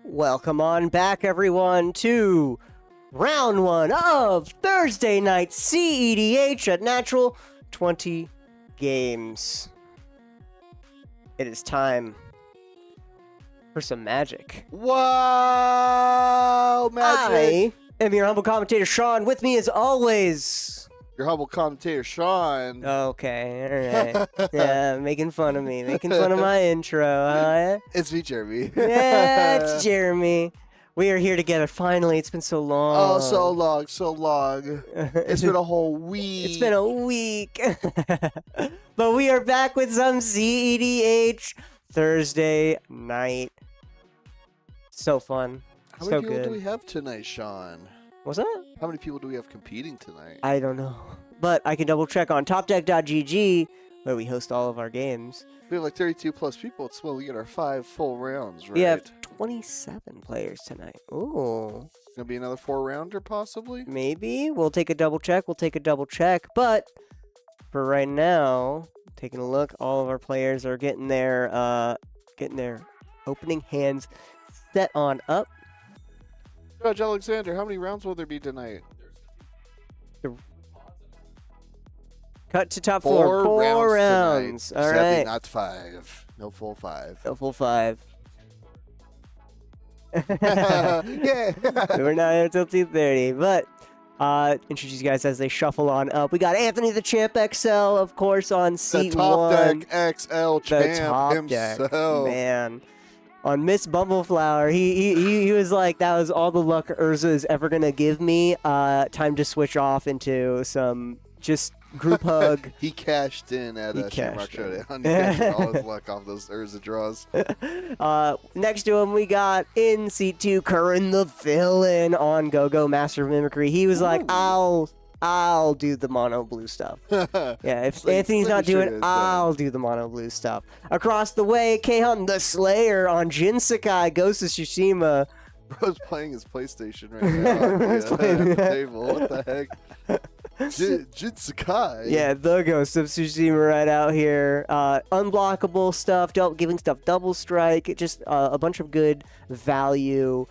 Welcome on back, everyone, to round one of Thursday night CEDH at Natural 20 Games. It is time for some magic. Wow, magic! I am your humble commentator, Sean. With me, as always, Your humble commentator, Sean. Okay, all right. Yeah, making fun of me, making fun of my intro, huh? It's me, Jeremy. Yeah, it's Jeremy. We are here together, finally. It's been so long. Oh, so long, so long. It's been a whole week. It's been a week. But we are back with some CEDH Thursday night. So fun. How so many people good. do we have tonight, Sean? What's that? How many people do we have competing tonight? I don't know. But I can double check on topdeck.gg, where we host all of our games. We have like 32 plus people. It's when we get our 5 full rounds, right? We have 27 players tonight. Ooh. Gonna be another 4-rounder, possibly? Maybe. We'll take a double check. But for right now, taking a look, all of our players are getting their opening hands set on up. Judge Alexander, how many rounds will there be tonight? Cut to top floor. Four rounds. All right. Not 5. No full 5. No full 5. Yeah. We're not here until 2:30, but introduce you guys as they shuffle on up. We got Anthony the Champ XL, of course, on seat The Top 1. Deck XL The champ Top himself. Deck, man. On Miss Bumbleflower, he was like, that was all the luck Urza is ever gonna give me. Time to switch off into some just group hug. He cashed in at Shamrock cashed in. Showdown. He cashed in all his luck off those Urza draws. Next to him, we got in seat 2, Curran the villain on Go-Go Master of Mimicry. He was like, I'll do the mono blue stuff. Yeah, if Like, Anthony's not sure doing it, I'll do the mono blue stuff. Across the way, Keihan the Slayer on Jin Sakai, Ghost of Tsushima. Bro's playing his PlayStation right now. Bro's playing- At the table. What the heck? Jin Sakai. Yeah, the Ghost of Tsushima right out here. Unblockable stuff, giving stuff double strike, just a bunch of good value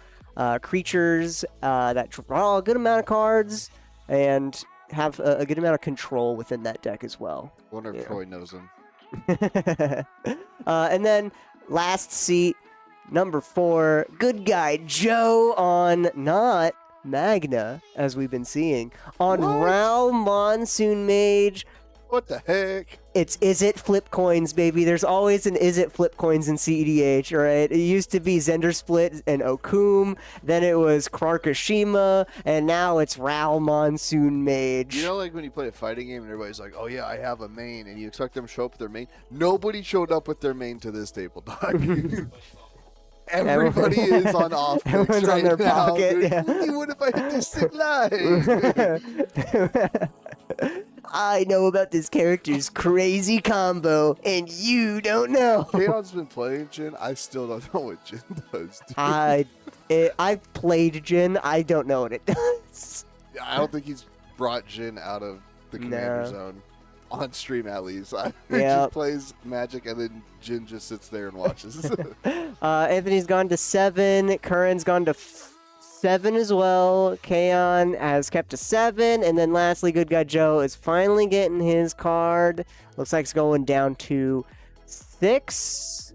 creatures that draw a good amount of cards and have a good amount of control within that deck as well. Wonder if Troy knows him. And then last seat, number 4, good guy Joe on not Magna, as we've been seeing, on What? Rao Monsoon Mage. What the heck? It's Is It flip coins, baby. There's always an Is It flip coins in CEDH, right? It used to be Zender Split and Okum, then it was Krakashima, and now it's Rao Monsoon Mage. You know, like when you play a fighting game and everybody's like, oh yeah, I have a main, and you expect them to show up with their main? Nobody showed up with their main to this table, dog. Everybody is on offense Everyone's right on their now, pocket, dude. yeah. What if I hit this thing live? I know about this character's crazy combo, and you don't know. Keon's been playing Jin. I still don't know what Jin does, dude. I've played Jin. I don't know what it does. I don't think he's brought Jin out of the commander No. zone. On stream, at least. He Yep. just plays Magic, and then Jin just sits there and watches. Anthony's gone to 7. Curran's gone to 7 as well. Kaon has kept to 7. And then lastly, good guy Joe is finally getting his card. Looks like it's going down to 6.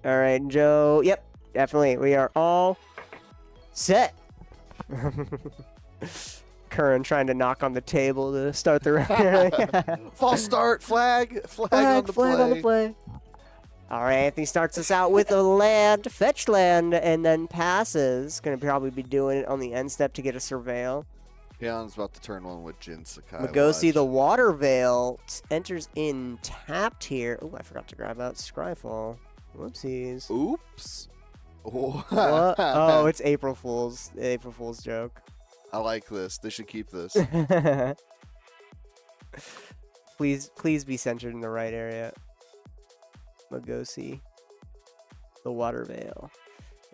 All right, Joe. Yep, definitely. We are all set. Curran trying to knock on the table to start the round. False start, flag on the play. All right, Anthony starts us out with a land, fetch land, and then passes. Going to probably be doing it on the end step to get a surveil. Keon's about to turn one with Jin Sakai. Magosi, the watch. water veil, enters in tapped here. Oh, I forgot to grab out Scryfall. Whoopsies. Oops. What? Oh, it's April Fool's. April Fool's joke. I like this. They should keep this. Please be centered in the right area. Magosi, the water veil.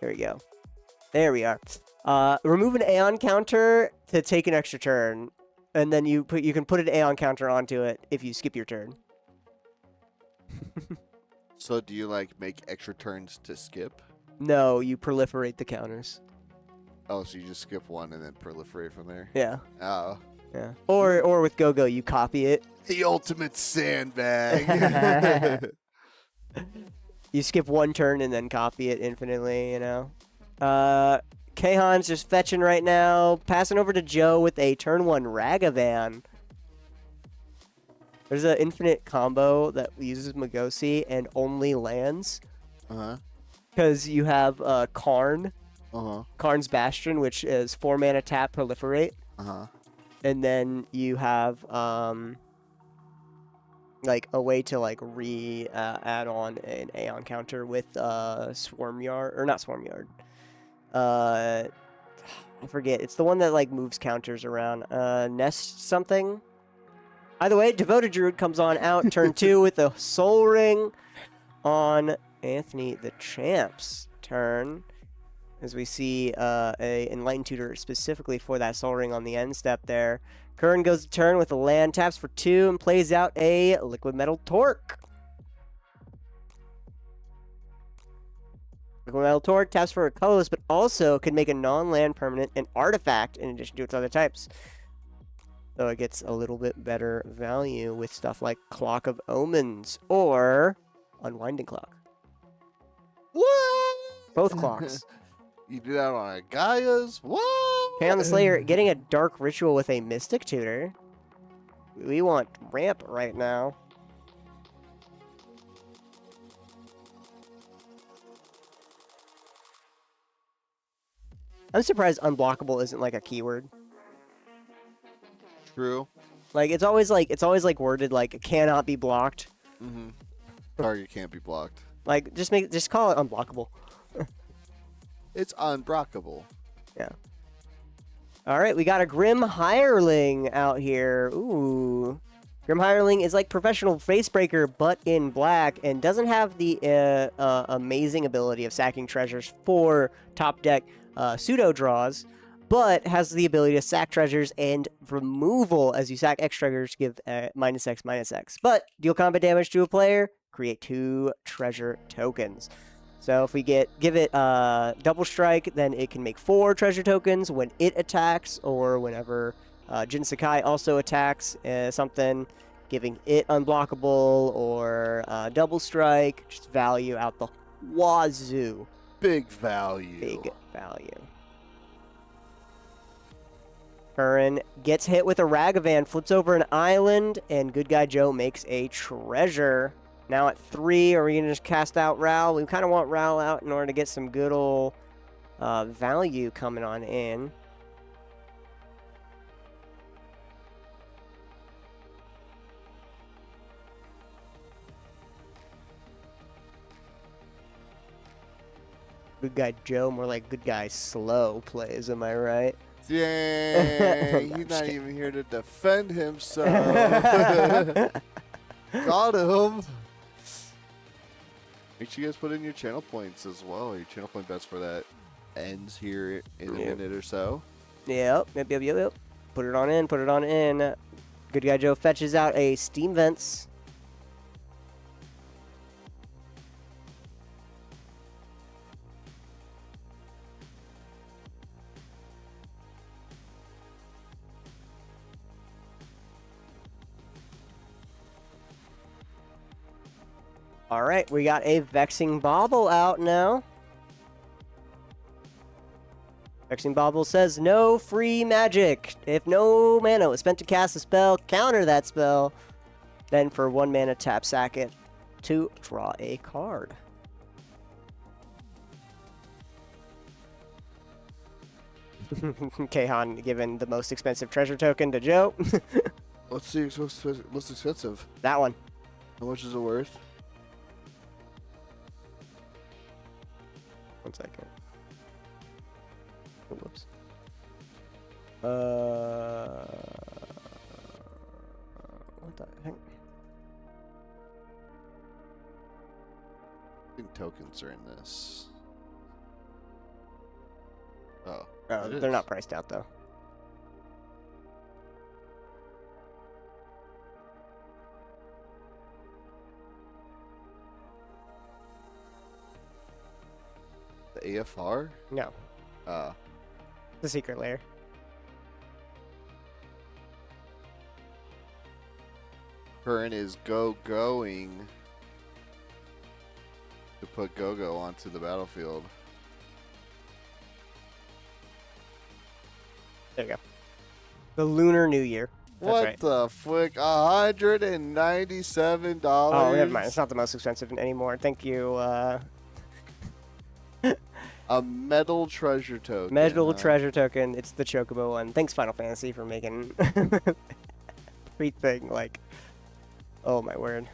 There we go. There we are. Remove an Aeon counter to take an extra turn, and then you can put an Aeon counter onto it if you skip your turn. So do you like make extra turns to skip? No, you proliferate the counters. Oh, so you just skip one and then proliferate from there? Yeah. Oh. Yeah. Or with Go-Go, you copy it. The ultimate sandbag. You skip one turn and then copy it infinitely, you know? Kahan's just fetching right now. Passing over to Joe with a turn 1 Ragavan. There's an infinite combo that uses Magosi and only lands. Uh-huh. Because you have Karn. Uh-huh. Karn's Bastion, which is 4 mana tap, proliferate. Uh-huh. And then you have like a way to like add on an Aeon counter with Swarmyard, or not Swarmyard. I forget. It's the one that like moves counters around. Nest something. Either way, Devoted Druid comes on out turn 2 with the Soul Ring on Anthony the Champ's turn. As we see a Enlightened Tutor specifically for that Soul Ring on the end step there. Curran goes to turn with a land, taps for 2, and plays out a Liquid Metal Torque. Liquid Metal Torque taps for a colorless, but also can make a non-land permanent an artifact in addition to its other types. So it gets a little bit better value with stuff like Clock of Omens or Unwinding Clock. What? Both clocks. You do that on a Gaia's? What? Kaon the Slayer getting a Dark Ritual with a Mystic Tutor. We want ramp right now. I'm surprised unblockable isn't like a keyword. True. Like it's always like worded like it cannot be blocked. Mm-hmm. Target can't be blocked. Like just call it unblockable. It's unblockable. Yeah. All right, we got a Grim Hireling out here. Ooh. Grim Hireling is like Professional Facebreaker, but in black, and doesn't have the amazing ability of sacking treasures for top deck pseudo draws, but has the ability to sack treasures and removal as you sack X treasures, give -X/-X. But deal combat damage to a player, create 2 treasure tokens. So if we give it double strike, then it can make 4 treasure tokens when it attacks, or whenever Jin Sakai also attacks something, giving it unblockable or double strike, just value out the wazoo. Big value. Big value. Curran gets hit with a Ragavan, flips over an island, and Good Guy Joe makes a treasure. Now at 3, are we going to just cast out Ral? We kind of want Ral out in order to get some good old value coming on in. Good Guy Joe, more like Good Guy Slow plays, am I right? Dang, he's not even here to defend himself. Got him. Make sure you guys put in your channel points as well. Your channel point bets for that ends here in a minute or so. Yep. Put it on in, put it on in. Good Guy Joe fetches out a Steam Vents. All right, we got a Vexing Bauble out now. Vexing Bauble says no free magic. If no mana was spent to cast a spell, counter that spell. Then for 1 mana, tap sack it to draw a card. Kahan giving the most expensive treasure token to Joe. Let's see what's most expensive. That one. How much is it worth? 1 second. Oh, whoops. What the heck? I think tokens are in this. Oh. Oh, they're not priced out though. BFR? No, the secret layer. Current is going to put Go-Go onto the battlefield. There you go. The Lunar New Year. That's What right. the flick? $197. Oh, never mind. It's not the most expensive anymore. Thank you. A metal treasure token. Metal treasure token. It's the Chocobo one. Thanks, Final Fantasy, for making everything like. Oh my word.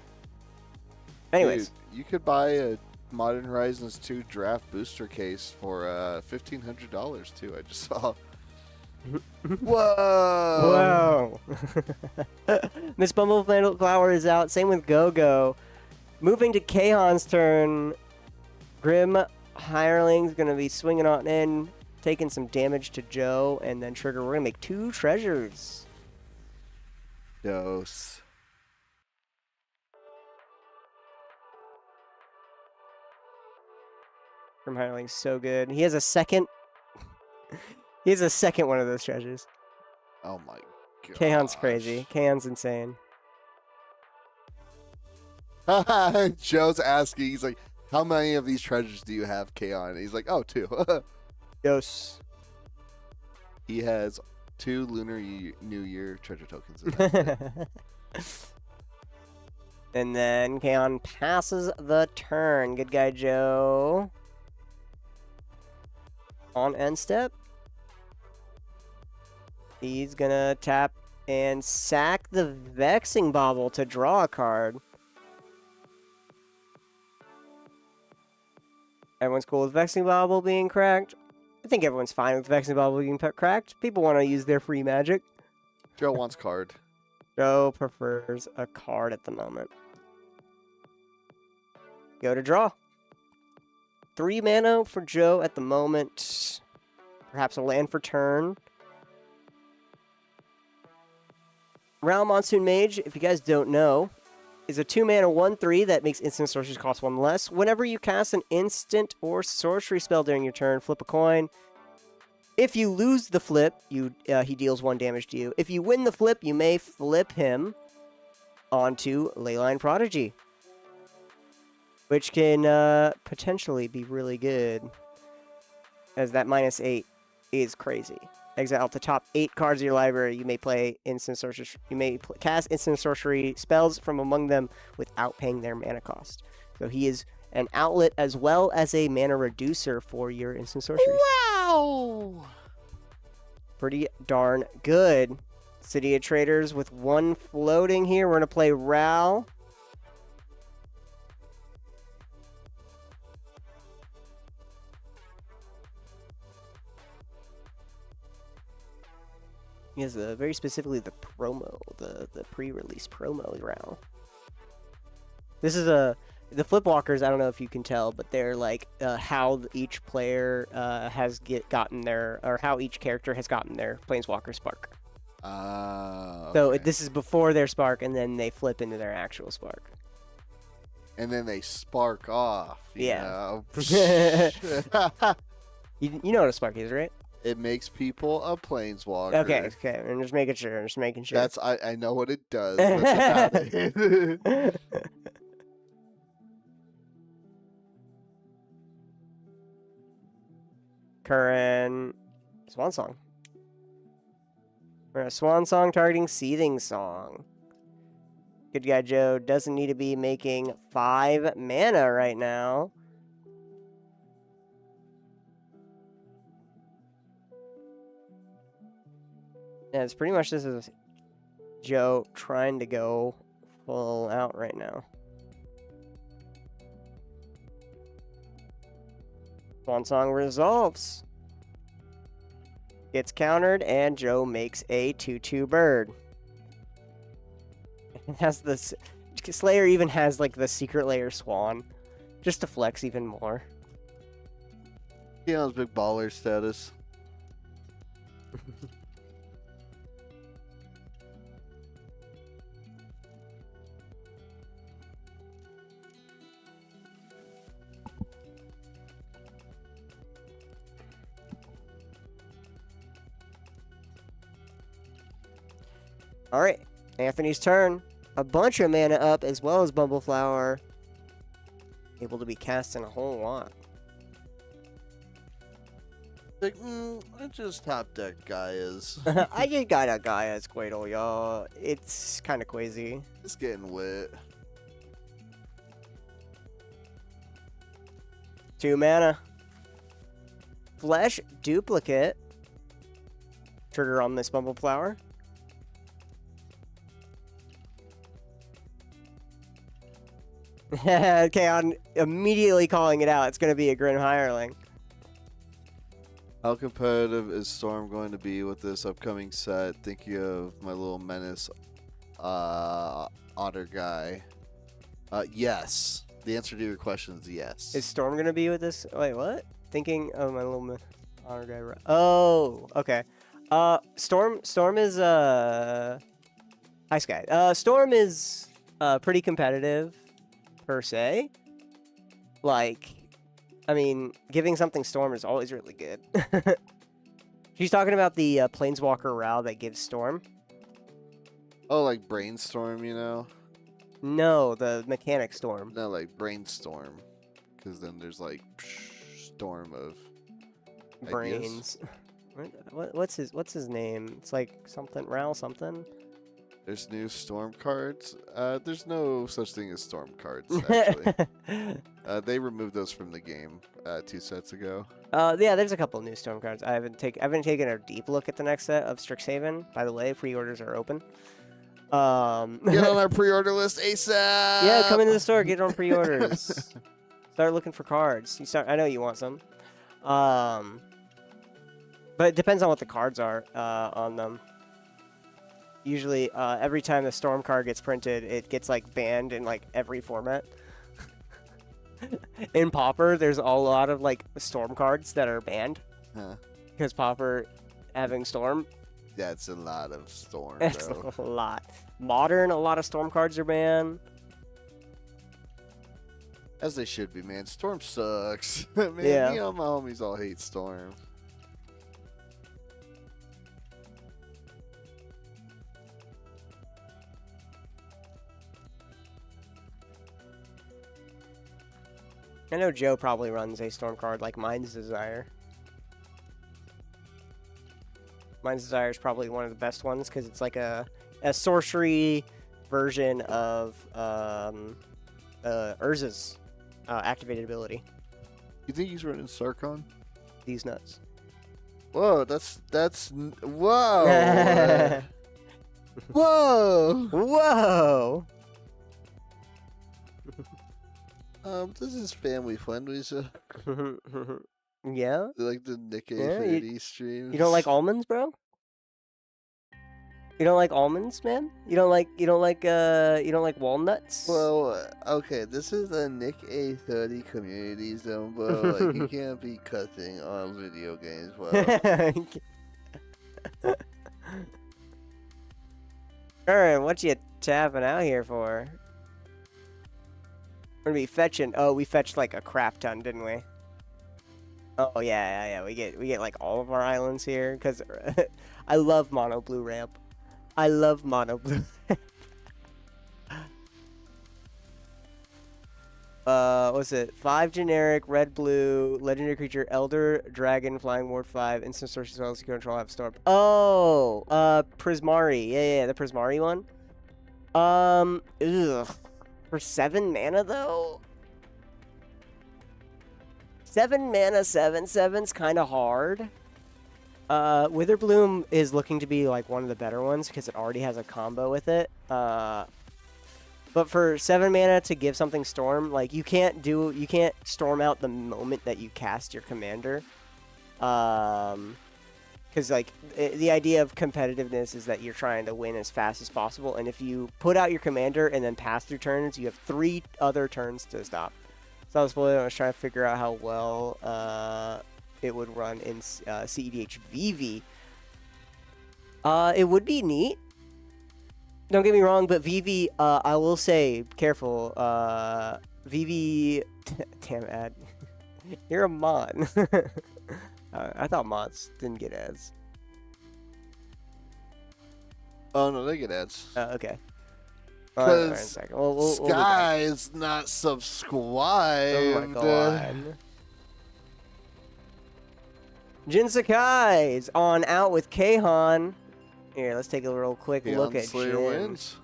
Anyways, Dude, you could buy a Modern Horizons 2 draft booster case for $1,500 too. I just saw. Whoa! Whoa! Miss Bumbleflower is out. Same with Go-Go. Moving to Kahan's turn. Grim Hireling's going to be swinging on in, taking some damage to Joe, and then Trigger. We're going to make 2 treasures. Dose. Grim Hireling's so good. He has a second. He has a second one of those treasures. Oh my god. Kahan's crazy. Kahan's insane. Joe's asking, he's like, how many of these treasures do you have, Kahan? He's like, oh, 2. Dose. He has 2 Lunar New Year treasure tokens in that. And then Kahan passes the turn. Good guy, Joe. On end step. He's gonna tap and sack the Vexing Bauble to draw a card. Everyone's cool with Vexing Bauble being cracked. I think everyone's fine with Vexing Bauble being cracked. People want to use their free magic. Joe wants card. Joe prefers a card at the moment. Go to draw. 3 mana for Joe at the moment. Perhaps a land for turn. Realm Monsoon Mage, if you guys don't know, is a 2 mana 1/3 that makes instant sorceries cost 1 less. Whenever you cast an instant or sorcery spell during your turn, flip a coin. If you lose the flip, he deals 1 damage to you. If you win the flip, you may flip him onto Leyline Prodigy, which can potentially be really good, as that -8 is crazy. Exile the top 8 cards of your library. You may play instant sorcery. You may cast instant sorcery spells from among them without paying their mana cost. So he is an outlet as well as a mana reducer for your instant sorceries. Wow! Pretty darn good. City of Traders with 1 floating here. We're gonna play Ral. He has very specifically the promo, the pre-release promo round. This is the Flipwalkers. I don't know if you can tell, but they're like how each player has gotten their, or how each character has gotten their Planeswalker spark. Okay. So this is before their spark, and then they flip into their actual spark. And then they spark off. Yeah. You You know what a spark is, right? It makes people a planeswalker. Okay. I'm just making sure. That's I know what it does. That's about it. Current Swan Song. We're a Swan Song targeting Seething Song. Good guy Joe doesn't need to be making 5 mana right now. Yeah, it's pretty much this is Joe trying to go full out right now. Swan Song resolves. Gets countered, and Joe makes a 2/2 bird. It has this. Slayer even has like the secret layer swan, just to flex even more. Keon's big baller status. All right, Anthony's turn. A bunch of mana up as well as Bumbleflower. Able to be cast in a whole lot. Like, I just top deck Gaia's. I just got a guy as Quaidle, y'all. It's kind of crazy. It's getting wet. 2 mana. Flesh Duplicate. Trigger on this Bumbleflower. Okay, I'm immediately calling it out. It's going to be a Grim Hireling. How competitive is Storm going to be with this upcoming set? Thinking of my little menace otter guy. Yes. The answer to your question is yes. Is Storm going to be with this? Wait, what? Thinking of my little otter guy. Oh, okay. Storm is Hi Sky. Storm is pretty competitive per se. Like, I mean, giving something Storm is always really good. She's talking about the Planeswalker Row that gives Storm. Oh, like Brainstorm, you know? No, the mechanic Storm. No, like Brainstorm. Because then there's like storm of Brains. What's his name? It's like something Row something. There's new Storm cards. There's no such thing as Storm cards, actually. They removed those from the game 2 sets ago. Yeah, there's a couple new Storm cards. I haven't taken a deep look at the next set of Strixhaven. By the way, pre-orders are open. Get on our pre-order list ASAP! Yeah, come into the store, get on pre-orders. Start looking for cards. I know you want some. But it depends on what the cards are on them. Usually, every time the Storm card gets printed, it gets like banned in like every format. In Pauper, there's a lot of like Storm cards that are banned because Pauper having Storm. That's a lot of Storm. That's bro. a lot. Modern, a lot of Storm cards are banned. As they should be, man. Storm sucks. Man, Yeah. me and my homies all hate Storm. I know Joe probably runs a Storm card like Mind's Desire. Mind's Desire is probably one of the best ones because it's like a sorcery version of Urza's activated ability. You think he's running Sarkon? These nuts. Whoa, whoa! Whoa! Whoa! This is family friendly, so Yeah? like the Nick Yeah, A30 streams. You don't like almonds, bro? You don't like almonds, man? You don't like walnuts? Well, okay, this is the Nick A30 community zone, bro. Like, you can't be cussing on video games, bro. Alright, what you tapping out here for? We're gonna be fetching. Oh, we fetched like a crap ton, didn't we? Oh yeah. We get like all of our islands here because I love mono blue ramp. I love mono blue. What's it? 5 generic, red, blue, legendary creature, elder, dragon, flying ward 5, instant source spells, control, have storm. Oh, Prismari. Yeah, the Prismari one. Ugh. For 7 mana though? 7 mana, 7/7's kind of hard. Witherbloom is looking to be like one of the better ones because it already has a combo with it. But for 7 mana to give something Storm, like you can't Storm out the moment that you cast your commander. Because like the idea of competitiveness is that you're trying to win as fast as possible, and if you put out your commander and then pass through turns, you have 3 other turns to stop. So I was trying to figure out how well it would run in CEDH VV. It would be neat. Don't get me wrong, but VV, I will say, careful. VV, damn ad, you're a mod. I thought mods didn't get ads. Oh no, they get ads. Okay. All right, in a Because second. We'll be back. Sky is not subscribed. Oh my god. Jin Sakai is on out with Keihan. Here, let's take a real quick look at Slayer Jin. wins.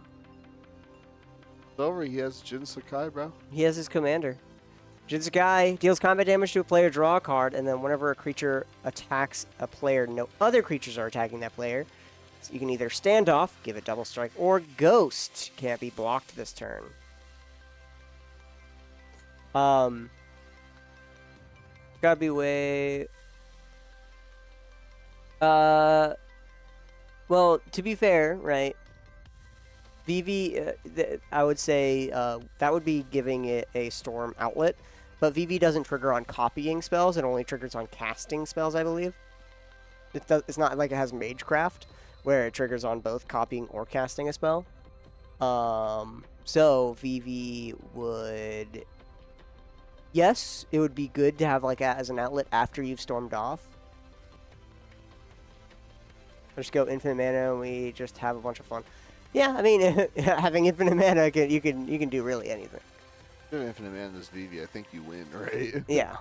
It's over. He has Jin Sakai, bro. He has his commander. Jin Sakai deals combat damage to a player, draw a card, and then whenever a creature attacks a player, no other creatures are attacking that player. So you can either stand off, give it double strike, or ghost. Can't be blocked this turn. Gotta be way. Well, to be fair, right? VV, I would say that would be giving it a storm outlet, but VV doesn't trigger on copying spells. It only triggers on casting spells, I believe. It's not like it has Magecraft, where it triggers on both copying or casting a spell. So VV would... Yes, it would be good to have like as an outlet after you've stormed off. Just go infinite mana and we just have a bunch of fun. Yeah, I mean, having infinite mana, you can do really anything. If infinite mana this VV, I think you win, right? Yeah.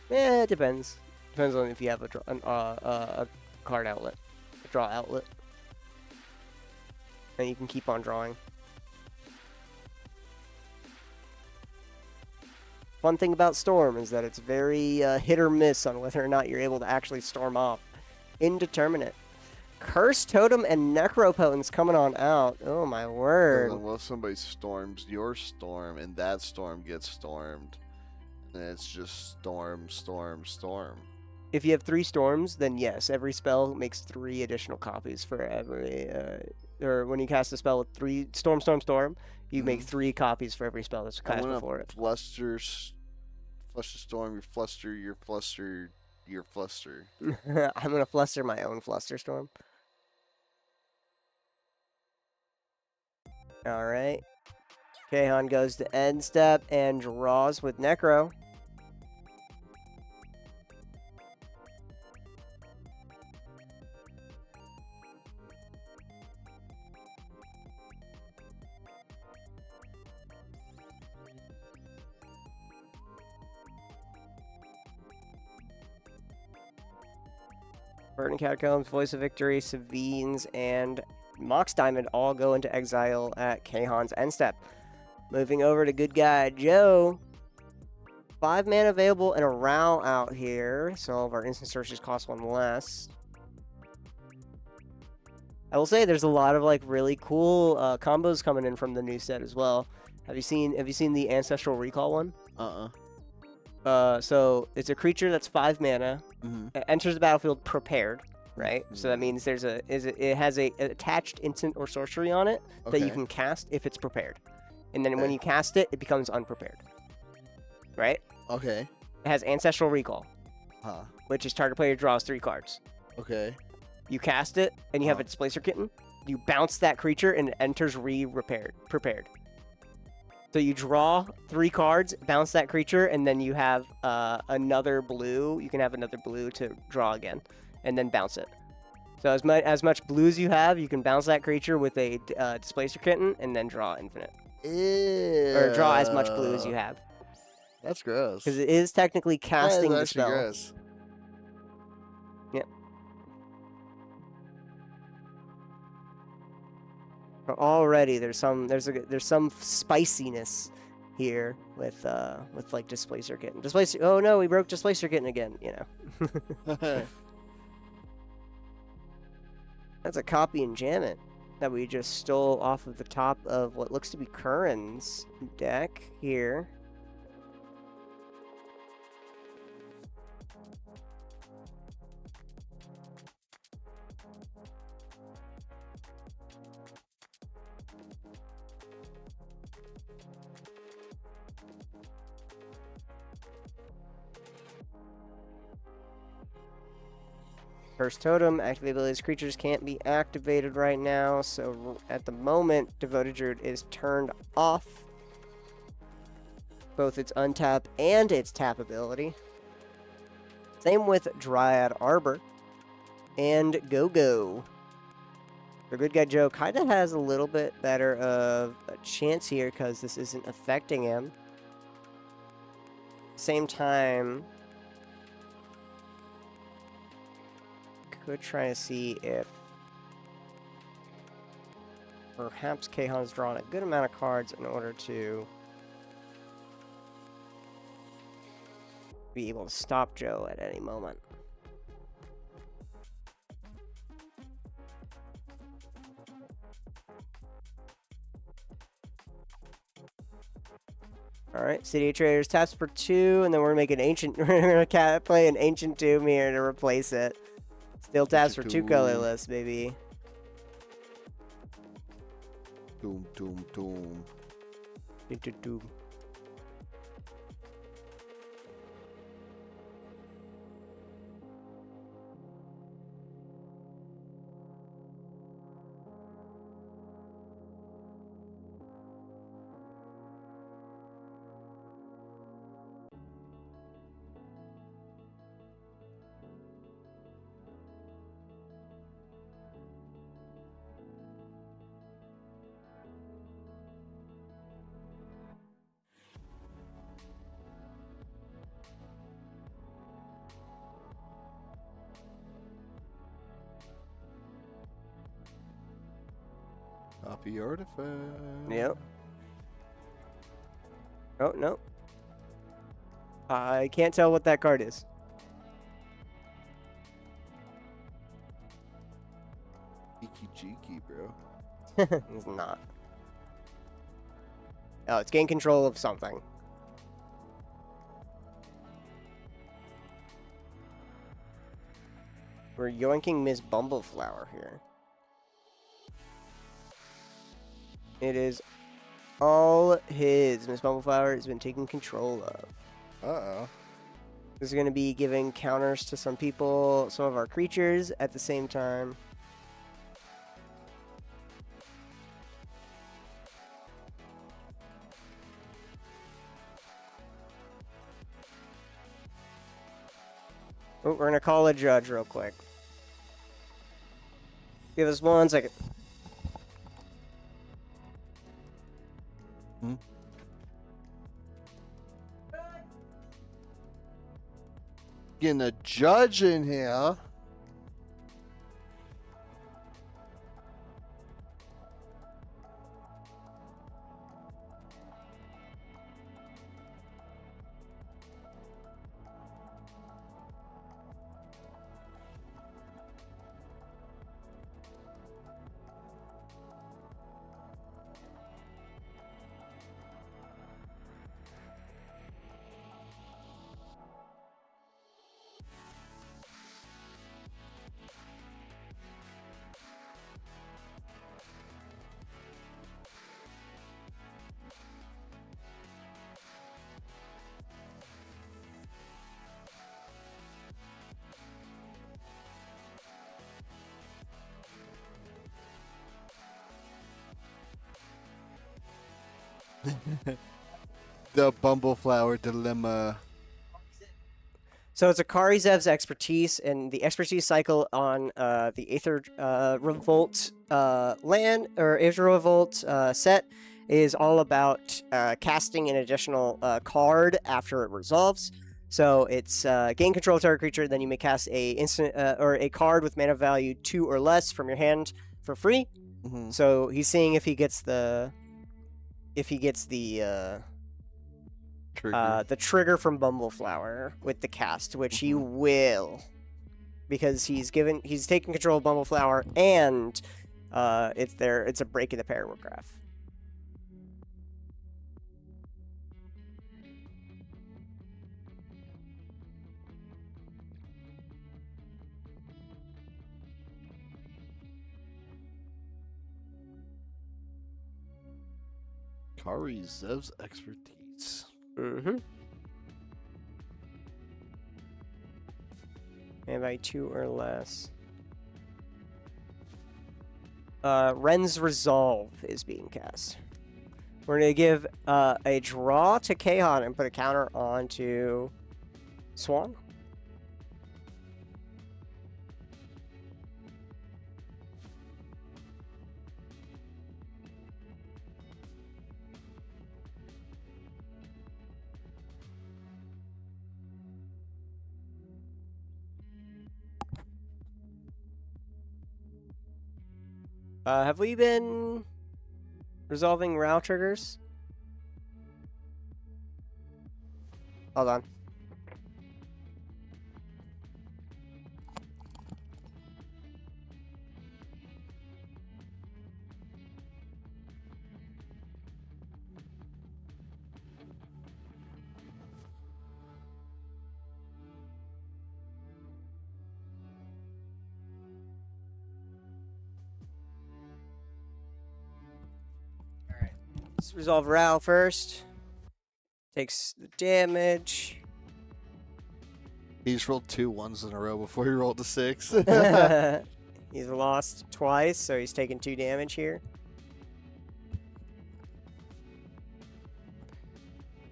Yeah, it depends. Depends on if you have a card outlet, a draw outlet, and you can keep on drawing. Fun thing about Storm is that it's very hit or miss on whether or not you're able to actually storm off. Indeterminate. Curse Totem and Necropotence coming on out. Oh my word. Well, if somebody storms your storm and that storm gets stormed, then it's just storm, storm, storm. If you have 3 storms, then yes, every spell makes 3 additional copies for every... or when you cast a spell with 3 storm, storm, storm, you make 3 copies for every spell that's cast before it. Fluster storm, your fluster, your fluster, your fluster. I'm gonna fluster my own fluster storm. All right. Keihan goes to end step and draws with Necro. Burning Catacombs, Voice of Victory, Savines, and Mox Diamond all go into exile at Keihan's end step. Moving over to good guy Joe. 5 mana available and a Row out here, so all of our instant searches cost 1 less. I will say there's a lot of like really cool combos coming in from the new set as well. Have you seen the Ancestral Recall one? So it's a creature that's 5 mana. It enters the battlefield prepared, right? So that means it has a attached instant or sorcery on it that you can cast if it's prepared. And then when you cast it, it becomes unprepared. Right? Okay. It has Ancestral Recall. Which is target player draws 3 cards. Okay. You cast it and you have a Displacer Kitten. You bounce that creature and it enters prepared. So you draw 3 cards, bounce that creature, and then you have another blue. You can have another blue to draw again, and then bounce it. So as much blue as you have, you can bounce that creature with a Displacer Kitten, and then draw infinite. Ew. Or draw as much blue as you have. That's gross. Because it is technically casting the spell. Gross. Yep. Already there's some spiciness here with like Displacer Kitten. Oh no, we broke Displacer Kitten again, you know. That's a copy and jam it that we just stole off of the top of what looks to be Curran's deck here. First Totem, activate abilities. Creatures can't be activated right now, so at the moment, Devoted Druid is turned off. Both its untap and its tap ability. Same with Dryad Arbor. and go. The good guy Joe kind of has a little bit better of a chance here because this isn't affecting him. Same time, could try to see if perhaps Keihan's drawn a good amount of cards in order to be able to stop Joe at any moment. All right, CEDH Raiders taps for 2, and then we're making ancient. We're gonna play an ancient tomb here to replace it. Still taps for 2 colorless, baby. Doom. Doom. Copy artifact. Yep. Oh, no. I can't tell what that card is. Cheeky, bro. It's not. Oh, it's gain control of something. We're yoinking Miss Bumbleflower here. It is all his. Miss Bumbleflower has been taken control of. Uh-oh. This is going to be giving counters to some people, some of our creatures at the same time. Oh, we're going to call a judge real quick. Give us 1 second. Getting a judge in here. The Bumbleflower dilemma. So it's Akari Zev's expertise, and the expertise cycle on the Aether Revolt land, or Aether Revolt set, is all about casting an additional card after it resolves. So it's gain control of target creature, then you may cast a instant or a card with mana value 2 or less from your hand for free. Mm-hmm. So he's seeing if he gets the Trigger. the trigger from Bumbleflower with the cast, which he will, because he's taken control of Bumbleflower, and it's a break in the paragraph. Akari Zev's expertise. Mm-hmm. And by 2 or less. Ren's Resolve is being cast. We're going to give a draw to Keihan and put a counter onto Swan. Have we been resolving RAL triggers? Hold on. Alright. Let's resolve RAL first. Takes the damage. He just rolled 2 1s in a row before he rolled a 6. He's lost twice, so he's taking 2 damage here.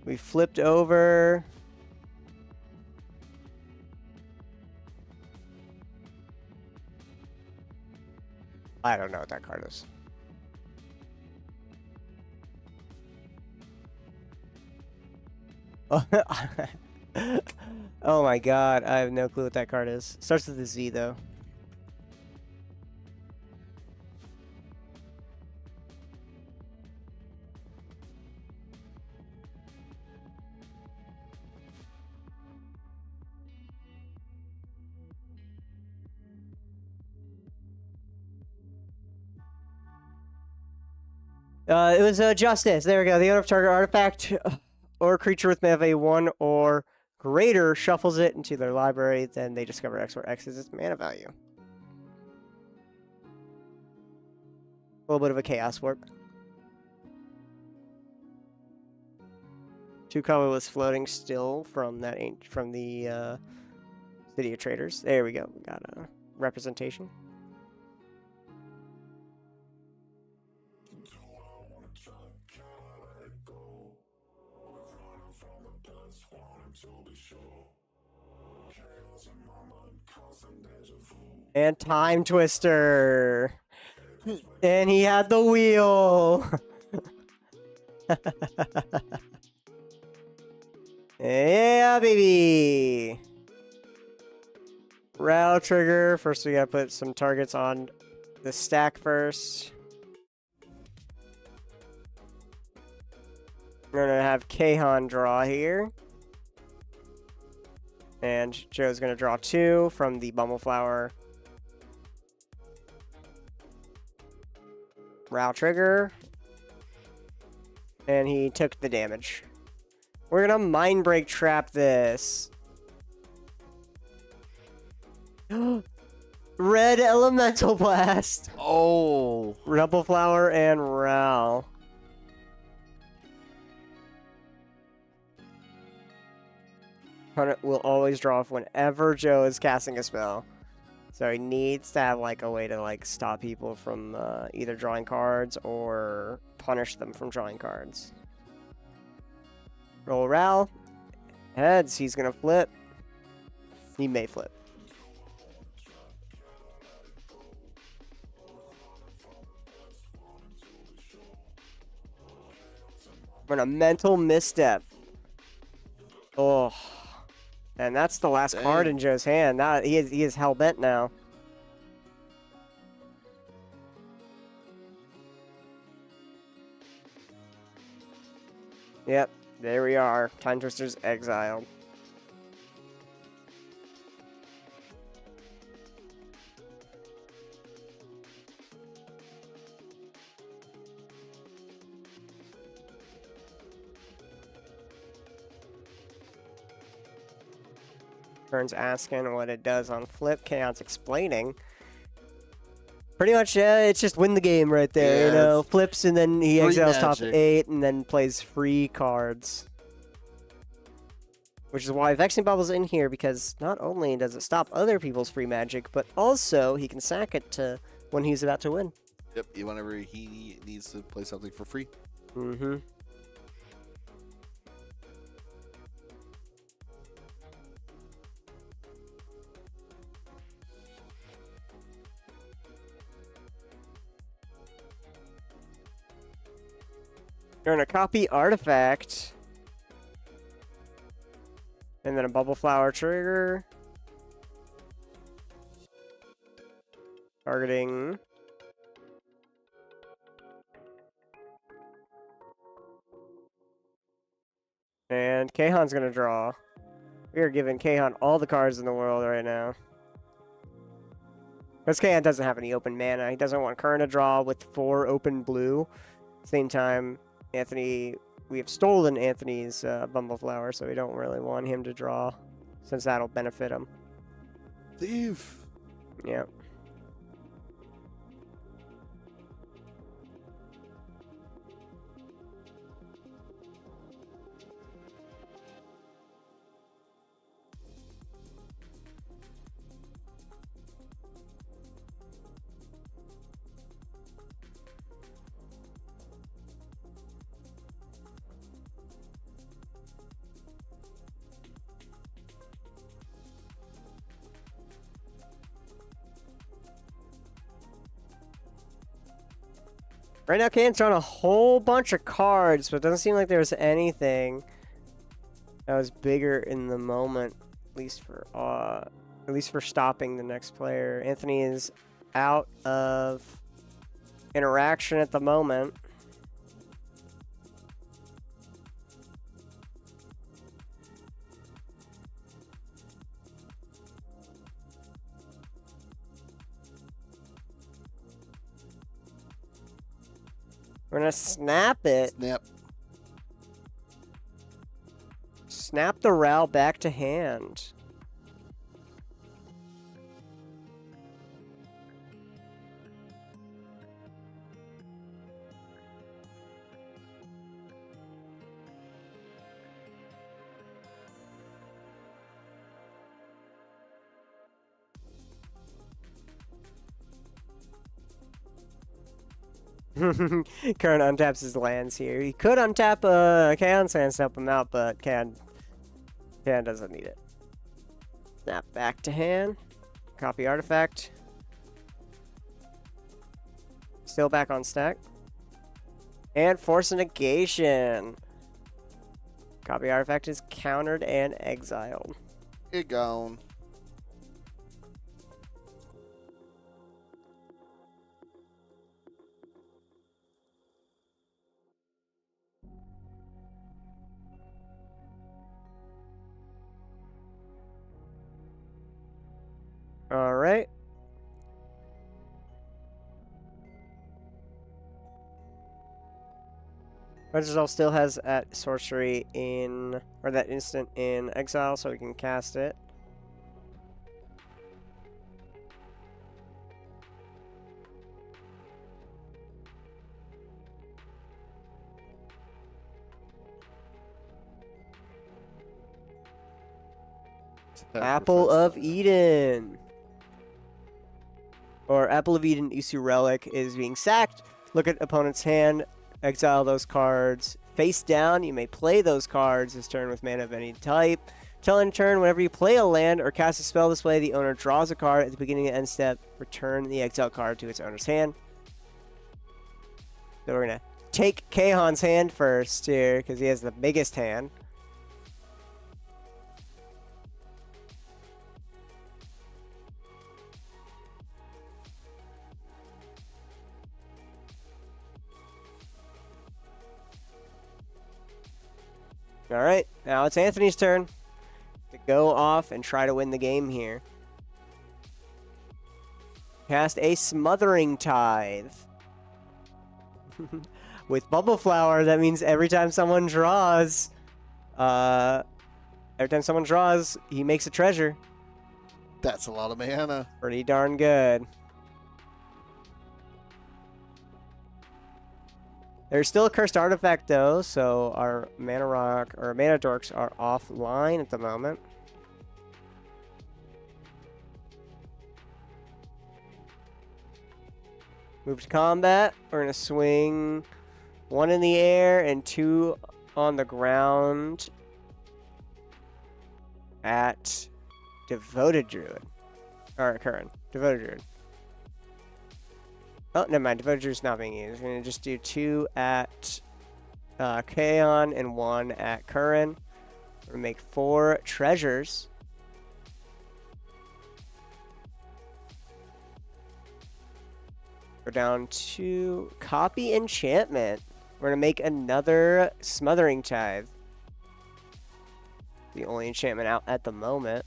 We flipped over. I don't know what that card is. Oh my god, I have no clue what that card is. Starts with a Z though. It was Justice. There we go. The owner of target artifact or creature with mana 1 or greater shuffles it into their library. Then they discover X, where X is its mana value. A little bit of a chaos warp. 2 colorless floating still from that from the City of Traders. There we go. We got a representation. And Time Twister. And he had the wheel. Yeah, baby. Rattle trigger. First, we gotta put some targets on the stack first. We're gonna have Kahan draw here. And Joe's gonna draw 2 from the Bumbleflower. Rattle trigger. And he took the damage. We're gonna Mind Break trap this. Red Elemental Blast. Oh. Bumbleflower and Ral. Hunter will always draw off whenever Joe is casting a spell. So he needs to have like a way to like stop people from either drawing cards or punish them from drawing cards. Roll Ral. Heads, he's gonna flip. He may flip. We're gonna Mental Misstep. Oh. And that's the last card in Joe's hand. Now he is hell bent now. Yep, there we are. Time Twister's exiled. Turn's asking what it does on flip. Chaos explaining. Pretty much, it's just win the game right there. You know, flips and then he exiles top 8 and then plays free cards. Which is why Vexing Bubble's in here, because not only does it stop other people's free magic, but also he can sack it to when he's about to win. Yep, whenever he needs to play something for free. Mm-hmm. You're gonna copy artifact. And then a Bubbleflower trigger. Targeting And Kahan's gonna draw. We are giving Kahan all the cards in the world right now. Because Kahan doesn't have any open mana. He doesn't want Curran to draw with 4 open blue. Same time, Anthony, we have stolen Anthony's Bumbleflower, so we don't really want him to draw, since that'll benefit him. Thief. Yeah. Right now, Kane's drawing a whole bunch of cards, but it doesn't seem like there's anything that was bigger in the moment, at least for stopping the next player. Anthony is out of interaction at the moment. We're gonna snap it. Snap. Snap the Ral back to hand. Current untaps his lands here. He could untap Kaon's lands to help him out, but Kaon doesn't need it. Snap back to hand. Copy artifact. Still back on stack. And force a negation. Copy artifact is countered and exiled. It gone. All right. Registrol still has that sorcery in, or that instant in exile, so we can cast it. Apple of Eden. Or Apple of Eden Isu Relic is being sacked. Look at opponent's hand. Exile those cards. Face down, you may play those cards this turn with mana of any type. Till end turn, whenever you play a land or cast a spell this way, the owner draws a card at the beginning of the end step. Return the exile card to its owner's hand. So we're going to take Kahan's hand first here, because he has the biggest hand. All right, now it's Anthony's turn to go off and try to win the game here. Cast a Smothering Tithe. With Bubble Flower, that means every time someone draws, he makes a treasure. That's a lot of mana. Pretty darn good. There's still a cursed artifact though, so our mana rock or mana dorks are offline at the moment. Move to combat. We're gonna swing 1 in the air and 2 on the ground at Devoted Druid. Alright, Curran. Devoted Druid. Oh, never mind. Devoted Druid's not being used. We're going to just do 2 at Kaon and 1 at Curran. We're going to make 4 treasures. We're down to Copy Enchantment. We're going to make another Smothering Tithe. the only enchantment out at the moment.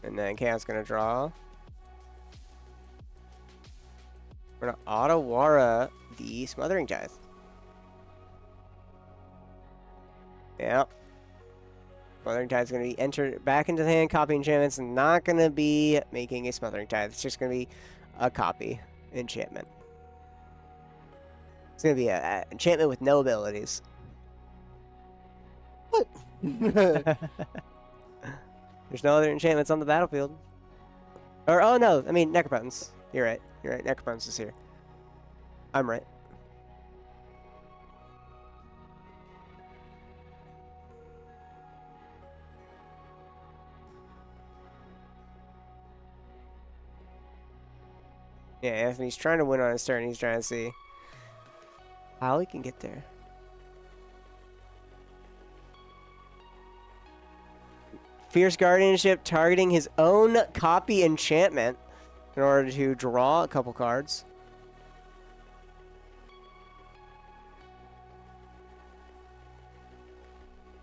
And then Chaos gonna draw. We're gonna Otawara the Smothering Tithe. Yep. Smothering Tithe's going to be entered back into the hand. Copy enchantment's not going to be making a Smothering Tithe. It's just going to be a copy enchantment. It's going to be an enchantment with no abilities. What? There's no other enchantments on the battlefield. Or, oh no, I mean, Necropotence. You're right. You're right. Necropotence is here. I'm right. Yeah, Anthony's trying to win on his turn. He's trying to see how he can get there. Fierce Guardianship targeting his own copy enchantment in order to draw a couple cards.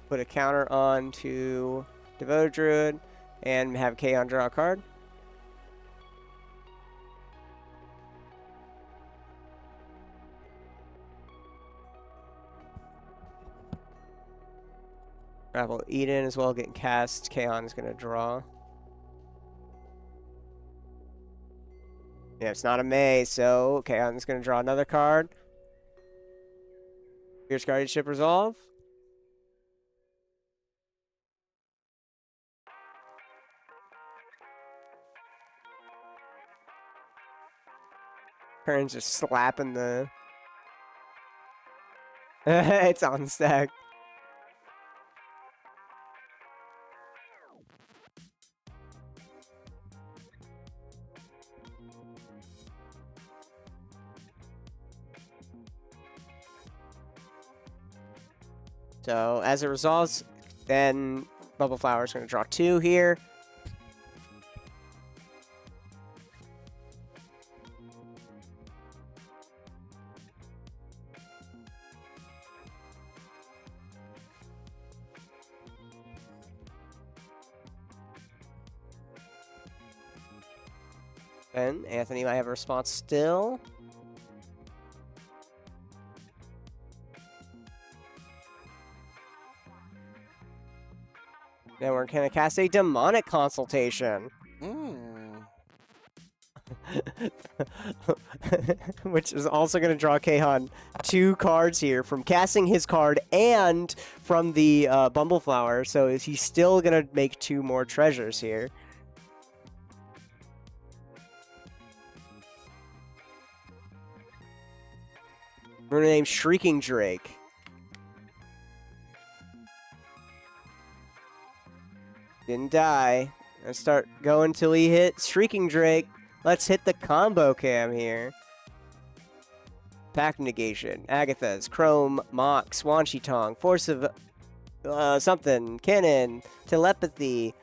Put a counter on to Devoted Druid and have Kaon draw a card. Grapple Eden as well getting cast. Kaon is going to draw. Yeah, it's not a May, so Kaon is going to draw another card. Fierce Guardianship resolve. Kern's just slapping the... It's on the stack. So as it resolves, then Bubble Flower is going to draw 2 here. And Anthony might have a response still. Then we're going to cast a Demonic Consultation. Which is also going to draw Kahan 2 cards here from casting his card and from the Bumbleflower. So is he still going to make 2 more treasures here? We're going to name Shrieking Drake. Didn't die. Let's start going till he hit Shrieking Drake. Let's hit the combo cam here. Pact Negation, Agatha's, Chrome, Mox, Swanshy Tong, Force of something, Cannon, Telepathy,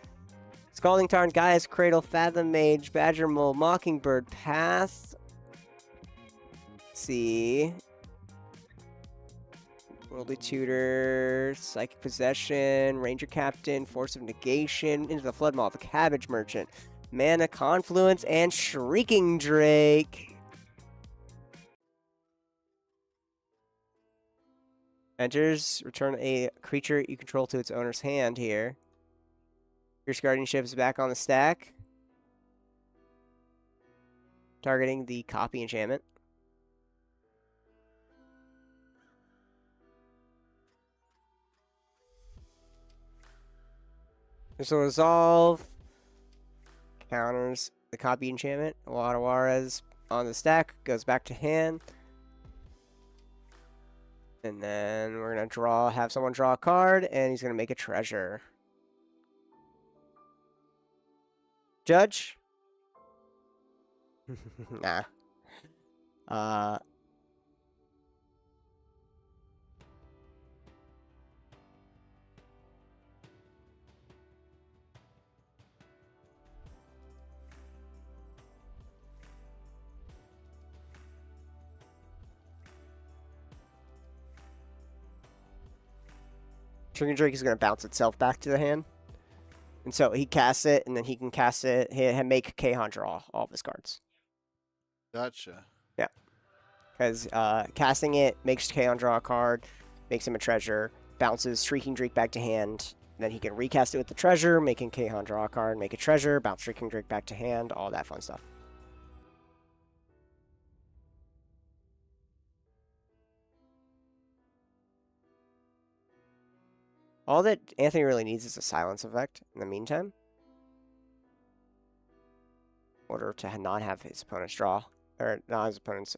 Scalding Tarn, Gaia's Cradle, Fathom Mage, Badger Mole, Mockingbird, Path. Let's see. Worldly Tutor, Psychic Possession, Ranger Captain, Force of Negation, Into the Flood Maw, the Cabbage Merchant, Mana Confluence, and Shrieking Drake. Enters, return a creature you control to its owner's hand here. Fierce Guardianship is back on the stack. Targeting the copy enchantment. This will resolve. Counters the copy enchantment. Wadawara's on the stack. Goes back to hand. And then we're going to have someone draw a card, and he's going to make a treasure. Judge? Nah. Shrinking Drake is going to bounce itself back to the hand. And so he casts it, and then he can cast it, make Kahan draw all of his cards. Gotcha. Yeah. Because casting it makes Kaon draw a card, makes him a treasure, bounces Shrieking Drake back to hand. Then he can recast it with the treasure, making Kaon draw a card, make a treasure, bounce Shrieking Drake back to hand, all that fun stuff. All that Anthony really needs is a silence effect in the meantime, in order to not have his opponent's draw, or not his opponent's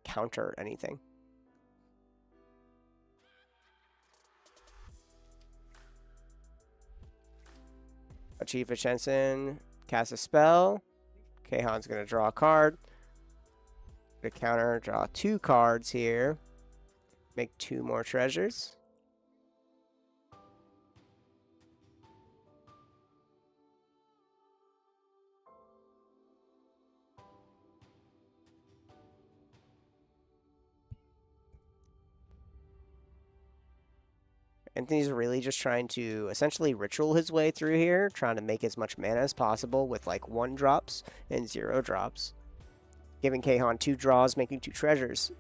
counter anything. Chief of Shensen, cast a spell. Kahan's going to draw a card. The counter, draw 2 cards here. Make 2 more treasures. Anthony's really just trying to essentially ritual his way through here, trying to make as much mana as possible with like 1 drops and 0 drops. Giving Kahan 2 draws, making 2 treasures.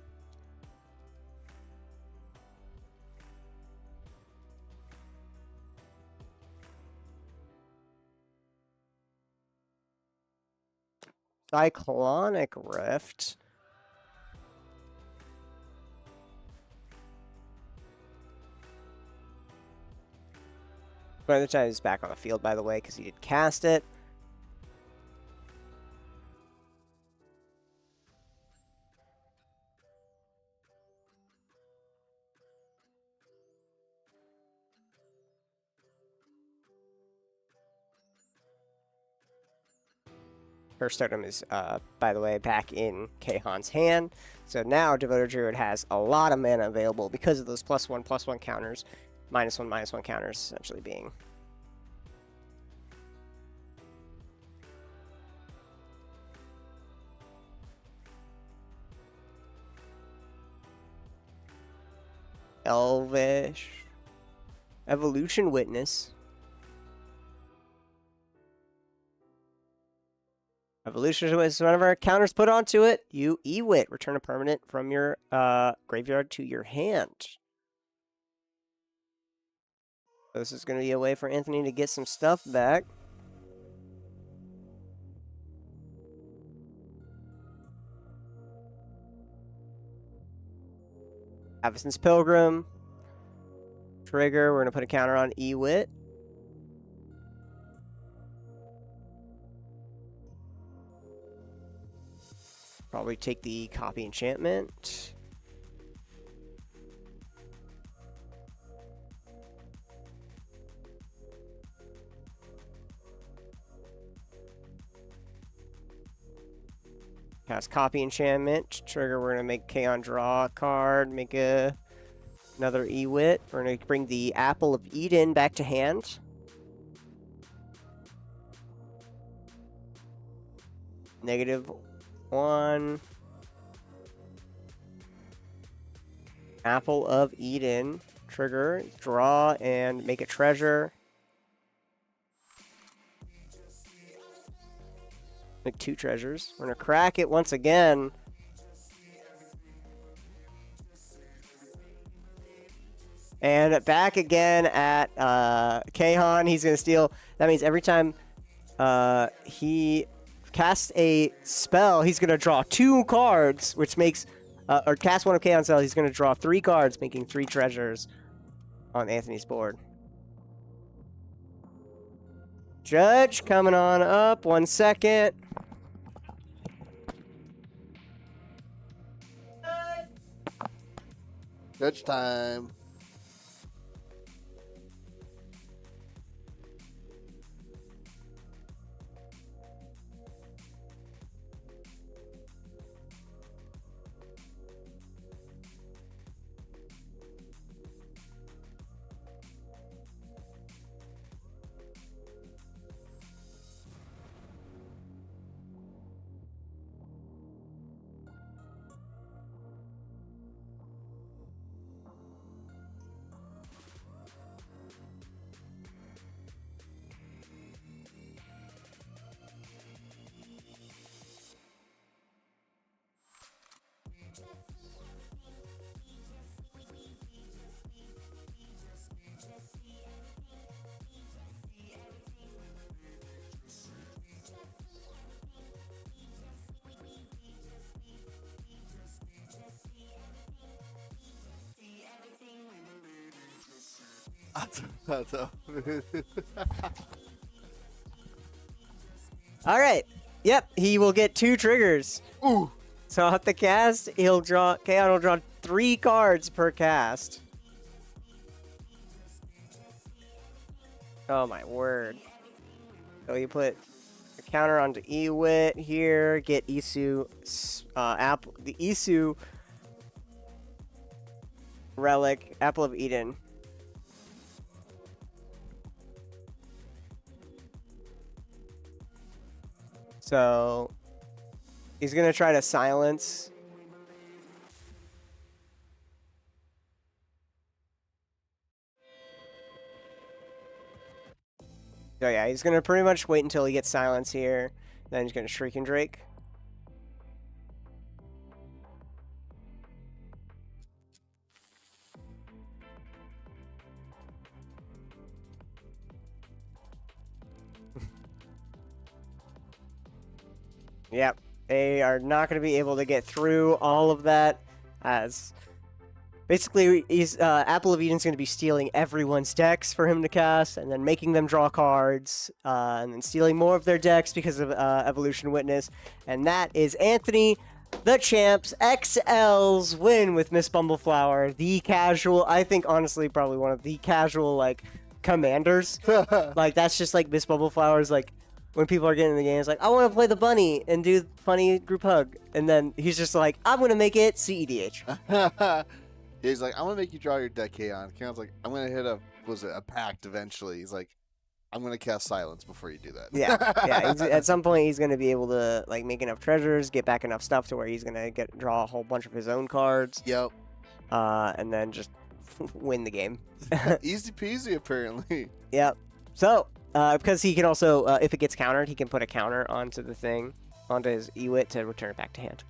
Cyclonic Rift. By the time he's back on the field, by the way, because he did cast it. First totem is, by the way, back in Kahan's hand. So now Devoted Druid has a lot of mana available because of those +1/+1 counters. -1/-1 counters essentially being. Elvish. Evolution Witness. Evolution Witness, whenever counters put onto it, you Ewit. Return a permanent from your graveyard to your hand. So this is going to be a way for Anthony to get some stuff back. Avacyn's Pilgrim. Trigger, we're going to put a counter on Ewit. Probably take the copy enchantment. Cast copy enchantment. Trigger, we're going to make Kaon draw a card, make another Ewit. We're going to bring the Apple of Eden back to hand. -1. Apple of Eden. Trigger, draw, and make a treasure. Make 2 treasures. We're going to crack it once again. And back again at Kahan. He's going to steal. That means every time he casts a spell, he's going to draw 2 cards, which makes... or cast one of Kahan's spells, he's going to draw 3 cards, making 3 treasures on Anthony's board. Judge coming on up. 1 second. Judge time. All right. Yep, he will get 2 triggers. Ooh. So off the cast, Kaon will draw 3 cards per cast. Oh my word. So you put a counter onto Ewit here, get Isu, the Isu relic, Apple of Eden. So he's gonna try to silence. So yeah, he's gonna pretty much wait until he gets silence here. Then he's gonna Shriek and Drake. Yep, they are not going to be able to get through all of that, as basically he's Apple of Eden's going to be stealing everyone's decks for him to cast, and then making them draw cards, and then stealing more of their decks because of Evolution Witness, and that is Anthony, the Champs XL's win with Miss Bumbleflower, the casual. I think honestly probably one of the casual like commanders. Like that's just like Miss Bumbleflower's like. When people are getting in the game, it's like, I want to play the bunny and do funny group hug. And then he's just like, I'm going to make it CEDH. He's like, I'm going to make you draw your deck, Kaon. Kaon's like, I'm going to hit a pact eventually. He's like, I'm going to cast silence before you do that. Yeah. At some point, he's going to be able to like make enough treasures, get back enough stuff to where he's going to draw a whole bunch of his own cards. Yep. And then just win the game. Easy peasy, apparently. Yep. So... because he can also, if it gets countered, he can put a counter onto the thing, onto his Ewit to return it back to hand.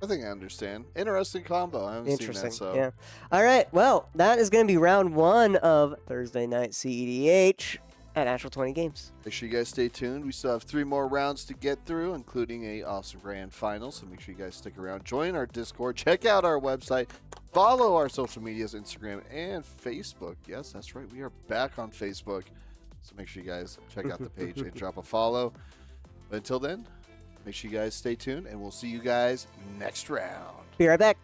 I think I understand. Interesting combo. I haven't seen that, so. Yeah. All right. Well, that is going to be round 1 of Thursday Night CEDH at Natural 20 Games. Make sure you guys stay tuned. We still have 3 more rounds to get through, including a awesome grand final. So make sure you guys stick around. Join our Discord. Check out our website. Follow our social medias, Instagram and Facebook. Yes, that's right. We are back on Facebook. So make sure you guys check out the page and drop a follow. But until then, make sure you guys stay tuned, and we'll see you guys next round. Be right back.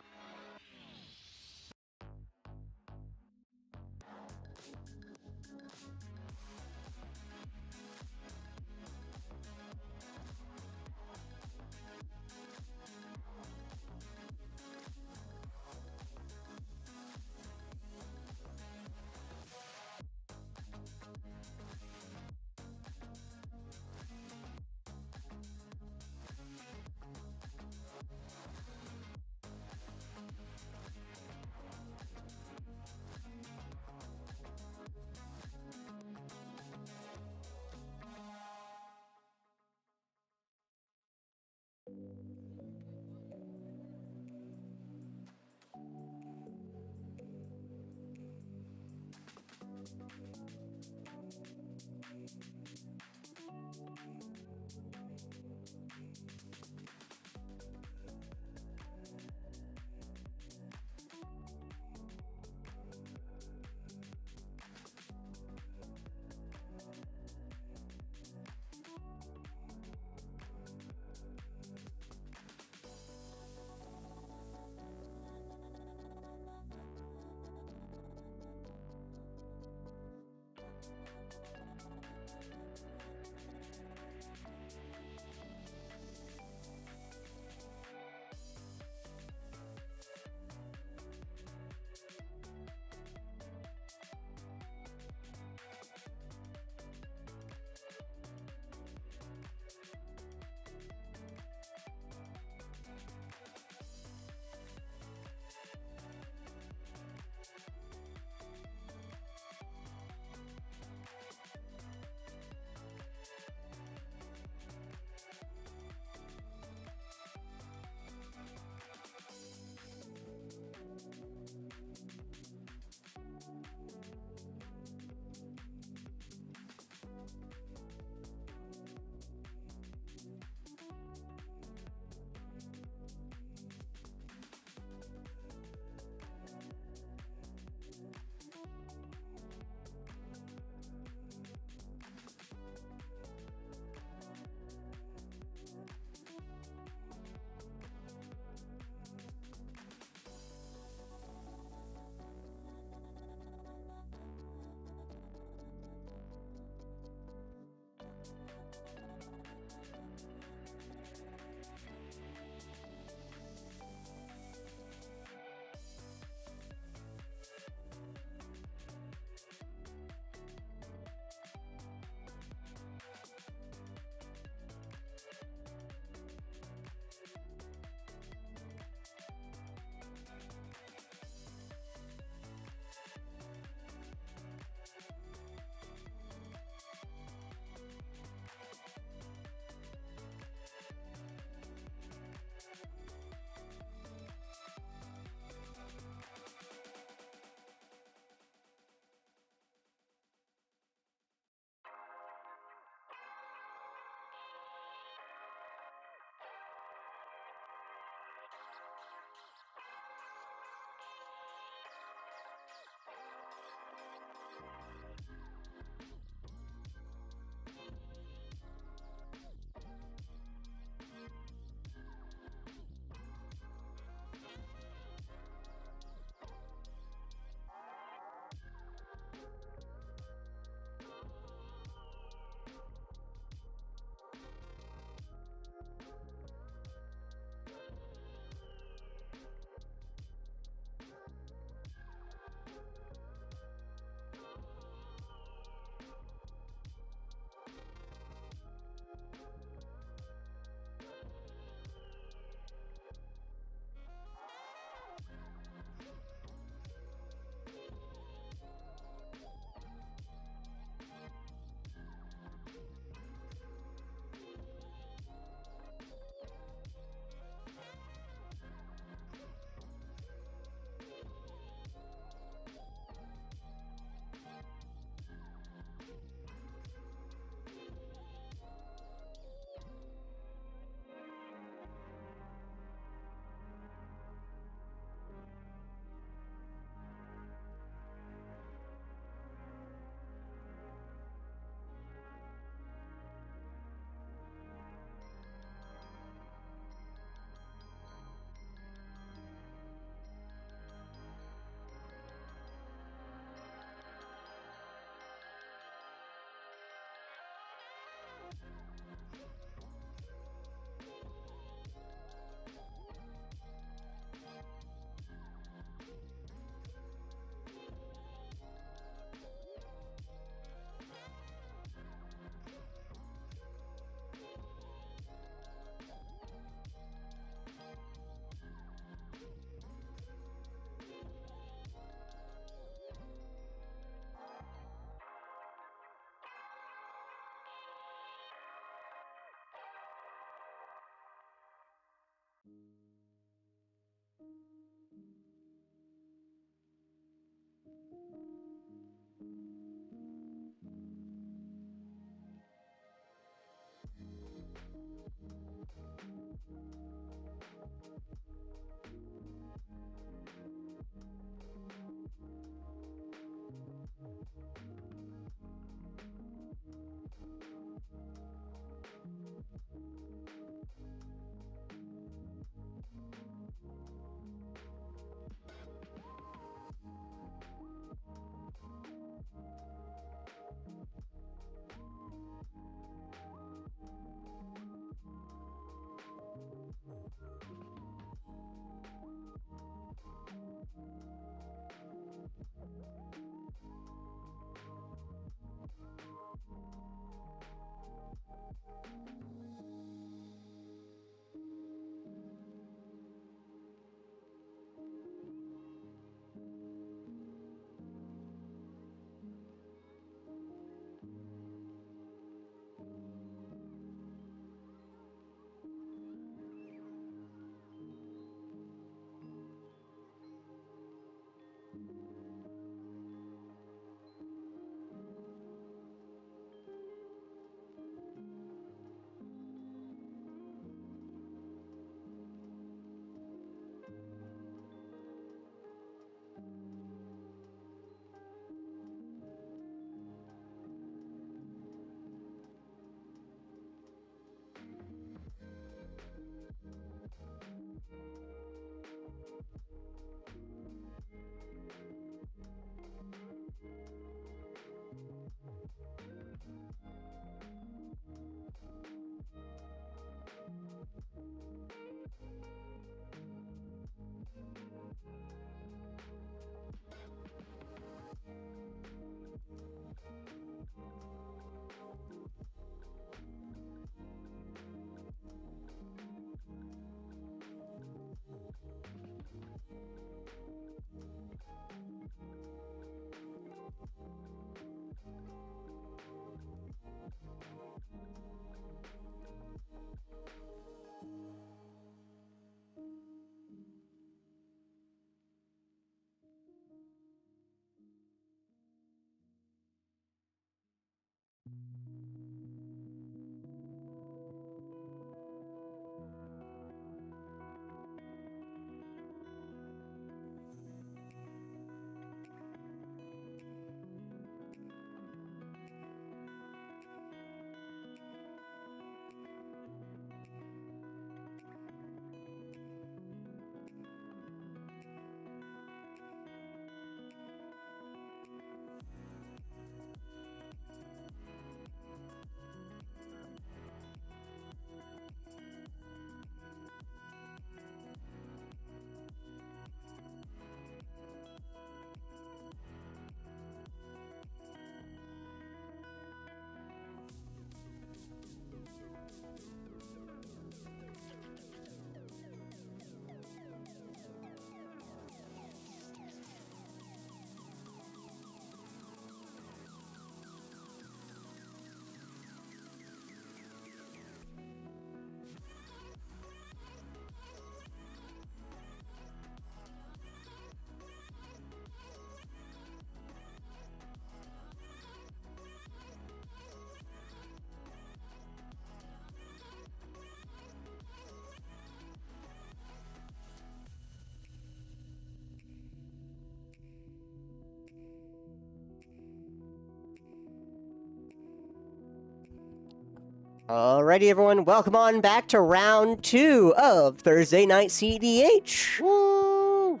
Alrighty, everyone, welcome on back to round 2 of Thursday Night CEDH. Woo!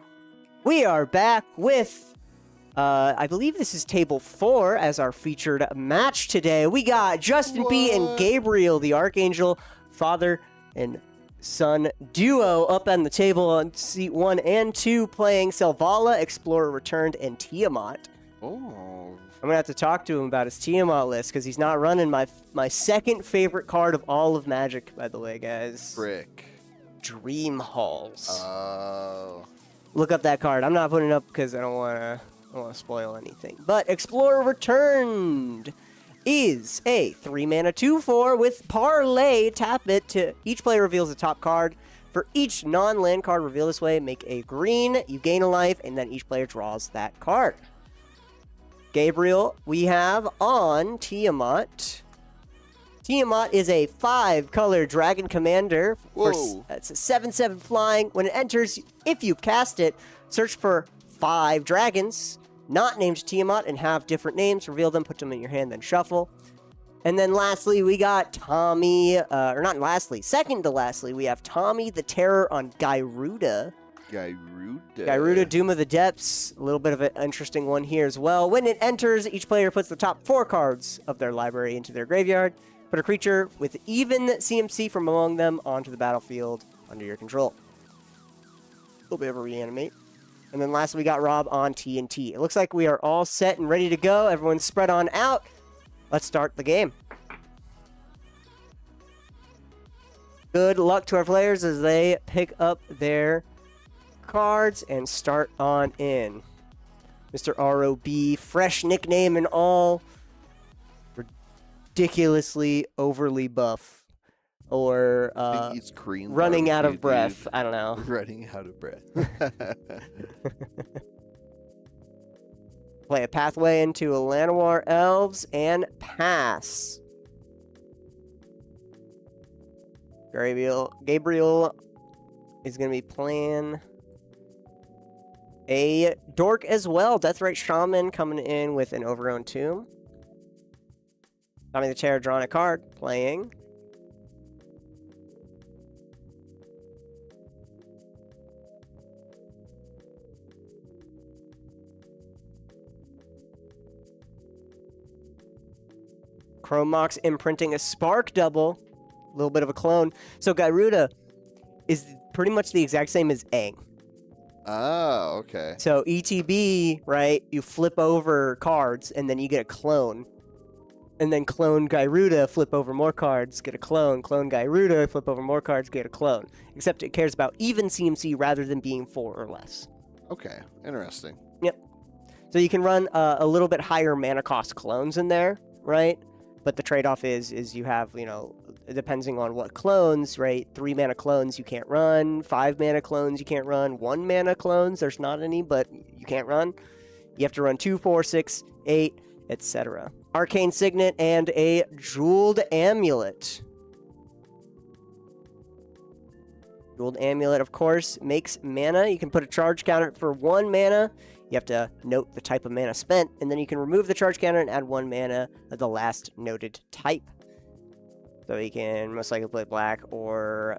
We are back with, I believe this is table 4 as our featured match today. We got Justin B and Gabriel, the Archangel, father and son duo, up on the table on seat 1 and 2, playing Selvala, Explorer Returned, and Tiamat. Oh. I'm going to have to talk to him about his Tiamat list, because he's not running my second favorite card of all of Magic, by the way, guys. Frick. Dream Halls. Oh. Look up that card. I'm not putting it up because I don't want to spoil anything. But Explorer Returned is a 3-mana 2/4 with Parlay. Tap it to each player reveals the top card. For each non-land card revealed this way, make a green, you gain a life, and then each player draws that card. Gabriel, we have on Tiamat Tiamat is a 5-color dragon commander. Whoa. It's a 7/7 flying. When it enters, if you cast it, search for 5 dragons not named Tiamat and have different names. Reveal them, put them in your hand, then shuffle. And then lastly, we got Tommy, or not lastly, second to lastly, we have Tommy the Terror on Gyruda. Gyruda, Doom of the Depths. A little bit of an interesting one here as well. When it enters, each player puts the top 4 cards of their library into their graveyard. Put a creature with even CMC from among them onto the battlefield under your control. A little bit of a reanimate. And then lastly, we got Rob on TNT. It looks like we are all set and ready to go. Everyone's spread on out. Let's start the game. Good luck to our players as they pick up their cards and start on in. Mr. ROB, fresh nickname and all. Ridiculously overly buff. Or running out of breath. I don't know. Running out of breath. Play a pathway into Llanowar Elves and pass. Gabriel is going to be playing a dork as well. Deathrite Shaman coming in with an Overgrown Tomb. Tommy the Terror drawing a card, playing. Chromox imprinting a Spark Double. A little bit of a clone. So Gyruda is pretty much the exact same as Aang. Oh, okay. So ETB, right? You flip over cards, and then you get a clone. And then clone Gyruda, flip over more cards, get a clone. Clone Gyruda, flip over more cards, get a clone. Except it cares about even CMC rather than being 4 or less. Okay, interesting. Yep. So you can run a little bit higher mana cost clones in there, right? But the trade-off is you have, you know, depending on what clones, right? 3 mana clones you can't run, 5 mana clones you can't run, 1 mana clones, there's not any, but you can't run. You have to run 2, 4, 6, 8, etc. Arcane Signet and a Jeweled Amulet. Jeweled Amulet, of course, makes mana. You can put a charge counter for 1 mana. You have to note the type of mana spent, and then you can remove the charge counter and add 1 mana of the last noted type. So you can most likely play black or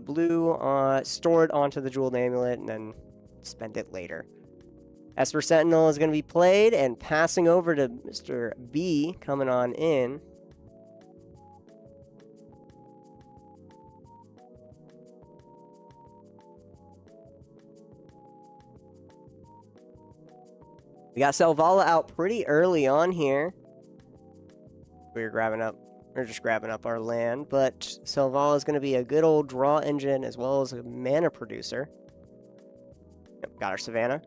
blue, store it onto the Jeweled Amulet, and then spend it later. Esper Sentinel is going to be played, and passing over to Mr. B, coming on in. We got Selvala out pretty early on here. We're just grabbing up our land, but Selvala is going to be a good old draw engine as well as a mana producer. Yep, got our Savannah.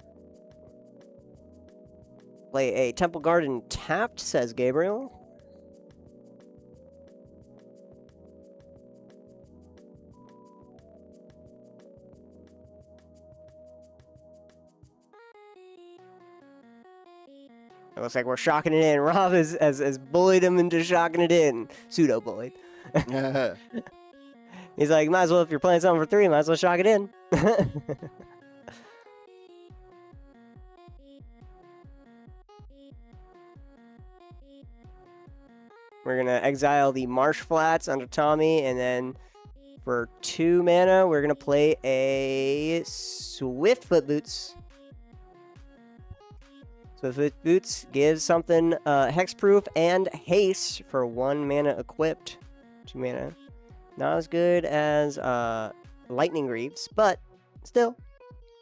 Play a Temple Garden tapped, says Gabriel. It looks like we're shocking it in. Rob has bullied him into shocking it in. Pseudo-bullied. He's like, might as well, if you're playing something for 3, might as well shock it in. We're going to exile the Marsh Flats onto Tommy, and then for 2 mana, we're going to play a Swiftfoot Boots. Swiftfoot Boots gives something hexproof and haste for 1 mana equipped. 2 mana. Not as good as Lightning Greaves, but still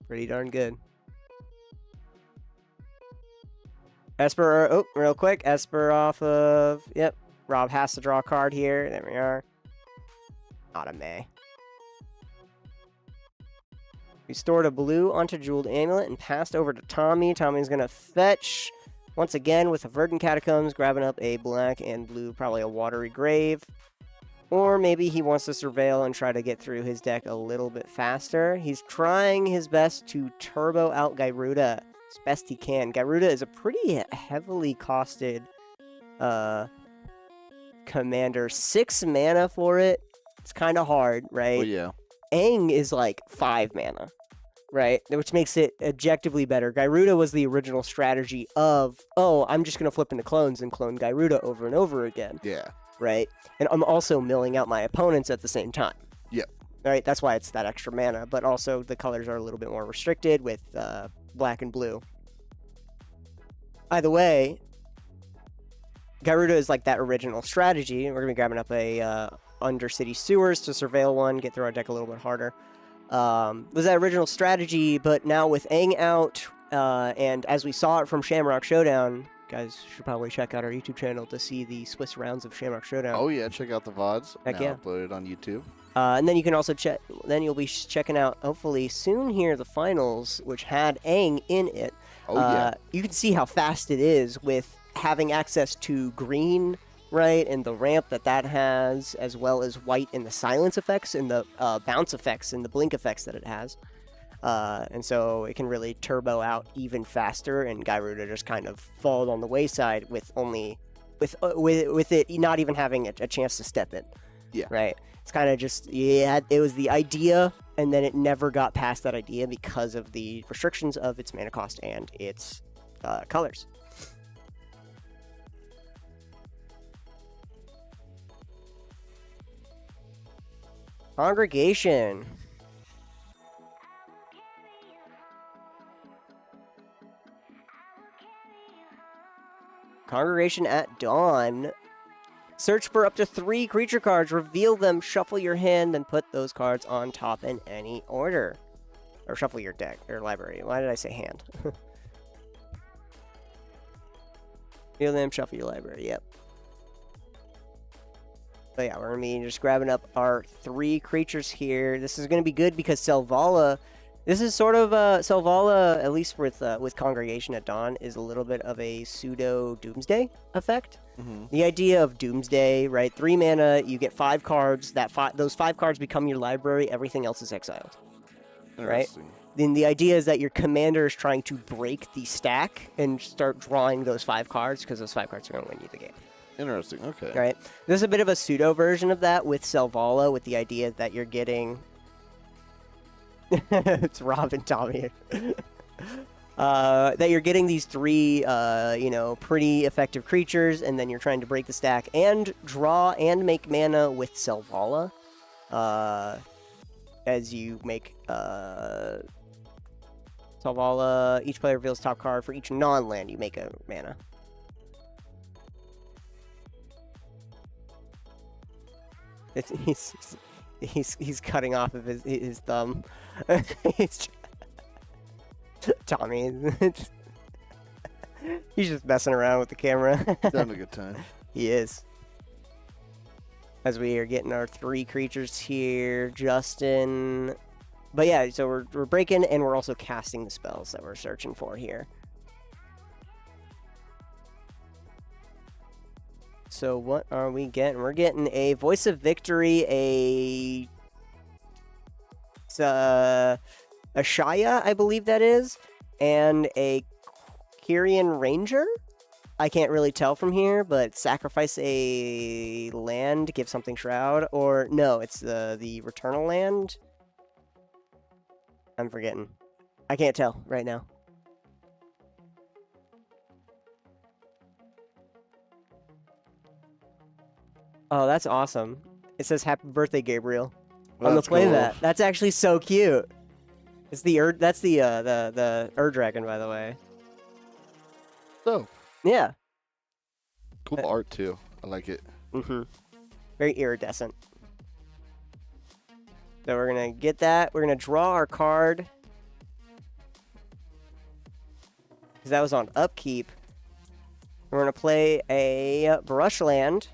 pretty darn good. Esper, oh, real quick. Esper off of, yep. Rob has to draw a card here. There we are. Not a May. We stored a blue onto Jeweled Amulet and passed over to Tommy. Tommy's going to fetch once again with a Verdant Catacombs, grabbing up a black and blue, probably a Watery Grave. Or maybe he wants to surveil and try to get through his deck a little bit faster. He's trying his best to turbo out Gyruda as best he can. Gyruda is a pretty heavily costed commander. 6 mana for it. It's kind of hard, right? Well, yeah. Aang is like 5 mana, right? Which makes it objectively better. Gyruda was the original strategy of, oh, I'm just going to flip into clones and clone Gyruda over and over again. Yeah. Right? And I'm also milling out my opponents at the same time. Yep. Right? That's why it's that extra mana, but also the colors are a little bit more restricted with black and blue. Either way, Gyruda is like that original strategy. We're going to be grabbing up a Undercity Sewers to surveil one, get through our deck a little bit harder. Was that original strategy, but now with Aang out, and as we saw it from Shamrock Showdown, guys should probably check out our YouTube channel to see the Swiss rounds of Shamrock Showdown. Oh yeah, check out the VODs. Heck now yeah. Uploaded on YouTube. And then you can also check. Then you'll be checking out hopefully soon here the finals, which had Aang in it. Oh yeah. You can see how fast it is with having access to green, right, and the ramp that has, as well as white and the silence effects and the bounce effects and the blink effects that it has. And so it can really turbo out even faster, and Gyruda just kind of falls on the wayside with only with it not even having a chance to step in. Yeah. Right. It's kind of just, yeah, it was the idea, and then it never got past that idea because of the restrictions of its mana cost and its colors. Congregation. Congregation at dawn. Search for up to 3 creature cards, reveal them, shuffle your hand, and put those cards on top in any order. Or shuffle your deck, or library. Why did I say hand? Reveal them, shuffle your library, yep. But yeah, we're going to be just grabbing up our 3 creatures here. This is going to be good because Selvala... This is sort of, Selvala, at least with Congregation at Dawn, is a little bit of a pseudo Doomsday effect. Mm-hmm. The idea of Doomsday, right? 3 mana, you get 5 cards. Those 5 cards become your library. Everything else is exiled. Right? Then the idea is that your commander is trying to break the stack and start drawing those 5 cards, because those 5 cards are going to win you the game. Interesting, okay. Right? There's a bit of a pseudo version of that with Selvala, with the idea that you're getting... it's Rob and Tommy. That you're getting these 3, pretty effective creatures, and then you're trying to break the stack and draw and make mana with Selvala. As you make Selvala, each player reveals top card for each non-land you make a mana. He's cutting off of his thumb. Tommy. He's just messing around with the camera. He's having a good time. He is. As we are getting our 3 creatures here, Justin. But yeah, so we're breaking, and we're also casting the spells that we're searching for here. So what are we getting? We're getting a Voice of Victory, a Shaya, I believe that is, and a Kyrian Ranger. I can't really tell from here, but sacrifice a land, give something Shroud, or no, it's the Returnal land. I'm forgetting. I can't tell right now. Oh, that's awesome. It says "Happy Birthday, Gabriel." I'm gonna play that. That's actually so cute. It's the that's the Dragon, by the way. So. Yeah. Cool art too. I like it. Mm-hmm. Very iridescent. So we're gonna get that. We're gonna draw our card. Because that was on upkeep. We're gonna play a Brushland.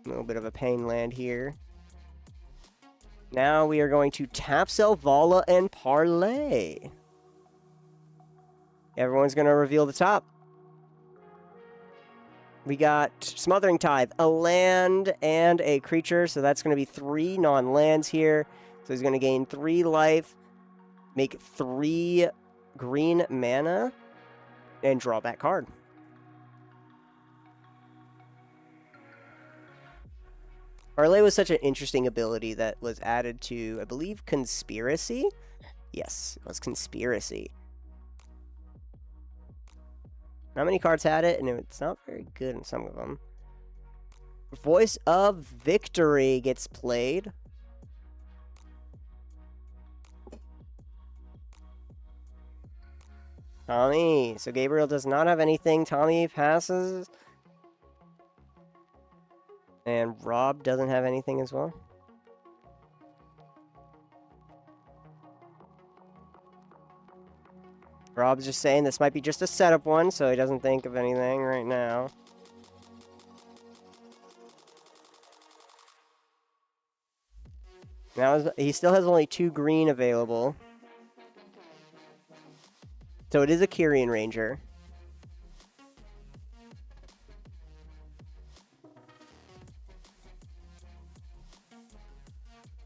A little bit of a pain land here. Now we are going to tap Selvala and parlay. Everyone's going to reveal the top. We got Smothering Tithe, a land and a creature. So that's going to be 3 non-lands here. So he's going to gain 3 life, make 3 green mana, and draw that card. Parlay was such an interesting ability that was added to, I believe, Conspiracy? Yes, it was Conspiracy. Not many cards had it, and it's not very good in some of them. Voice of Victory gets played. Tommy. So Gabriel does not have anything. Tommy passes. And Rob doesn't have anything as well. Rob's just saying this might be just a setup one, so he doesn't think of anything right now. Now he still has only 2 green available. So it is a Kyrian Ranger.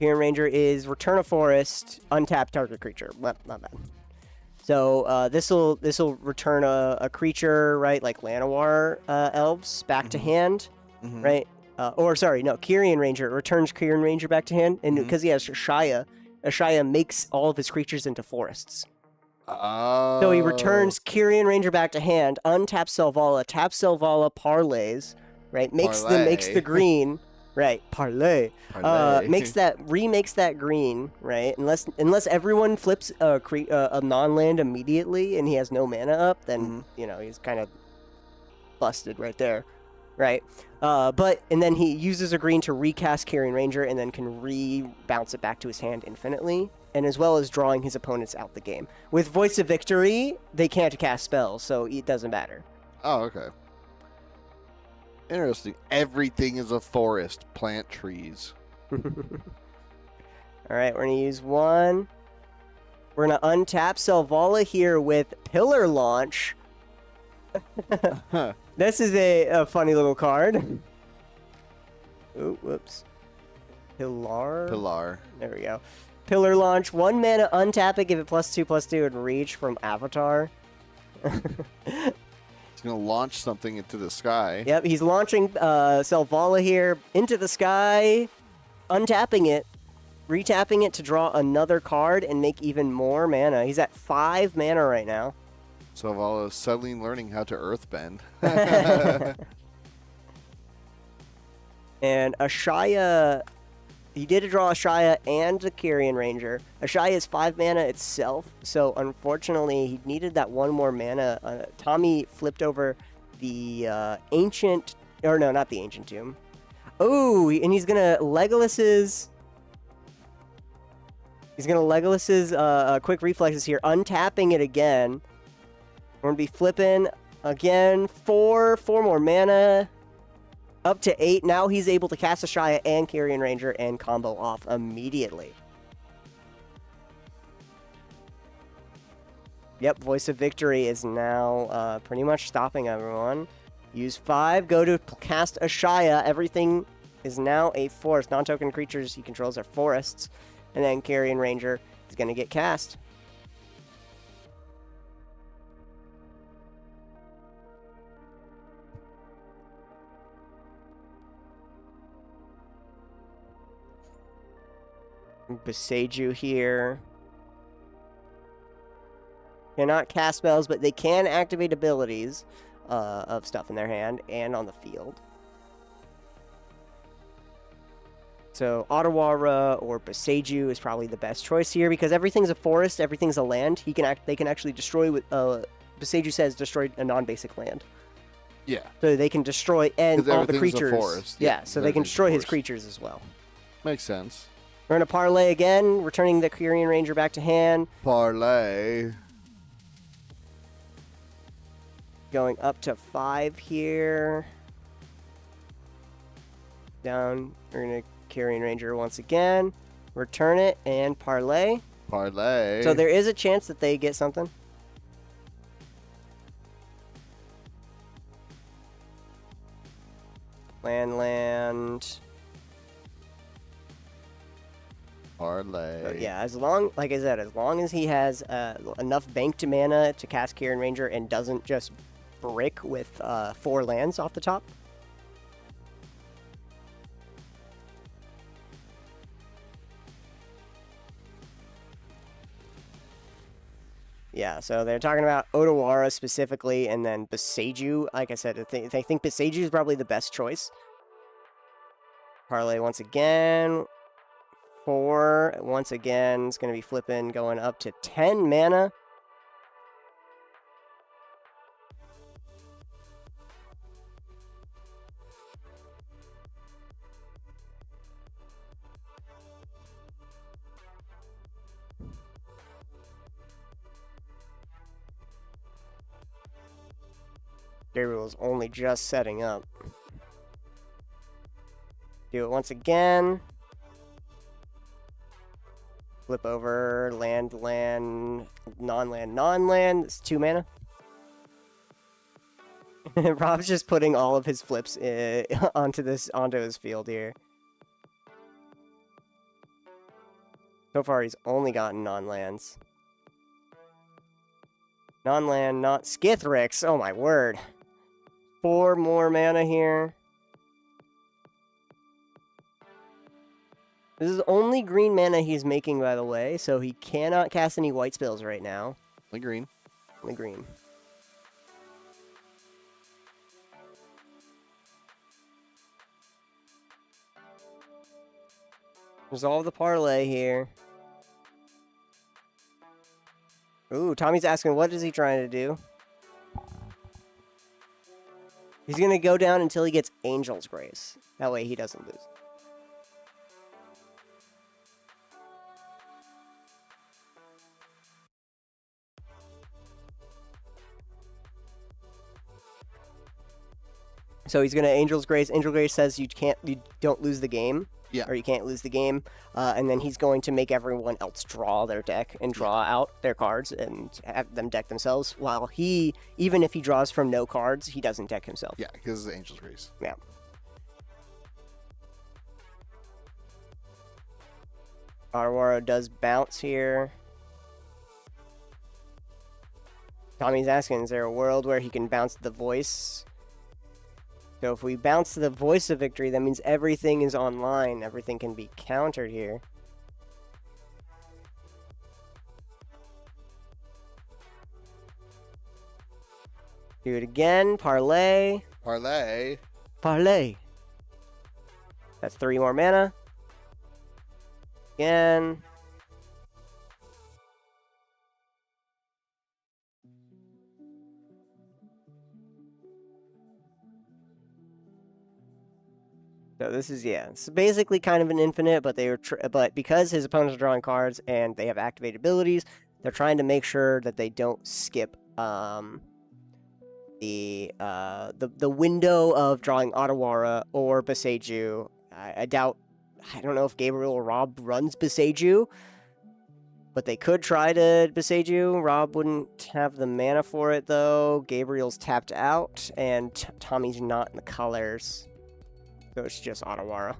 Kyrian Ranger is return a forest, untap target creature. Not bad. So this will return a creature, right, like Llanowar elves back to hand, right? Kyrian Ranger returns Kyrian Ranger back to hand, and because he has Ashaya makes all of his creatures into forests. Oh. So he returns Kyrian Ranger back to hand, untaps Selvala, taps Selvala, parlays, right? Makes the green, right? Parlay. Remakes that green, right? Unless everyone flips a non-land immediately and he has no mana up, then he's kind of busted right there, right? And then he uses a green to recast Kyrian Ranger and then can bounce it back to his hand infinitely, and as well as drawing his opponents out the game. With Voice of Victory, they can't cast spells, so it doesn't matter. Oh, okay. Interesting. Everything is a forest. Plant trees. All right, we're going to use one. We're going to untap Selvala here with Pillar Launch. This is a funny little card. Ooh, whoops. Pillar. There we go. Pillar Launch. 1 mana, untap it, give it +2/+2, and reach from Avatar. He's going to launch something into the sky. Yep, he's launching Selvala here into the sky, untapping it, retapping it to draw another card and make even more mana. He's at 5 mana right now. Selvala is suddenly learning how to earthbend. And Ashaya, he did draw Ashaya and the Kyrian Ranger. Ashaya is 5 mana itself, so unfortunately he needed that 1 more mana. Tommy flipped over the Ancient, or no, not the Ancient Tomb. Oh, and he's gonna Legolas's Quick Reflexes here, untapping it again. We're gonna be flipping again, 4 more mana. Up to 8. Now he's able to cast Ashaya and Kyrian Ranger and combo off immediately. Yep, Voice of Victory is now pretty much stopping everyone. Use 5, go to cast Ashaya. Everything is now a forest. Non-token creatures he controls are forests. And then Kyrian Ranger is going to get cast. Beseiju here. Cannot cast spells, but they can activate abilities of stuff in their hand and on the field. So Otawara or Beseiju is probably the best choice here because everything's a forest, everything's a land. They can actually destroy with Beseiju says destroy a non-basic land. Yeah. So they can destroy and all the creatures. A forest. Yeah, so they can destroy his creatures as well. Makes sense. We're going to parlay again, returning the Kyrian Ranger back to hand. Parlay. Going up to 5 here. Down. We're going to Kyrian Ranger once again. Return it and parlay. Parlay. So there is a chance that they get something. Land. Parlay. So yeah, like I said, as long as he has enough banked mana to cast Kyrian Ranger and doesn't just brick with 4 lands off the top. Yeah, so they're talking about Otawara specifically, and then Beseiju. Like I said, I think Beseiju is probably the best choice. Parlay once again. 4. Once again, it's going to be flipping, going up to 10 mana. Gabriel's only just setting up. Do it once again. Flip over, land, non-land. It's 2 mana. Rob's just putting all of his flips onto his field here. So far, he's only gotten non-lands. Non-land, not Skithrix. Oh my word. 4 more mana here. This is only green mana he's making, by the way, so he cannot cast any white spells right now. Only green. Only green. Resolve the parlay here. Ooh, Tommy's asking, what is he trying to do? He's going to go down until he gets Angel's Grace. That way he doesn't lose. So he's going to Angel's Grace. Angel's Grace says you don't lose the game. Yeah. Or you can't lose the game. And then he's going to make everyone else draw their deck and draw out their cards and have them deck themselves. While he, even if he draws from no cards, he doesn't deck himself. Yeah, because it's Angel's Grace. Yeah. Otawara does bounce here. Tommy's asking, is there a world where he can bounce the voice? So if we bounce the voice of victory, that means everything is online. Everything can be countered here. Do it again. Parlay. Parlay. Parlay. That's 3 more mana. Again. So this is, yeah, it's basically kind of an infinite, but but because his opponents are drawing cards and they have activated abilities, they're trying to make sure that they don't skip the window of drawing Otawara or Beseiju. I doubt, I don't know if Gabriel or Rob runs Beseiju, but they could try to Beseiju. Rob wouldn't have the mana for it though. Gabriel's tapped out, and Tommy's not in the colors. So it's just Otawara.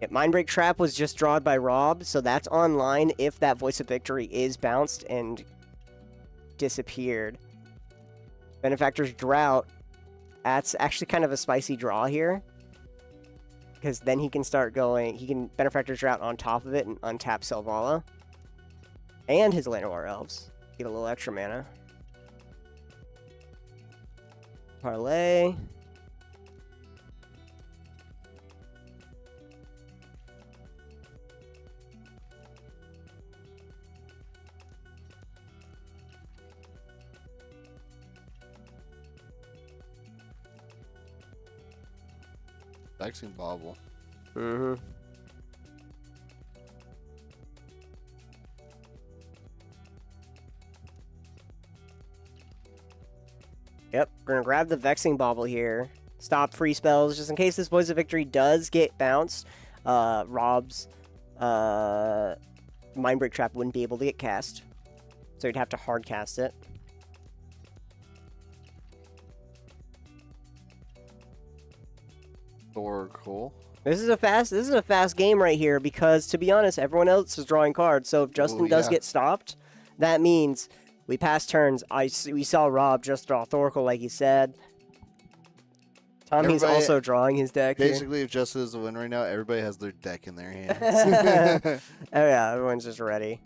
Yeah, Mindbreak Trap was just drawn by Rob, so that's online if that Voice of Victory is bounced and disappeared. Benefactor's Drought, that's actually kind of a spicy draw here. Because then he can start going, he can Benefactor's Drought on top of it and untap Selvala. And his Llanowar Elves. Get a little extra mana. Parlay. Vexing Bauble. Mm-hmm. Yep, we're gonna grab the Vexing Bauble here. Stop free spells, just in case this Voice of Victory does get bounced. Rob's Mindbreak Trap wouldn't be able to get cast. So you'd have to hard cast it. Oracle. This is a fast game right here because, to be honest, everyone else is drawing cards. So if Justin does get stopped, that means We passed turns. We saw Rob just draw Thorkel like he said. Tommy's Everybody- also drawing his deck here. Basically, if Justin is the win right now, everybody has their deck in their hands. Oh yeah, everyone's just ready.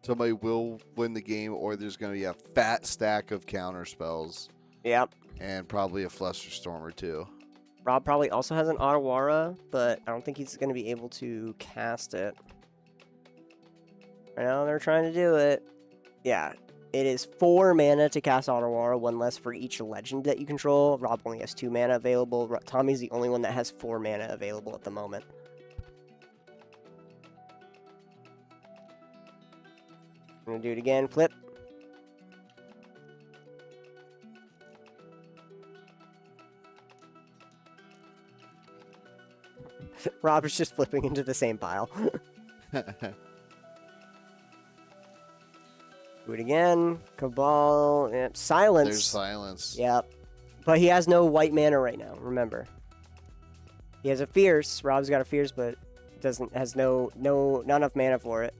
Somebody will win the game, or there's going to be a fat stack of counter spells. Yep. And probably a Flusterstorm or two. Rob probably also has an Otawara, but I don't think he's going to be able to cast it. Right now they're trying to do it. Yeah. It is 4 mana to cast Otawara, 1 less for each legend that you control. Rob only has 2 mana available. Tommy's the only one that has 4 mana available at the moment. I'm going to do it again. Flip. Rob is just flipping into the same pile. Do it again. Cabal. Yep. Silence. There's silence. Yep. But he has no white mana right now, remember. He has a Fierce. Rob's got a Fierce, but has not enough mana for it.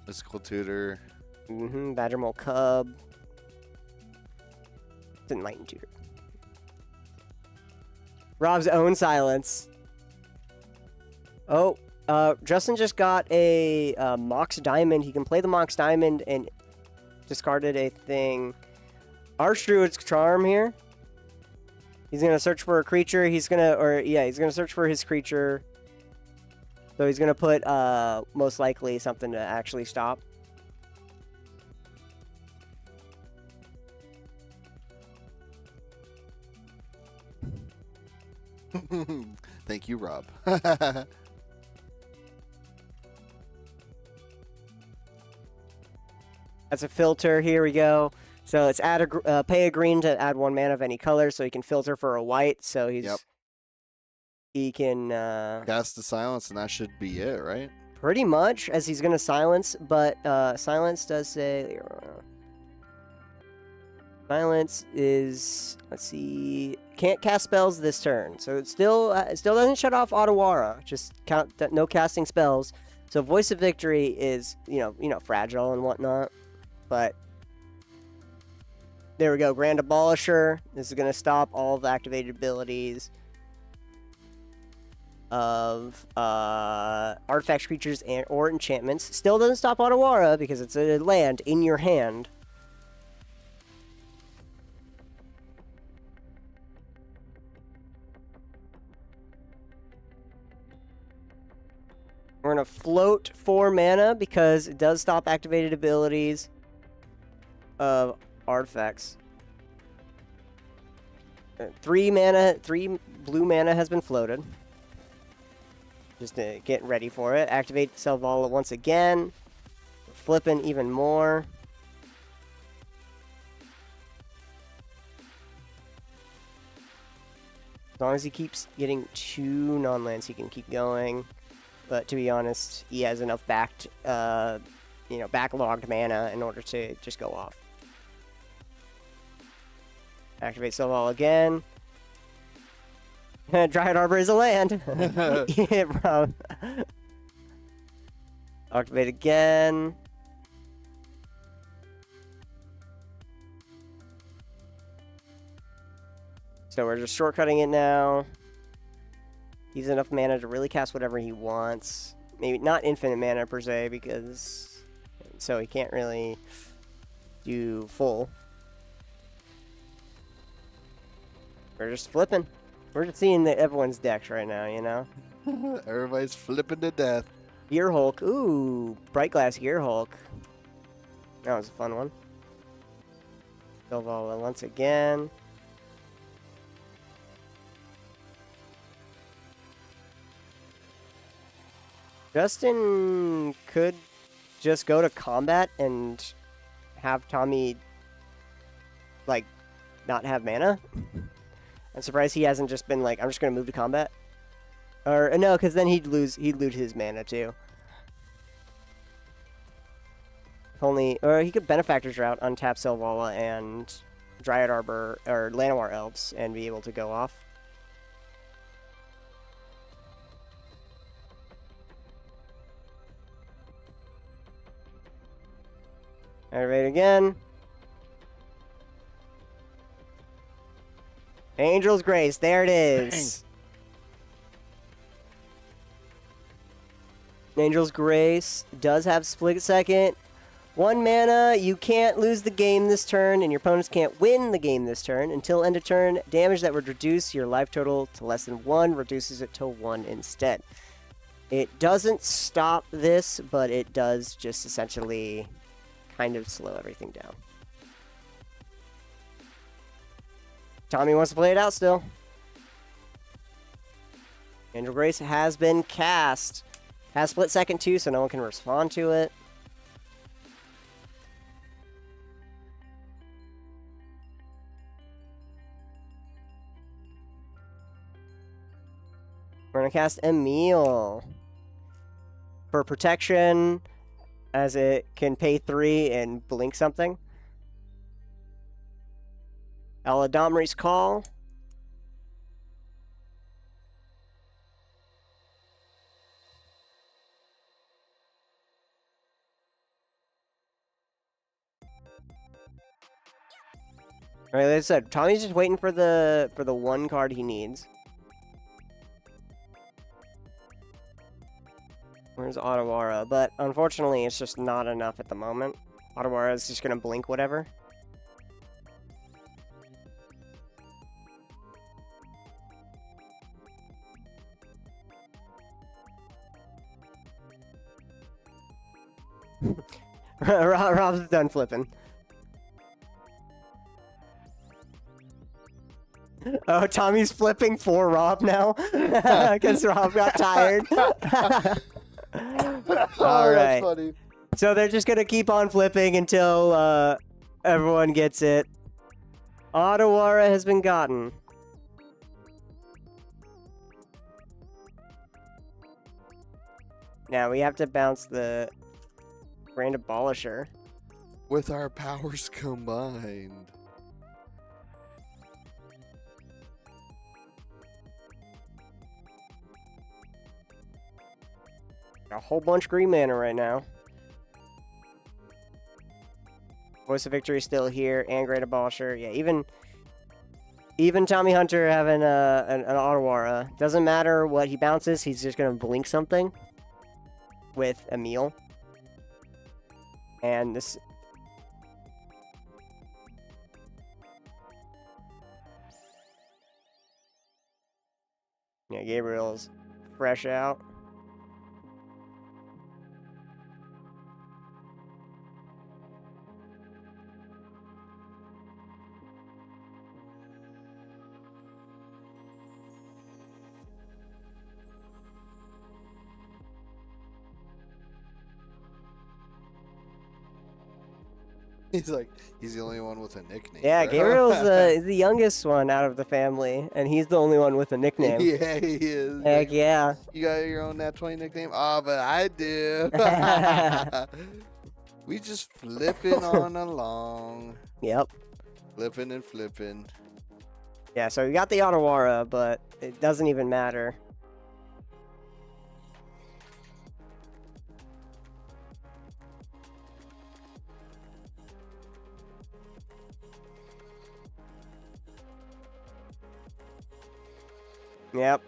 Mystical Tutor. Badgermole Cub. It's Enlightened Tutor. Rob's own silence. Oh, Justin just got a Mox Diamond. He can play the Mox Diamond and discarded a thing. Archdruid's Charm here. He's gonna search for a creature. He's gonna search for his creature. So he's gonna put most likely something to actually stop. Thank you, Rob. That's a filter. Here we go. So it's pay a green to add 1 mana of any color, so he can filter for a white. So he can cast the silence, and that should be it, right? Pretty much, as he's gonna silence. But silence does say silence is, let's see, can't cast spells this turn. So it still doesn't shut off Otawara. Just count that no casting spells. So Voice of Victory is fragile and whatnot. But there we go. Grand Abolisher. This is going to stop all of the activated abilities of artifacts, creatures, or enchantments. Still doesn't stop Otawara because it's a land in your hand. We're going to float 4 mana because it does stop activated abilities of artifacts. 3 blue mana has been floated. Just to get ready for it. Activate Selvala once again. Flipping even more. As long as he keeps getting 2 non-lands, he can keep going. But to be honest, he has enough backlogged mana in order to just go off. Activate Selvala again. Dryad Arbor is a land. Yeah, bro. Activate again. So we're just shortcutting it now. He's enough mana to really cast whatever he wants. Maybe not infinite mana per se, because so he can't really do full. We're just flipping. We're just seeing everyone's decks right now, you know? Everybody's flipping to death. Gear Hulk. Ooh, Bright Glass Gear Hulk. That was a fun one. Selvala once again. Justin could just go to combat and have Tommy, like, not have mana. I'm surprised he hasn't just been like, I'm just gonna move to combat. Or no, because then he'd loot his mana too. Or he could Benefactor's Route, untap Selvala and Dryad Arbor or Llanowar Elves and be able to go off. Activate again. Angel's Grace. There it is. Angel's Grace does have split second. 1 mana, you can't lose the game this turn, and your opponents can't win the game this turn. Until end of turn, damage that would reduce your life total to less than 1 reduces it to 1 instead. It doesn't stop this, but it does just essentially kind of slow everything down. Tommy wants to play it out still. Angel Grace has been cast. Has split second too, so no one can respond to it. We're going to cast Emil for protection, as it can pay 3 and blink something. Aladomri's Call. Alright, like I said, Tommy's just waiting for the one card he needs. Where's Otawara? But unfortunately, it's just not enough at the moment. Otawara is just gonna blink whatever. Rob's done flipping. Oh, Tommy's flipping for Rob now. Because Rob got tired. All right. That's funny. So they're just going to keep on flipping until everyone gets it. Otawara has been gotten. Now we have to bounce the Grand Abolisher. With our powers combined. A whole bunch of green mana right now. Voice of Victory still here, and Great Abolisher. Yeah, even Tommy Hunter having an Otawara. Doesn't matter what he bounces, he's just gonna blink something with Emil. And this. Yeah, Gabriel's fresh out. He's the only one with a nickname. Yeah, bro. Gabriel's is the youngest one out of the family, and he's the only one with a nickname. Yeah, he is. Heck yeah. You got your own Nat 20 nickname? Oh, but I do. We just flipping on along. Yep. Flipping and flipping. Yeah, so we got the Otawara, but it doesn't even matter. Yep.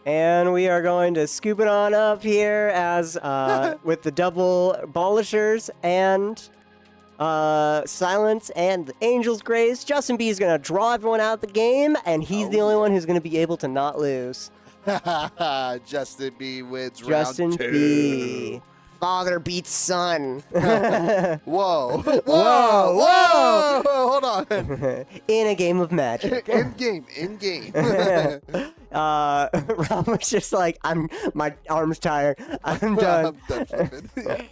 And we are going to scoop it on up here as with the double Abolishers and Silence and the Angel's Grace. Justin B is going to draw everyone out of the game, and he's the only one who's going to be able to not lose. Justin B wins Justin round 2. B. Father beats son. Whoa. Whoa. Whoa. Whoa. Hold on. In a game of Magic. In game. In game. Rob was just like, my arm's tired. I'm done. I'm done flipping.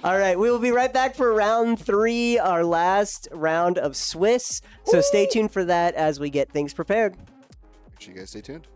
All right, we will be right back for round 3, our last round of Swiss. So stay tuned for that as we get things prepared. Make sure you guys stay tuned.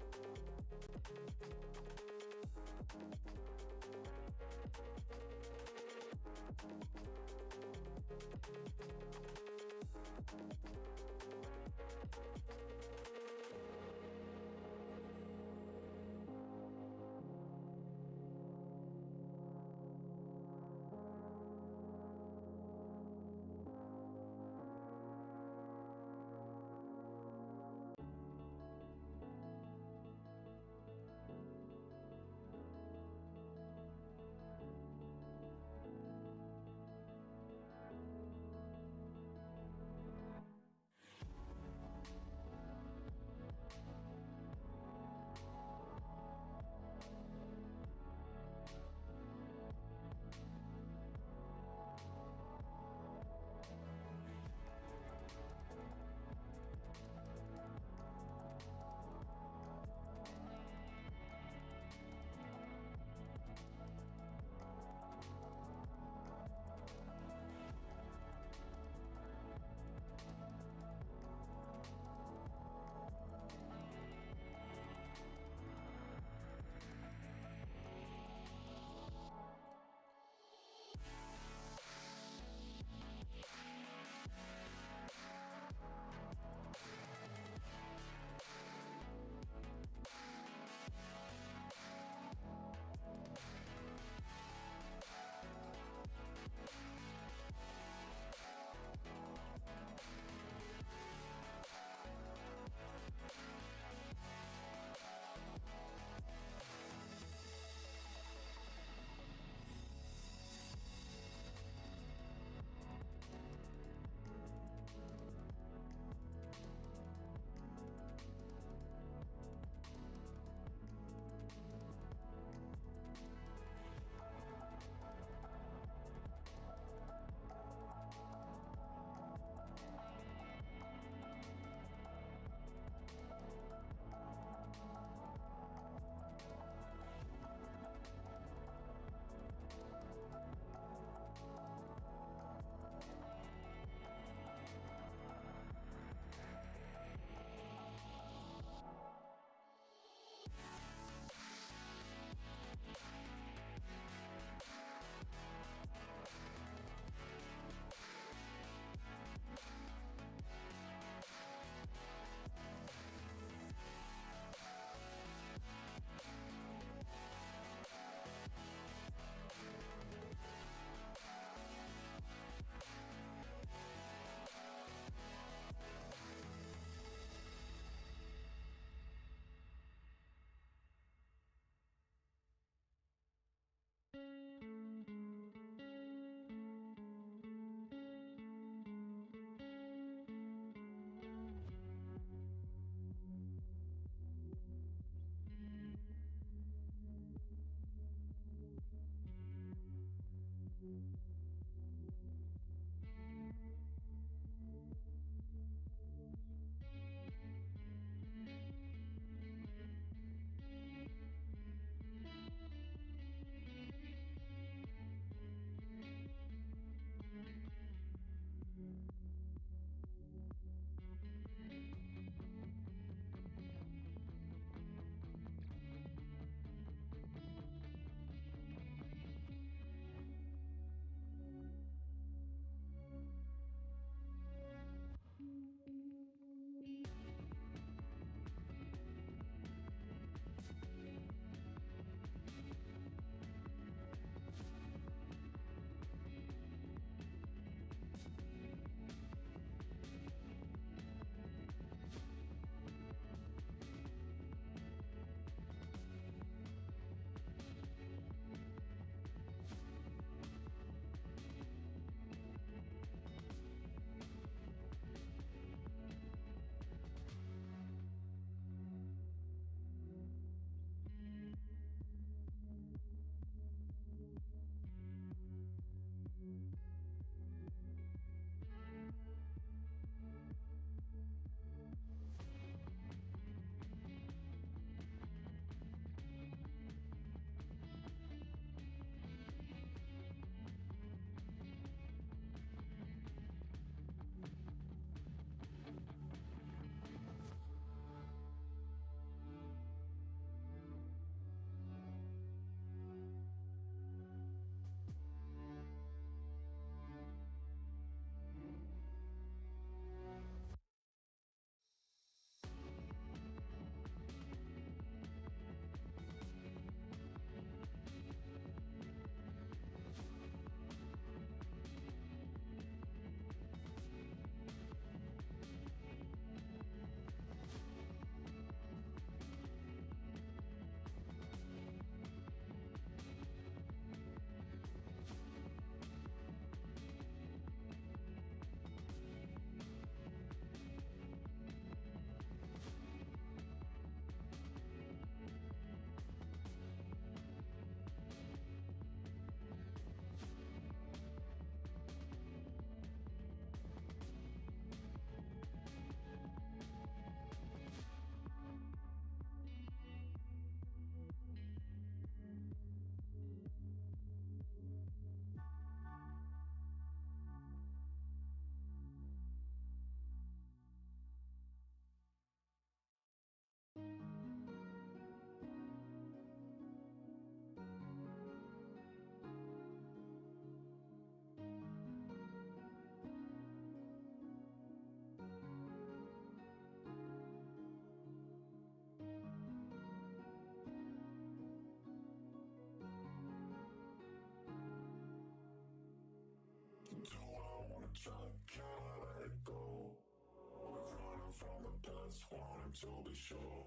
wanting to be sure.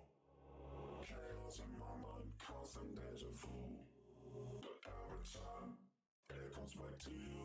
Chaos in my mind, constant deja vu. But every time, it comes back to you.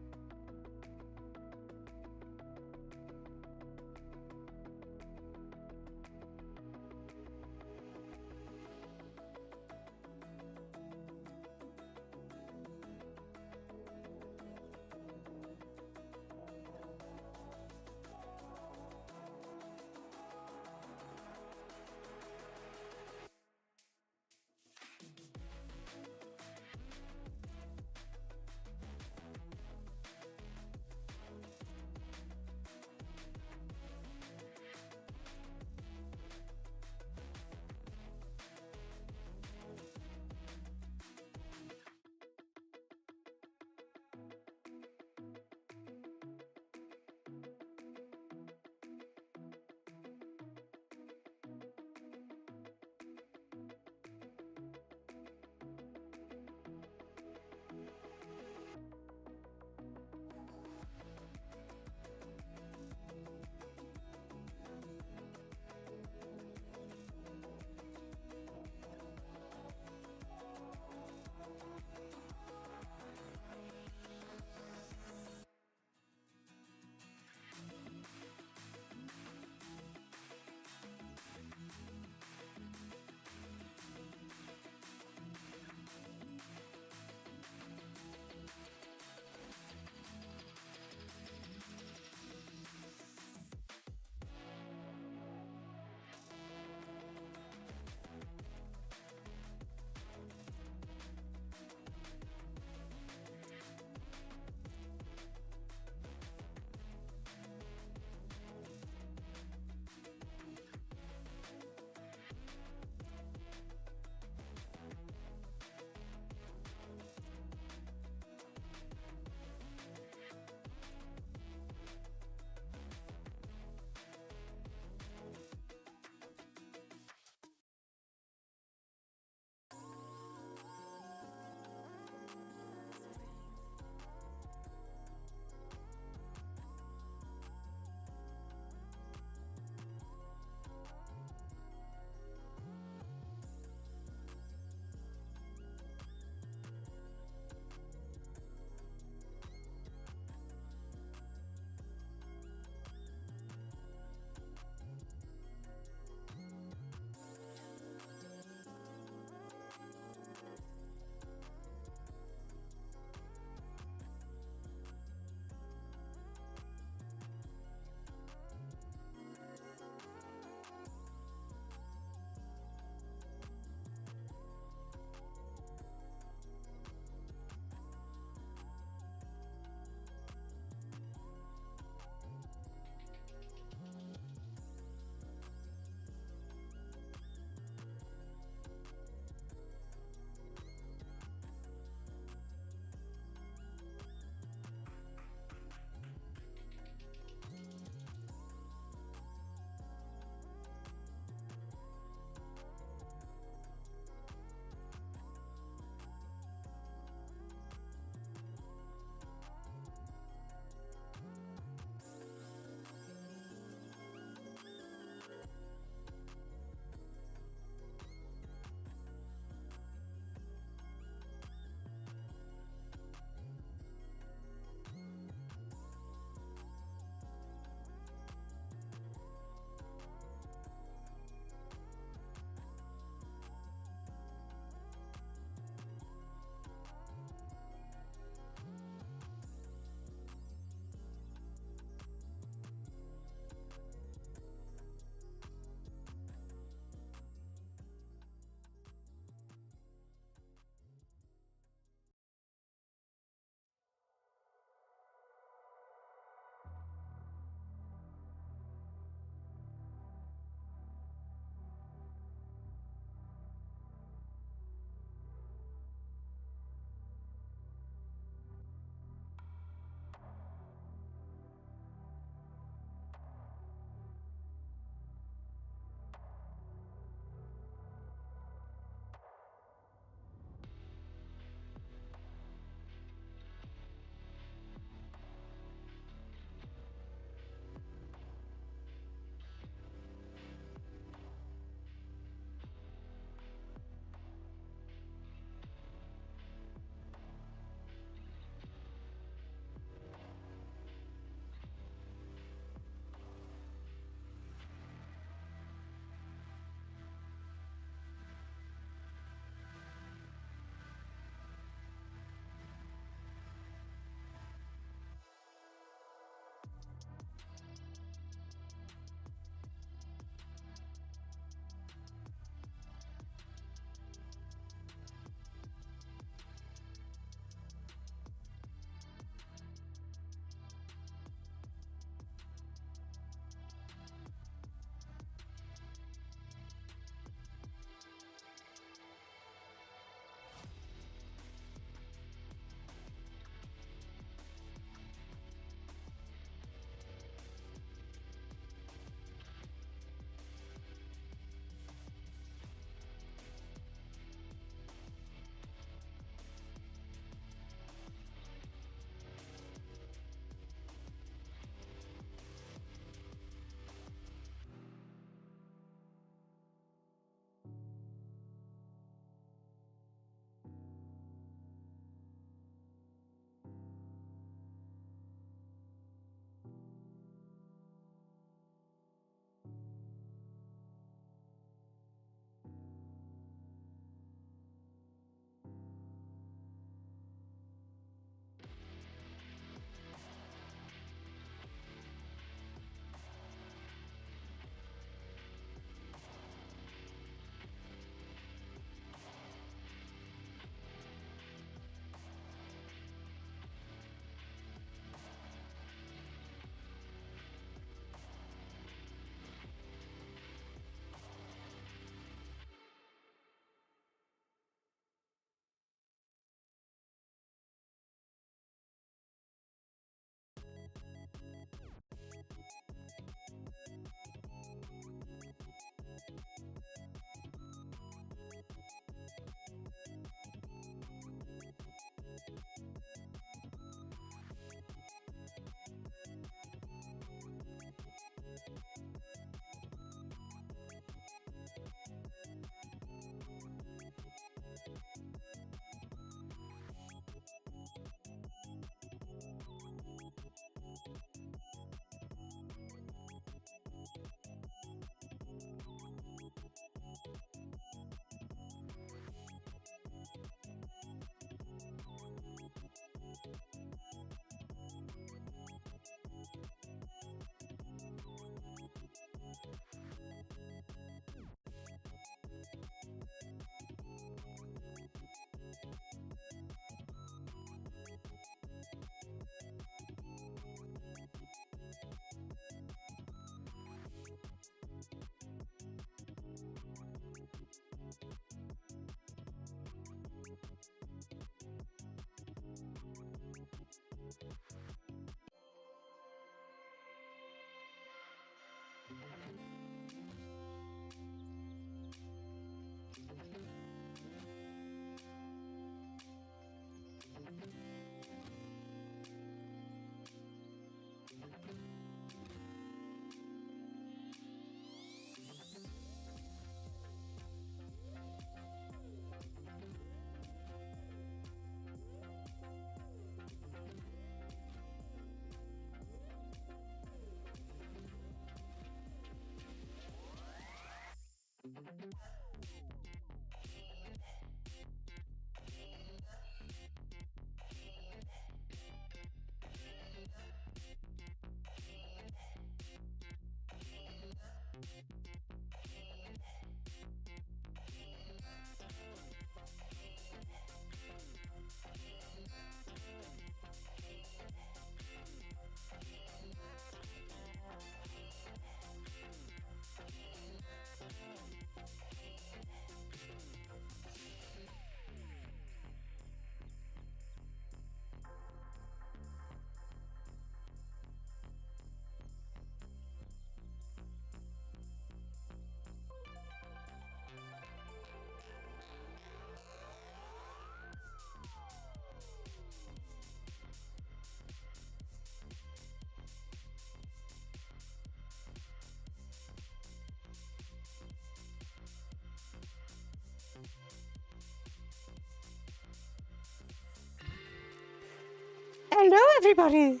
everybody!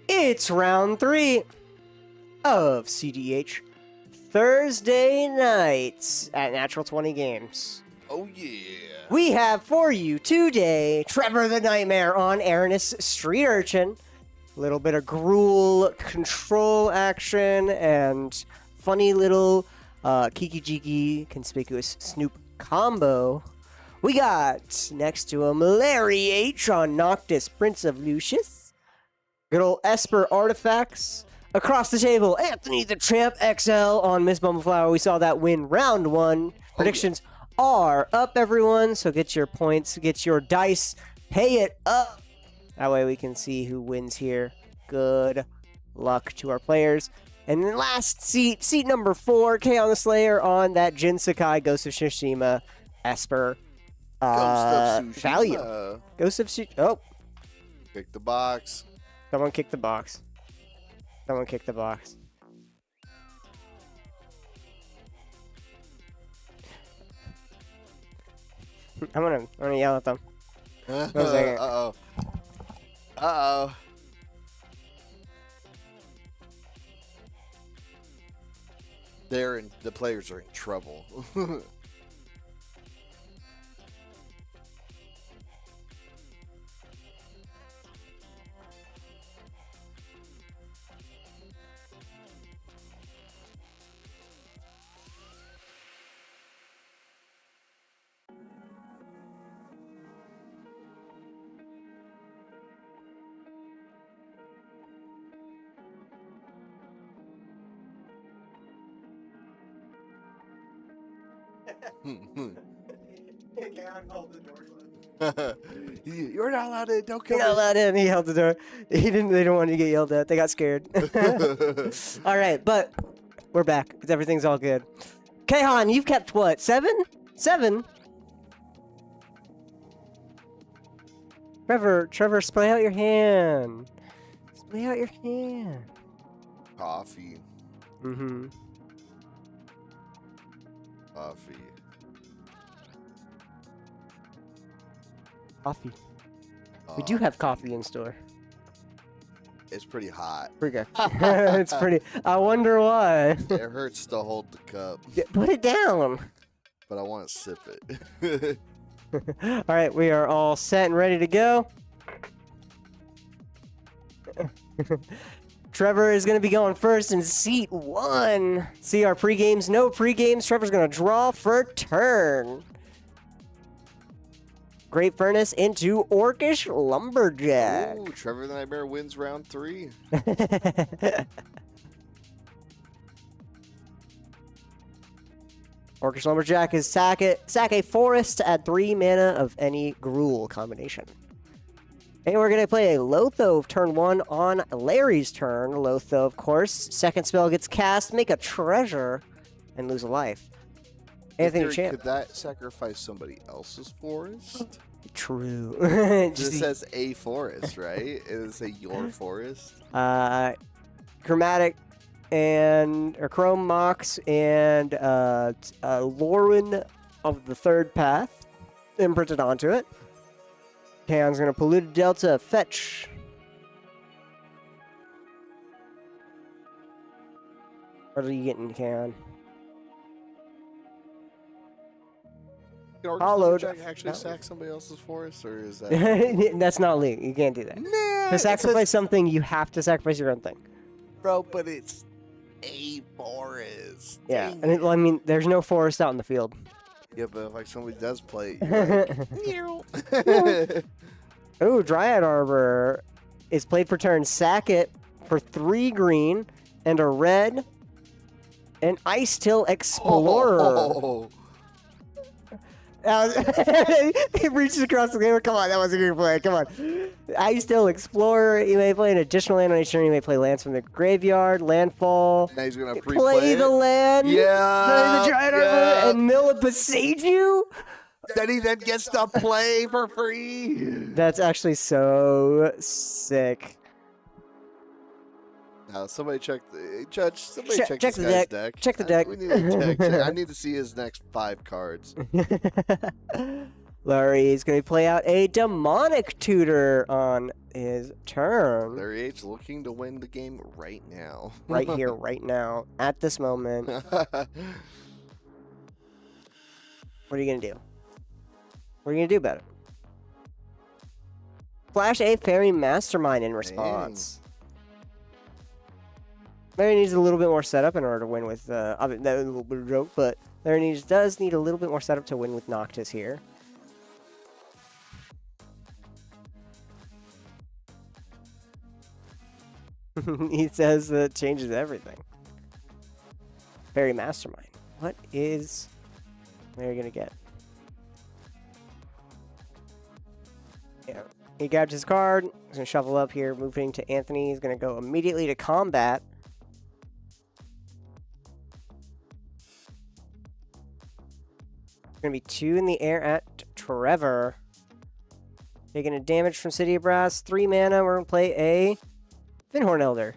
It's round 3 of CDH Thursday nights at Natural 20 Games. Oh, yeah. We have for you today Trevor the Nightmare on Aranis Street Urchin. A little bit of gruel control action and funny little Kiki Jiki conspicuous Snoop combo. We got next to him Larry H on Noctis, Prince of Lucius. Good old Esper Artifacts. Across the table, Anthony the Champ XL on Miss Bumbleflower. We saw that win round 1. Predictions are up, everyone. So get your points, get your dice, pay it up. That way we can see who wins here. Good luck to our players. And then last seat number 4, K-On! The Slayer on that Jin Sakai Ghost of Tsushima Esper value. Ghost of Tsushima. Oh, Pick the box. someone kicked the box. Someone kicked the box. I'm gonna yell at them. second. Uh-oh. Uh-oh. The players are in trouble. You're not allowed in. Don't come You're not in. allowed in. He held the door. They didn't want to get yelled at. They got scared. All right, but we're back. Everything's all good. Kayhan, you've kept what? 7? 7? Trevor, splay out your hand. Splay out your hand. Coffee. Mm-hmm. Coffee. Coffee. We do have coffee in store. It's pretty hot. Pretty good. It's pretty. I wonder why. It hurts to hold the cup, Put it down. but I want to sip it. All right, we are all set and ready to go. Trevor is going to be going first in seat 1. See our pre-games, no pre-games. Trevor's going to draw for turn. Great Furnace into Orcish Lumberjack. Ooh, Trevor the Nightmare wins round 3. Orcish Lumberjack is sack a forest to add 3 mana of any Gruul combination. And we're going to play a Lotho turn 1 on Larry's turn. Lotho, of course. Second spell gets cast, make a treasure, and lose a life. Anthony Champ. Could that sacrifice somebody else's forest? True. It says a forest, right? It doesn't say your forest. Chromatic or Chrome Mox and Lauren of the Third Path imprinted onto it. Kan's gonna Polluted Delta fetch. What are you getting, Kan? Can Orcish Hollowed. Lumberjack actually sack somebody else's forest, or is that? That's not legal. You can't do that. Nah, To it sacrifice says- something, you have to sacrifice your own thing. bro, but it's a forest. Yeah, Dang and it, I mean, there's no forest out in the field. Yeah, but if like somebody does play, it, you're like, Ooh, Dryad Arbor is played for turn. Sack it for 3 green and a red. An Ice Till Explorer. Oh. He reaches across the game. Come on, that was a good play. Come on. Ice Till Explorer. You may play an additional land on each turn. You may play lands from the graveyard, landfall. Now he's gonna Play pre-play the it. land. Yeah, Play the Dryad Arbor yeah. and mill a Beseiju. Then he then gets to play for free. That's actually so sick. Now somebody check the judge. Somebody Check- check, check this the guy's deck. deck. Check the deck. We need a deck check. I need to see his next 5 cards. Larry is going to play out a demonic tutor on his turn. Larry H looking to win the game right now. Right here, right now, at this moment. What are you going to do? What are you going to do about it? Flash a Fairy Mastermind in response. Larry needs a little bit more setup in order to win with, I mean, that was a little bit of a joke, but Larry does need a little bit more setup to win with Noctis here. He says that changes everything. Fairy Mastermind. What is Larry gonna get? Yeah. He grabs his card. He's gonna shuffle up here, moving to Anthony. He's gonna go immediately to combat. Gonna be 2 in the air at Trevor. Taking a damage from City of Brass. 3 mana. We're gonna play a Finhorn Elder.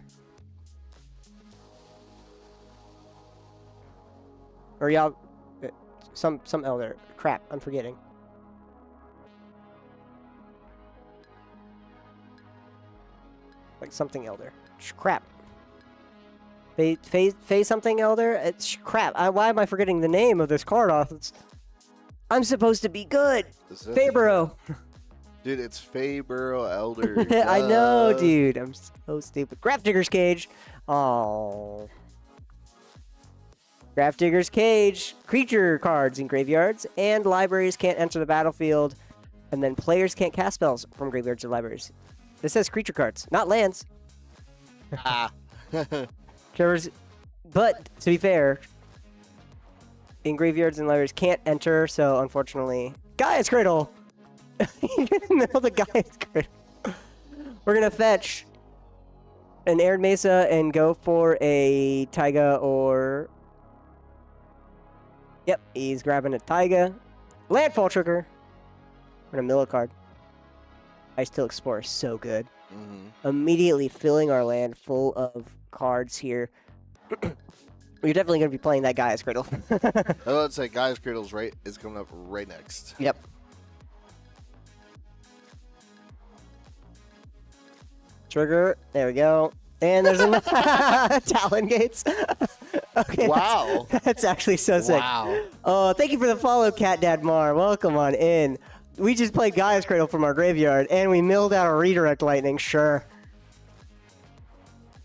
Or y'all, some elder. Crap, I'm forgetting. Like something elder. Crap. Phase something elder? It's crap. Why am I forgetting the name of this card off? I'm supposed to be good. Fabro. Dude, it's Fayborough Elder. I know, dude. I'm so stupid. Grafdigger's Cage. Oh. Grafdigger's Cage. Creature cards in graveyards and libraries can't enter the battlefield. And then players can't cast spells from graveyards or libraries. This says creature cards, not lands. Ah. Trevor's, but to be fair, in graveyards and libraries can't enter, so unfortunately, Gaia's Cradle. You didn't know the Gaia's Cradle. We're gonna fetch an Arid Mesa and go for a Taiga or. Yep, he's grabbing a Taiga. Landfall trigger. We're gonna mill a card. I Still Explore is so good. Immediately filling our land full of cards here. You're definitely going to be playing that Gaia's Cradle. I was about to say Gaia's Cradle's is coming up right next. Yep. Trigger. There we go. And there's a Talon Gates. Okay. Wow. That's actually so sick. Wow. Oh, thank you for the follow, Cat Dad Mar. Welcome on in. We just played Gaia's Cradle from our graveyard, and we milled out a Redirect Lightning, sure.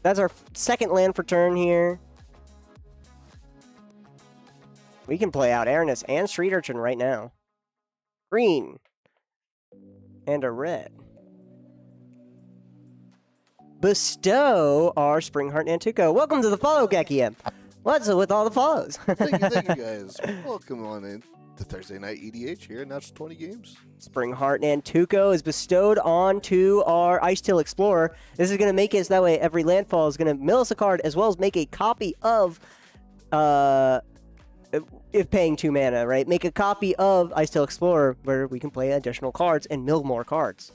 That's our second land for turn here. We can play out Aranus and Street Urchin right now. Green. And a red. Bestow our Springheart Nantuko. Welcome to the follow, Gekium. What's with all the follows? Thank you guys. Welcome on in to Thursday Night EDH here, not just 20 games. Springheart Nantuko is bestowed onto our Icetail Explorer. This is going to make it so that way every landfall is going to mill us a card as well as make a copy of, if paying 2 mana, right? Make a copy of Icetail Explorer where we can play additional cards and mill more cards.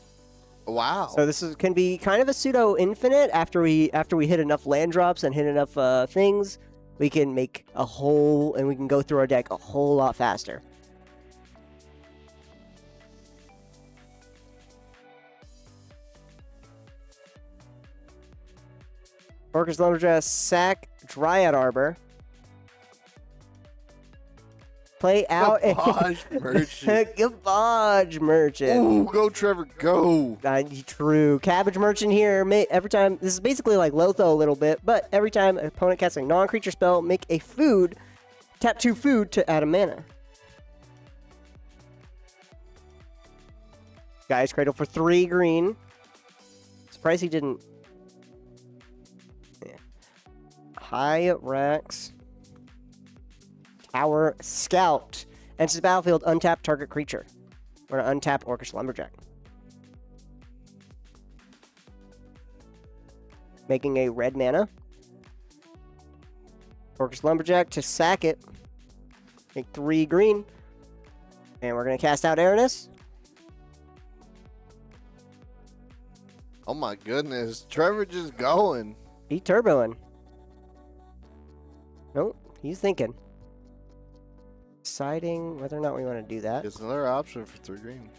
Wow. So this can be kind of a pseudo infinite after we hit enough land drops and hit enough things. We can make a whole, and we can go through our deck a whole lot faster. Orcus Lumberjack, sack Dryad Arbor. Play out Garbage Merchant. Garbage Merchant. Ooh, go Trevor, go. True. Cabbage Merchant here. Every time, this is basically like Lotho a little bit, but every time an opponent casts a non-creature spell, make a food, tap 2 food to add a mana. Gaia's Cradle for 3 green. Surprised he didn't. Yeah. High Rex. Tower Scout. Enters the battlefield, untap target creature. We're going to untap Orcish Lumberjack. Making a red mana. Orcish Lumberjack to sack it. Make 3 green. And we're going to cast out Aranus. Oh my goodness. Trevor just going. He turboing. Nope, he's thinking. deciding whether or not we want to do that. It's another option for 3 green.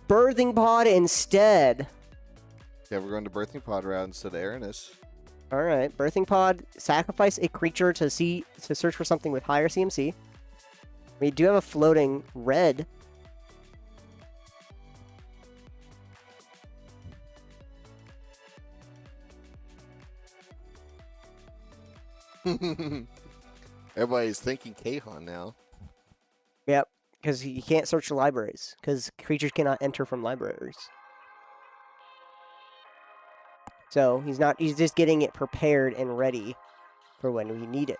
Birthing pod instead. Yeah, we're going to birthing pod route instead of Aranis. All right, birthing pod. Sacrifice a creature to search for something with higher CMC. We do have a floating red. Everybody's thinking Kahan now. Yep, because you can't search the libraries because creatures cannot enter from libraries. So he's just getting it prepared and ready for when we need it.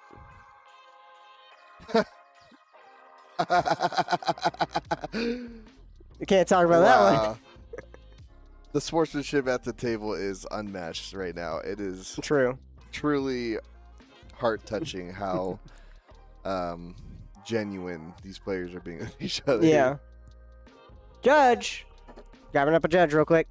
We can't talk about that one. The sportsmanship at the table is unmatched right now. It is True. truly heart-touching how genuine these players are being with each other. Yeah. Judge! Grabbing up a judge real quick.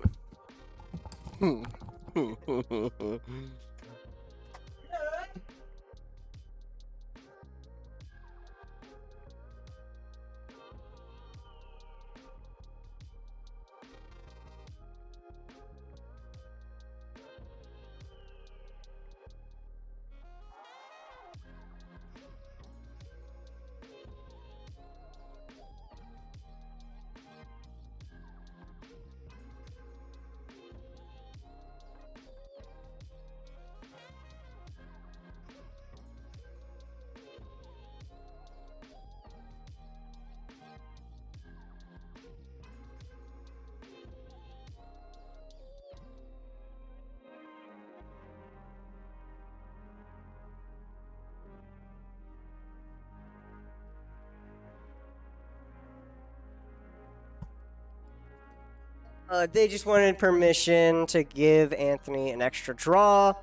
They just wanted permission to give Anthony an extra draw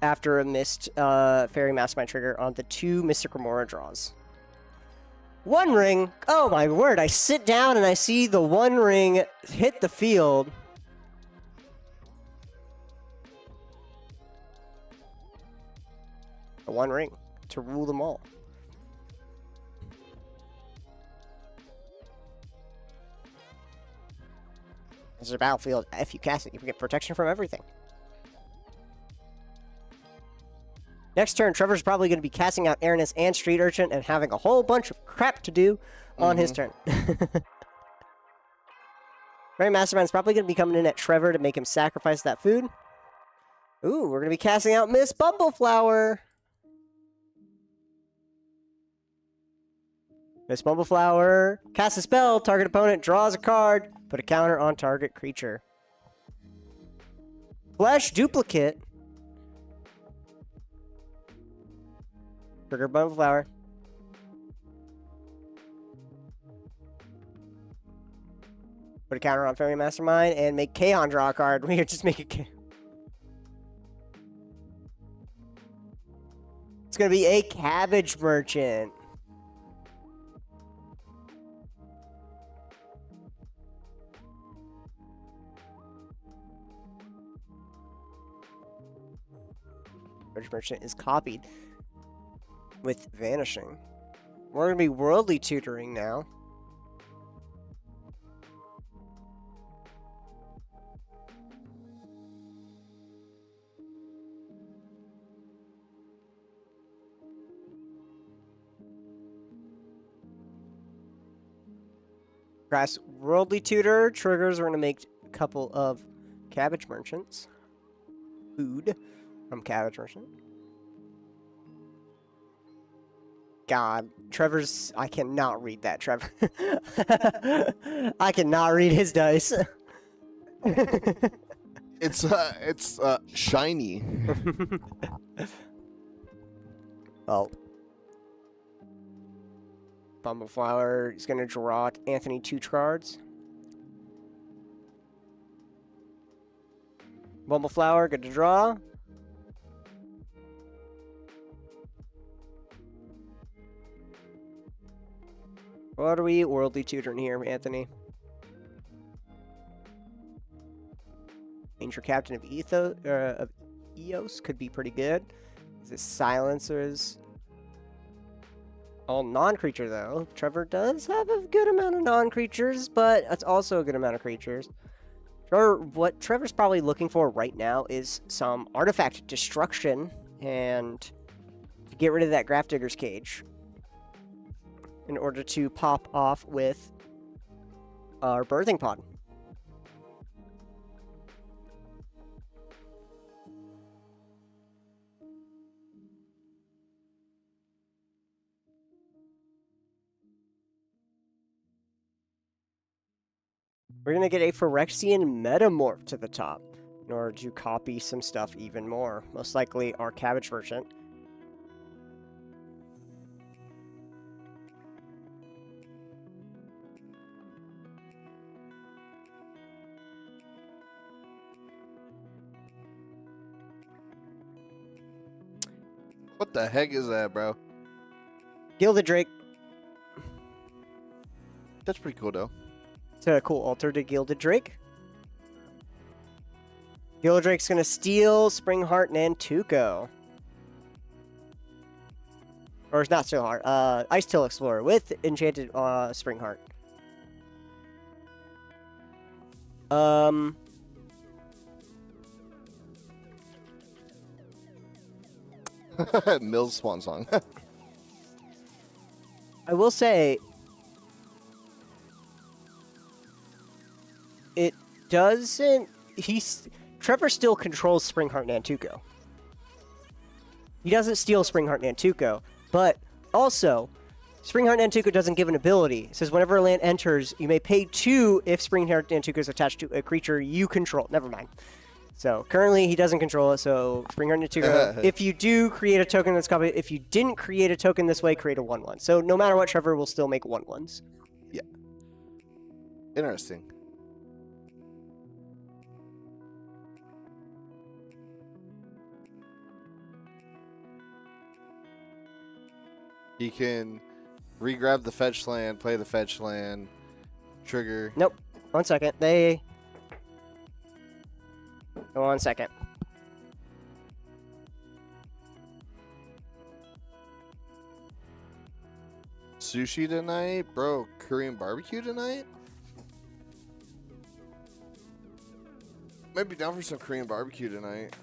after a missed Fairy Mastermind trigger on the 2 Mystic Remora draws. One ring? Oh my word, I sit down and I see the 1 ring hit the field. The 1 ring to rule them all. This is a battlefield. If you cast it, you can get protection from everything. Next turn, Trevor's probably going to be casting out Aranis and Street Urchin and having a whole bunch of crap to do on his turn. Fairy Mastermind's probably going to be coming in at Trevor to make him sacrifice that food. Ooh, we're going to be casting out Miss Bumbleflower. Miss Bumbleflower. Cast a spell. Target opponent draws a card. Put a counter on target creature. Flesh Duplicate. Trigger Bumbleflower. Put a counter on Fairy Mastermind and make Kaon draw a card. We just make it. It's going to be a Cabbage Merchant. Cabbage Merchant is copied with Vanishing. We're going to be Worldly Tutoring now. Grass Worldly Tutor triggers. We're going to make a couple of Cabbage Merchants. Food from Cabbage Merchant. God, Trevor's... I cannot read that, Trevor. I cannot read his dice. It's shiny. Oh. Bumbleflower is going to draw Anthony 2 cards. Bumbleflower, good to draw. What are we worldly tutoring here, Anthony? creature captain of Eos could be pretty good. This silencers. All non-creature though. Trevor does have a good amount of non-creatures, but that's also a good amount of creatures. Or what Trevor's probably looking for right now is some artifact destruction and to get rid of that Grafdigger's Cage in order to pop off with our birthing pod. We're going to get a Phyrexian Metamorph to the top in order to copy some stuff even more. Most likely our Cabbage Merchant. What the heck is that, bro? Gilded Drake. That's pretty cool, though. It's a cool altar to Gilded Drake. Gilded Drake's going to steal Springheart Nantuko. Or it's not Steelheart. Ice Till Explorer with Enchanted Springheart. Mill's swan song. I will say, it doesn't. Trevor still controls Springheart Nantuko. He doesn't steal Springheart Nantuko, but also, Springheart Nantuko doesn't give an ability. It says whenever a land enters, you may pay 2 if Springheart Nantuko is attached to a creature you control. Never mind. So currently he doesn't control it. So Springheart Nantuko. If you do create a token that's copied, if you didn't create a token this way, create a 1/1. So no matter what, Trevor will still make 1/1s. Yeah. Interesting. He can re-grab the fetch land, play the fetch land, trigger. Nope. 1 second. 1 second. Sushi tonight? Bro, Korean barbecue tonight? Might be down for some Korean barbecue tonight.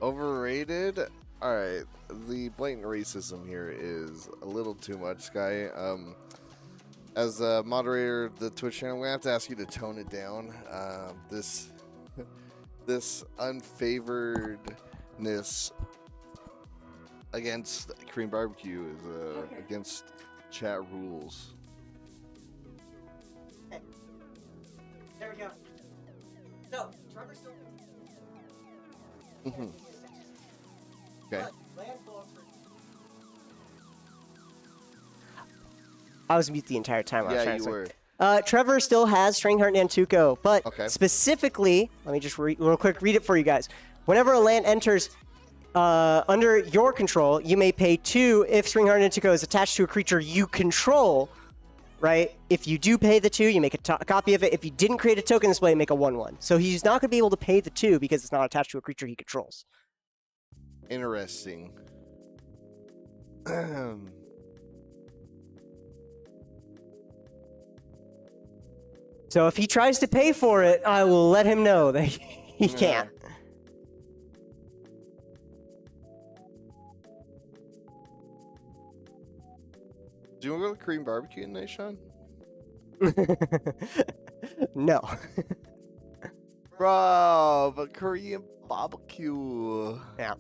Overrated? Alright, the blatant racism here is a little too much, Sky. As a moderator of the Twitch channel, we have to ask you to tone it down. This unfavoredness against Korean barbecue is against chat rules. Hey. There we go. No, Trevor's still. Okay. I was mute the entire time. Yeah, you were. Trevor still has Stringheart Nantuko, but Okay. specifically, let me just real quick read it for you guys. Whenever a land enters under your control, you may pay 2 if Stringheart Nantuko is attached to a creature you control. Right? If you do pay the 2, you make a copy of it. If you didn't create a token this way, you make a 1/1. So he's not going to be able to pay the 2 because it's not attached to a creature he controls. Interesting. So if he tries to pay for it, I will let him know that he can't. Do you want to go to Korean barbecue tonight, Sean? No. Bro, but Korean barbecue. Yeah.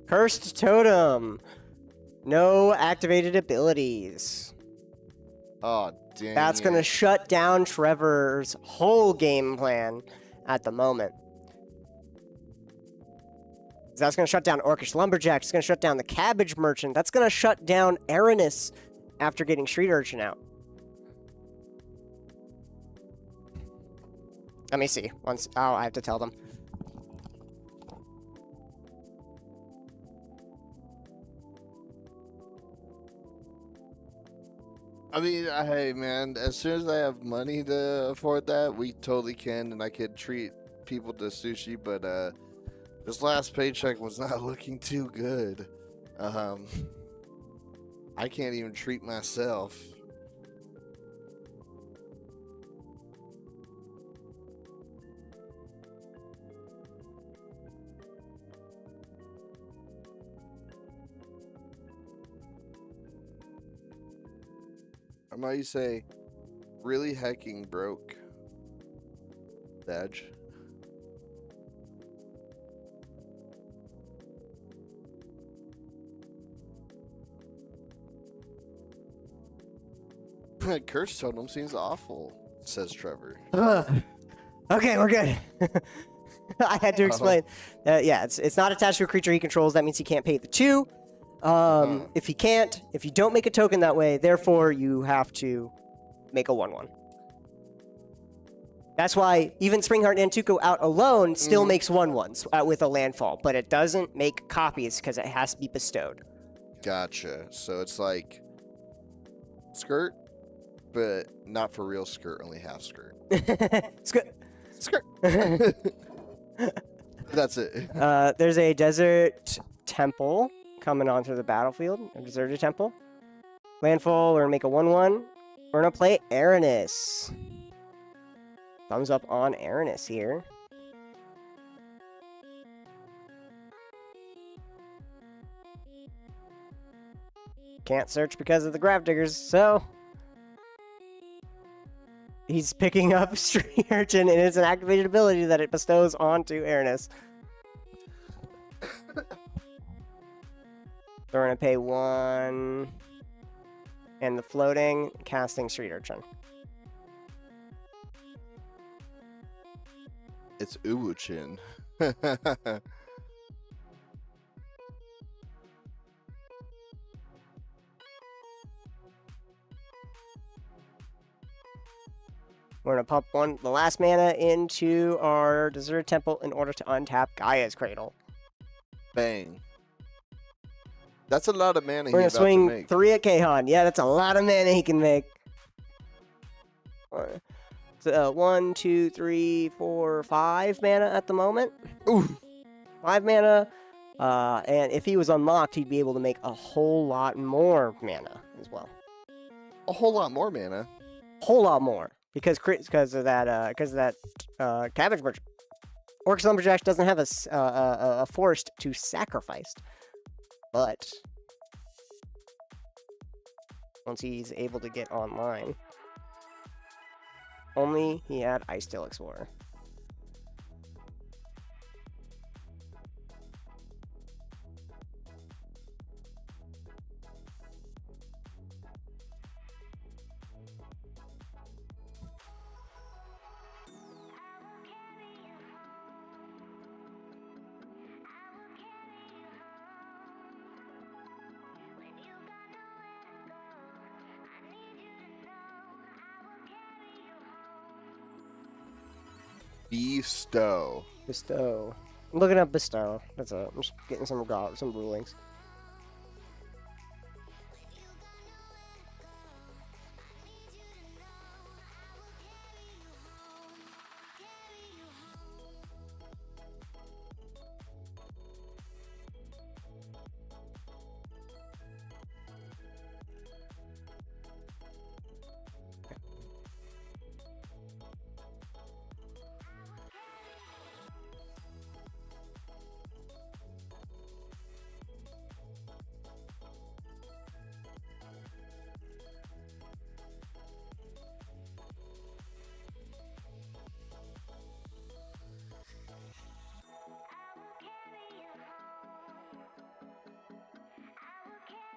Cursed Totem. No activated abilities. Oh, dang That's going to it. shut down Trevor's whole game plan at the moment. That's going to shut down Orcish Lumberjack. It's going to shut down the Cabbage Merchant. That's going to shut down Aranis after getting Street Urchin out. Let me see. Once, oh, I have to tell them. I mean, hey, man, as soon as I have money to afford that, we totally can, and I could treat people to sushi, but this last paycheck was not looking too good. I can't even treat myself. Or might you say, really hecking broke. Badge. Curse totem seems awful, says Trevor. Okay, we're good. I had to explain. Yeah, it's not attached to a creature he controls. That means he can't pay the 2. If he can't, if you don't make a token that way, therefore you have to make a 1/1. That's why even Springheart and Tuco out alone still makes 1/1s with a landfall, but it doesn't make copies because it has to be bestowed. Gotcha. So it's like skirt, but not for real skirt, only half skirt. It's good. Skirt. That's it. There's a desert temple coming onto the battlefield. A deserted temple. Landfall, we're gonna make a 1/1. We're gonna play Aranis. Thumbs up on Aranis here. Can't search because of the Gravediggers, so he's picking up Street Urchin, and it's an activated ability that it bestows onto Aranis. So we're gonna pay 1, and the floating, casting Street Urchin. It's Uwuchin. We're gonna pump the last mana into our Deserted Temple in order to untap Gaia's Cradle. Bang. That's a lot of mana We're gonna he's about to swing make. 3 at Kahan. Yeah, that's a lot of mana he can make. 1, 2, 3, 4, 5 mana at the moment. Ooh. 5 mana. And if he was unlocked, he'd be able to make a whole lot more mana as well. A whole lot more mana. Whole lot more because of that Cabbage Merchant. Orcish Lumberjack doesn't have a forest to sacrifice, but once he's able to get online, only he had Ice Tail Explorer. Bestow. Bestow. I'm looking up Bestow. I'm just getting some rulings.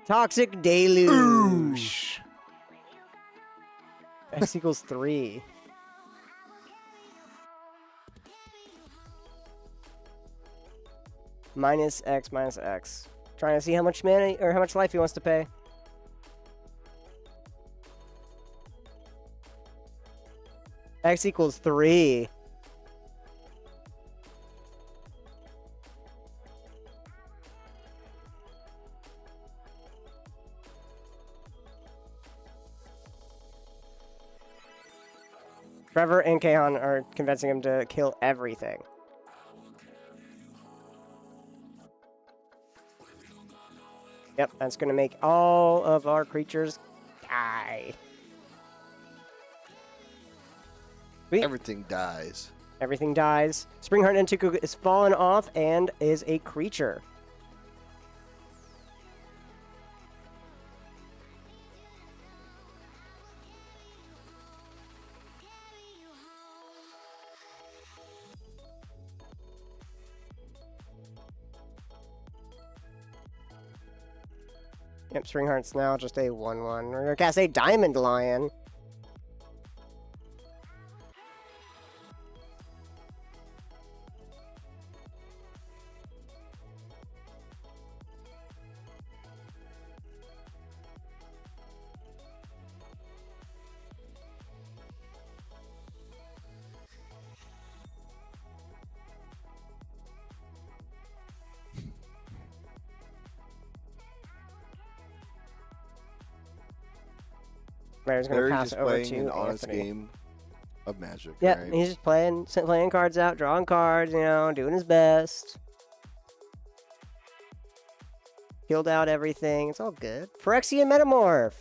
Toxic Deluge. X equals 3. Minus X minus X. Trying to see how much mana or how much life he wants to pay. X equals 3. Trevor and Kahan are convincing him to kill everything. Yep, that's going to make all of our creatures die. Sweet. Everything dies. Everything dies. Springheart Antuku is fallen off and is a creature. Yep, Springheart's now just a 1/1. We're gonna cast a Diamond Lion. Larry's gonna Larry's pass just over playing to an honest Anthony. game of Magic. Yeah, right? he's just playing cards out, drawing cards, you know, doing his best. Killed out everything. It's all good. Phyrexian Metamorph.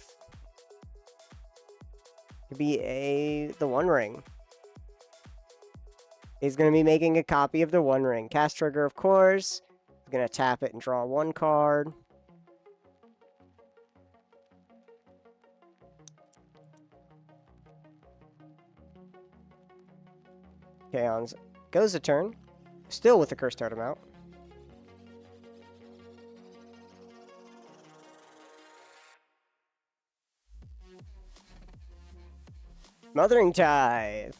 Could be the One Ring. He's going to be making a copy of the One Ring. Cast trigger, of course. He's going to tap it and draw one card. Kaon's goes a turn. Still with the Curse Totem out. Smothering Tithe.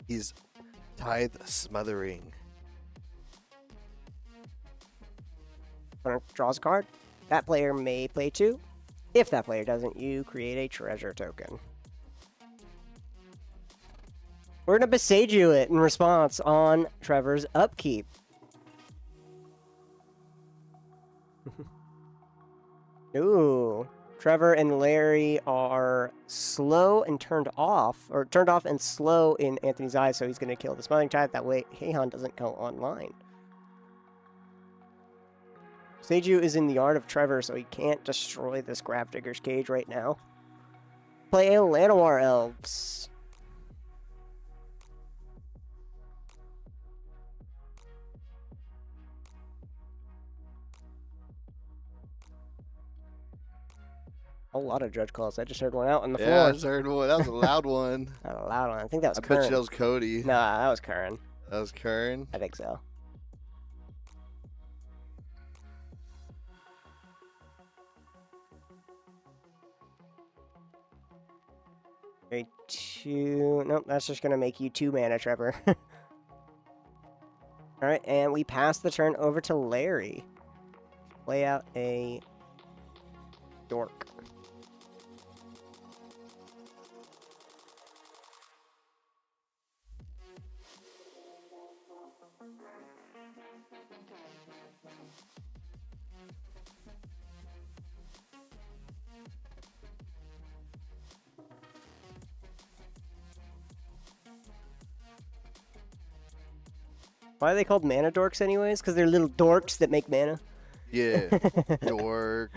He's tithe smothering. Opponent draws a card. That player may play 2. If that player doesn't, you create a treasure token. We're going to Beseiju it in response on Trevor's upkeep. Ooh. Trevor and Larry are slow and turned off, or turned off and slow in Anthony's eyes, so he's going to kill the Smothering Tithe. That way, Heihan doesn't go online. Seiju is in the art of Trevor, so he can't destroy this Gravedigger's Cage right now. Play a Llanowar Elves. A lot of judge calls. I just heard one out on the floor. Yeah, I just heard one. That was a loud one. Not a loud one. I think that was I Curran. bet you that was Cody. Nah, that was Curran. That was Kern. I think so. Okay, 2. Nope, that's just going to make you 2 mana, Trevor. Alright, and we pass the turn over to Larry. Play out a Dork. Why are they called mana dorks anyways? Because they're little dorks that make mana. Yeah. Dork.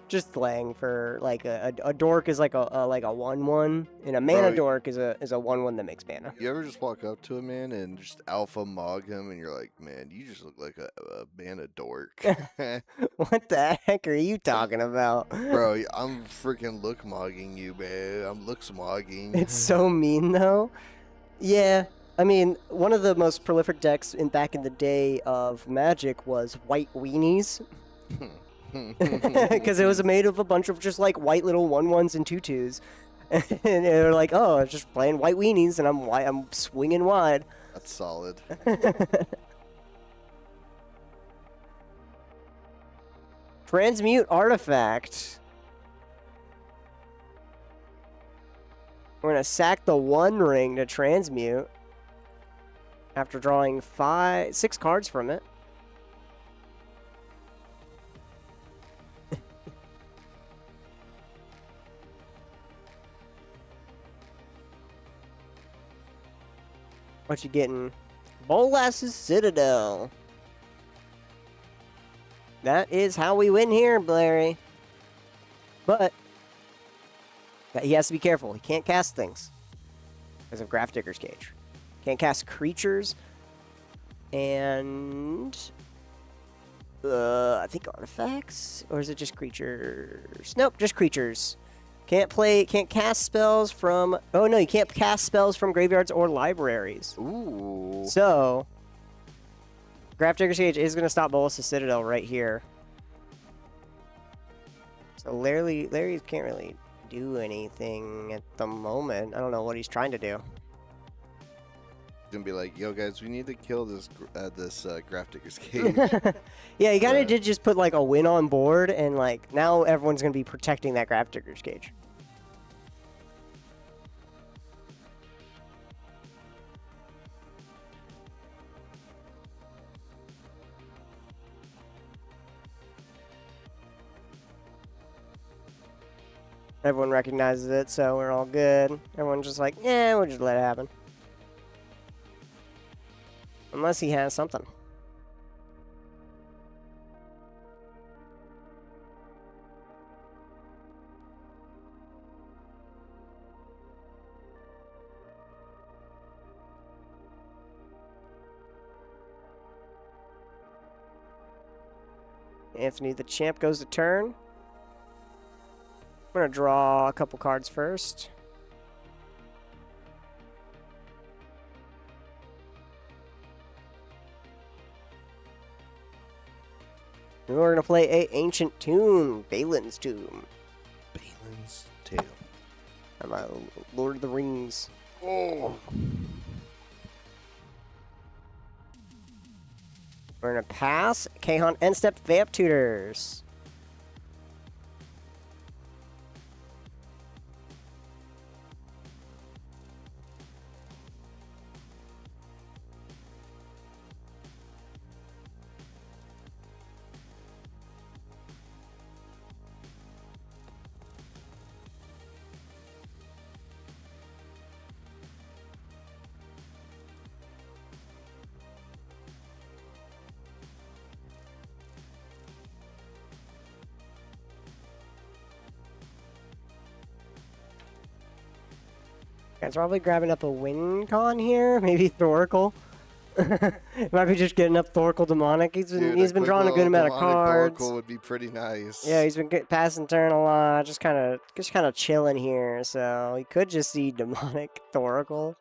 Just slang for like a dork is like a 1/1, and a mana Bro, dork is a 1/1 that makes mana. You ever just walk up to a man and just alpha mog him and you're like, man, you just look like a mana dork. What the heck are you talking about? Bro, I'm freaking look mogging you, man. I'm looks mogging. It's so mean though. Yeah, I mean, one of the most prolific decks back in the day of Magic was White Weenies. Because it was made of a bunch of just like white little 1/1s and 2/2s. And they're like, oh, it's just playing white weenies, and I'm swinging wide. That's solid. Transmute artifact. We're gonna sack the 1 ring to transmute after drawing 6 cards from it. What you getting? Bolas's Citadel. That is how we win here, Larry. But he has to be careful. He can't cast things because of Grafdigger's Cage. Can't cast creatures. And I think artifacts, or is it just creatures? Nope, just creatures. Can't cast spells from. Oh no, you can't cast spells from graveyards or libraries. Ooh. So, Grafdigger's Cage is gonna stop Bolas' Citadel right here. So Larry can't really do anything at the moment. I don't know what he's trying to do. Gonna be like, yo guys, we need to kill this Grafdigger's Cage. Yeah, he kind of did just put like a win on board, and like now everyone's gonna be protecting that Grafdigger's Cage. Everyone recognizes it, so we're all good. Everyone's just like, yeah, we'll just let it happen. Unless he has something. Anthony the Champ goes to turn. I'm going to draw a couple cards first. And we're going to play a Ancient Tomb, Balin's Tomb. Balin's Tale. I'm a Lord of the Rings. Oh. We're going to pass Kahan End Step Vamp Tutors. Guy's probably grabbing up a WinCon here, maybe Thoracle. Might be just getting up Thoracle Demonic. He's been drawing a good amount of cards. Thoracle would be pretty nice. Yeah, he's been passing turn a lot, just kind of chilling here. So he could just see Demonic Thoracle.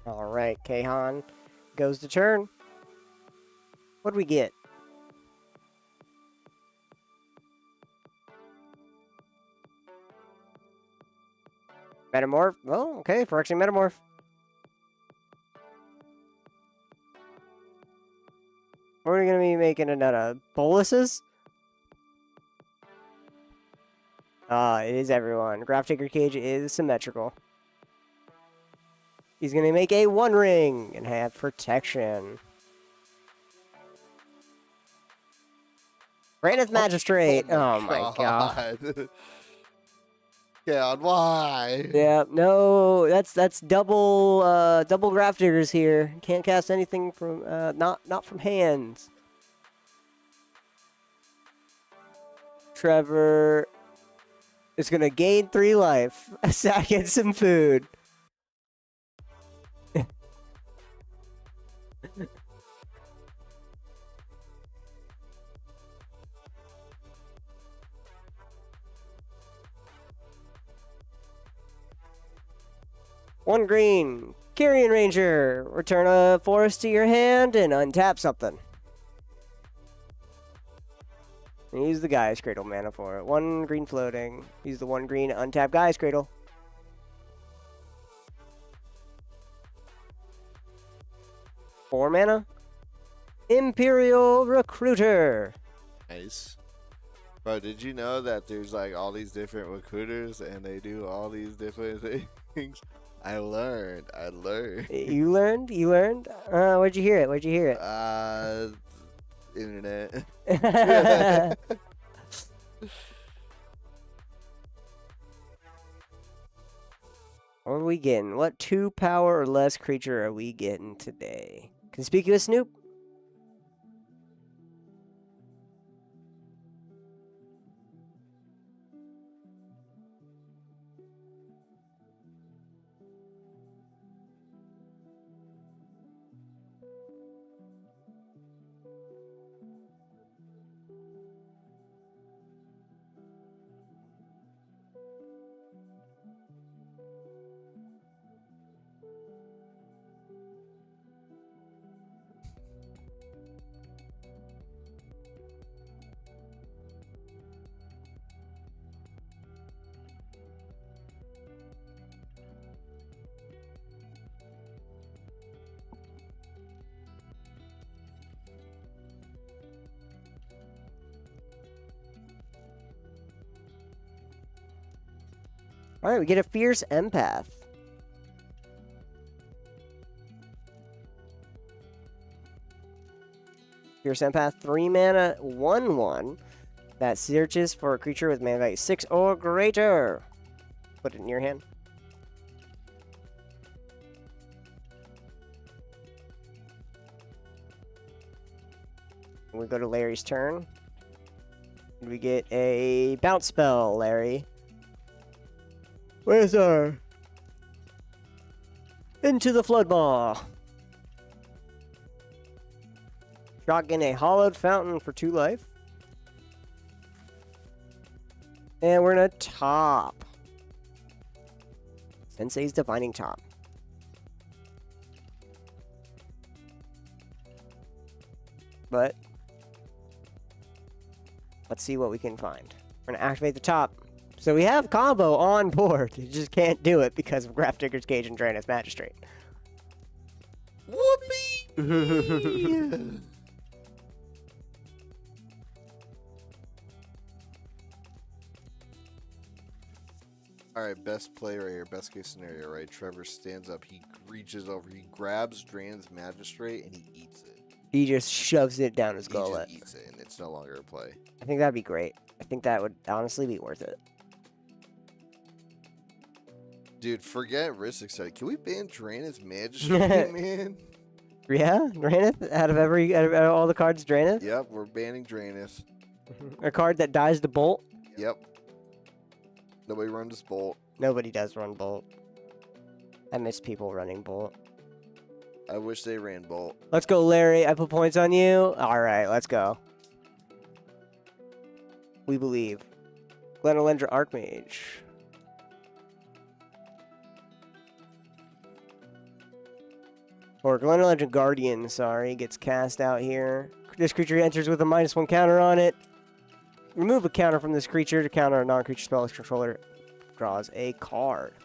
All right, Kahan goes to turn. What do we get? Metamorph. Oh, okay, Phyrexian Metamorph. What are we going to be making it out of? Boluses? It is everyone. Grafdigger Cage is symmetrical. He's going to make a 1 ring and have protection. Brandeth Magistrate. Oh my god. discount. Why? Yeah, no, that's double Grafdiggers here. Can't cast anything from not from hands. Trevor is gonna gain 3 life. Sack and some food. One green. Carrion Ranger. Return a forest to your hand and untap something. And use the Gaia's Cradle mana for it. 1 green floating. Use the 1 green untap Gaia's Cradle. Four mana. Imperial Recruiter. Nice. Bro, did you know that there's like all these different recruiters and they do all these different things? I learned. You learned? You learned? Where'd you hear it? Where'd you hear Internet. it? What are we getting? What 2 power or less creature are we getting today? Conspicuous Snoop? Alright, we get a Fierce Empath. Fierce Empath, 3 mana, 1/1. That searches for a creature with mana value 6 or greater. Put it in your hand. We go to Larry's turn. We get a bounce spell, Larry. Where's our... Into the Flood Maw. Shotgun a Hollowed Fountain for 2 life. And we're gonna top. Sensei's Divining Top. But let's see what we can find. We're gonna activate the top. So we have combo on board. You just can't do it because of Grafdigger's Cage and Draenus Magistrate. Whoopee! All right, best play right here. Best case scenario, right? Trevor stands up. He reaches over. He grabs Draen's Magistrate and he eats it. He just shoves it down his gullet. He just eats it, and it's no longer a play. I think that'd be great. I think that would honestly be worth it. Dude, forget risk excited. Can we ban Draen's Magistrate, man? Yeah, Draenith out of all the cards, Draenith. Yep, we're banning Draenus. A card that dies to Bolt. Yep. Nobody runs Bolt. Nobody does run Bolt. I miss people running Bolt. I wish they ran Bolt. Let's go, Larry. I put points on you. All right, let's go. We believe. Glenolendra Archmage. Or Glenolendra Guardian, sorry, gets cast out here. This creature enters with a -1 counter on it. Remove a counter from this creature to counter a non-creature spell. Its controller draws a card.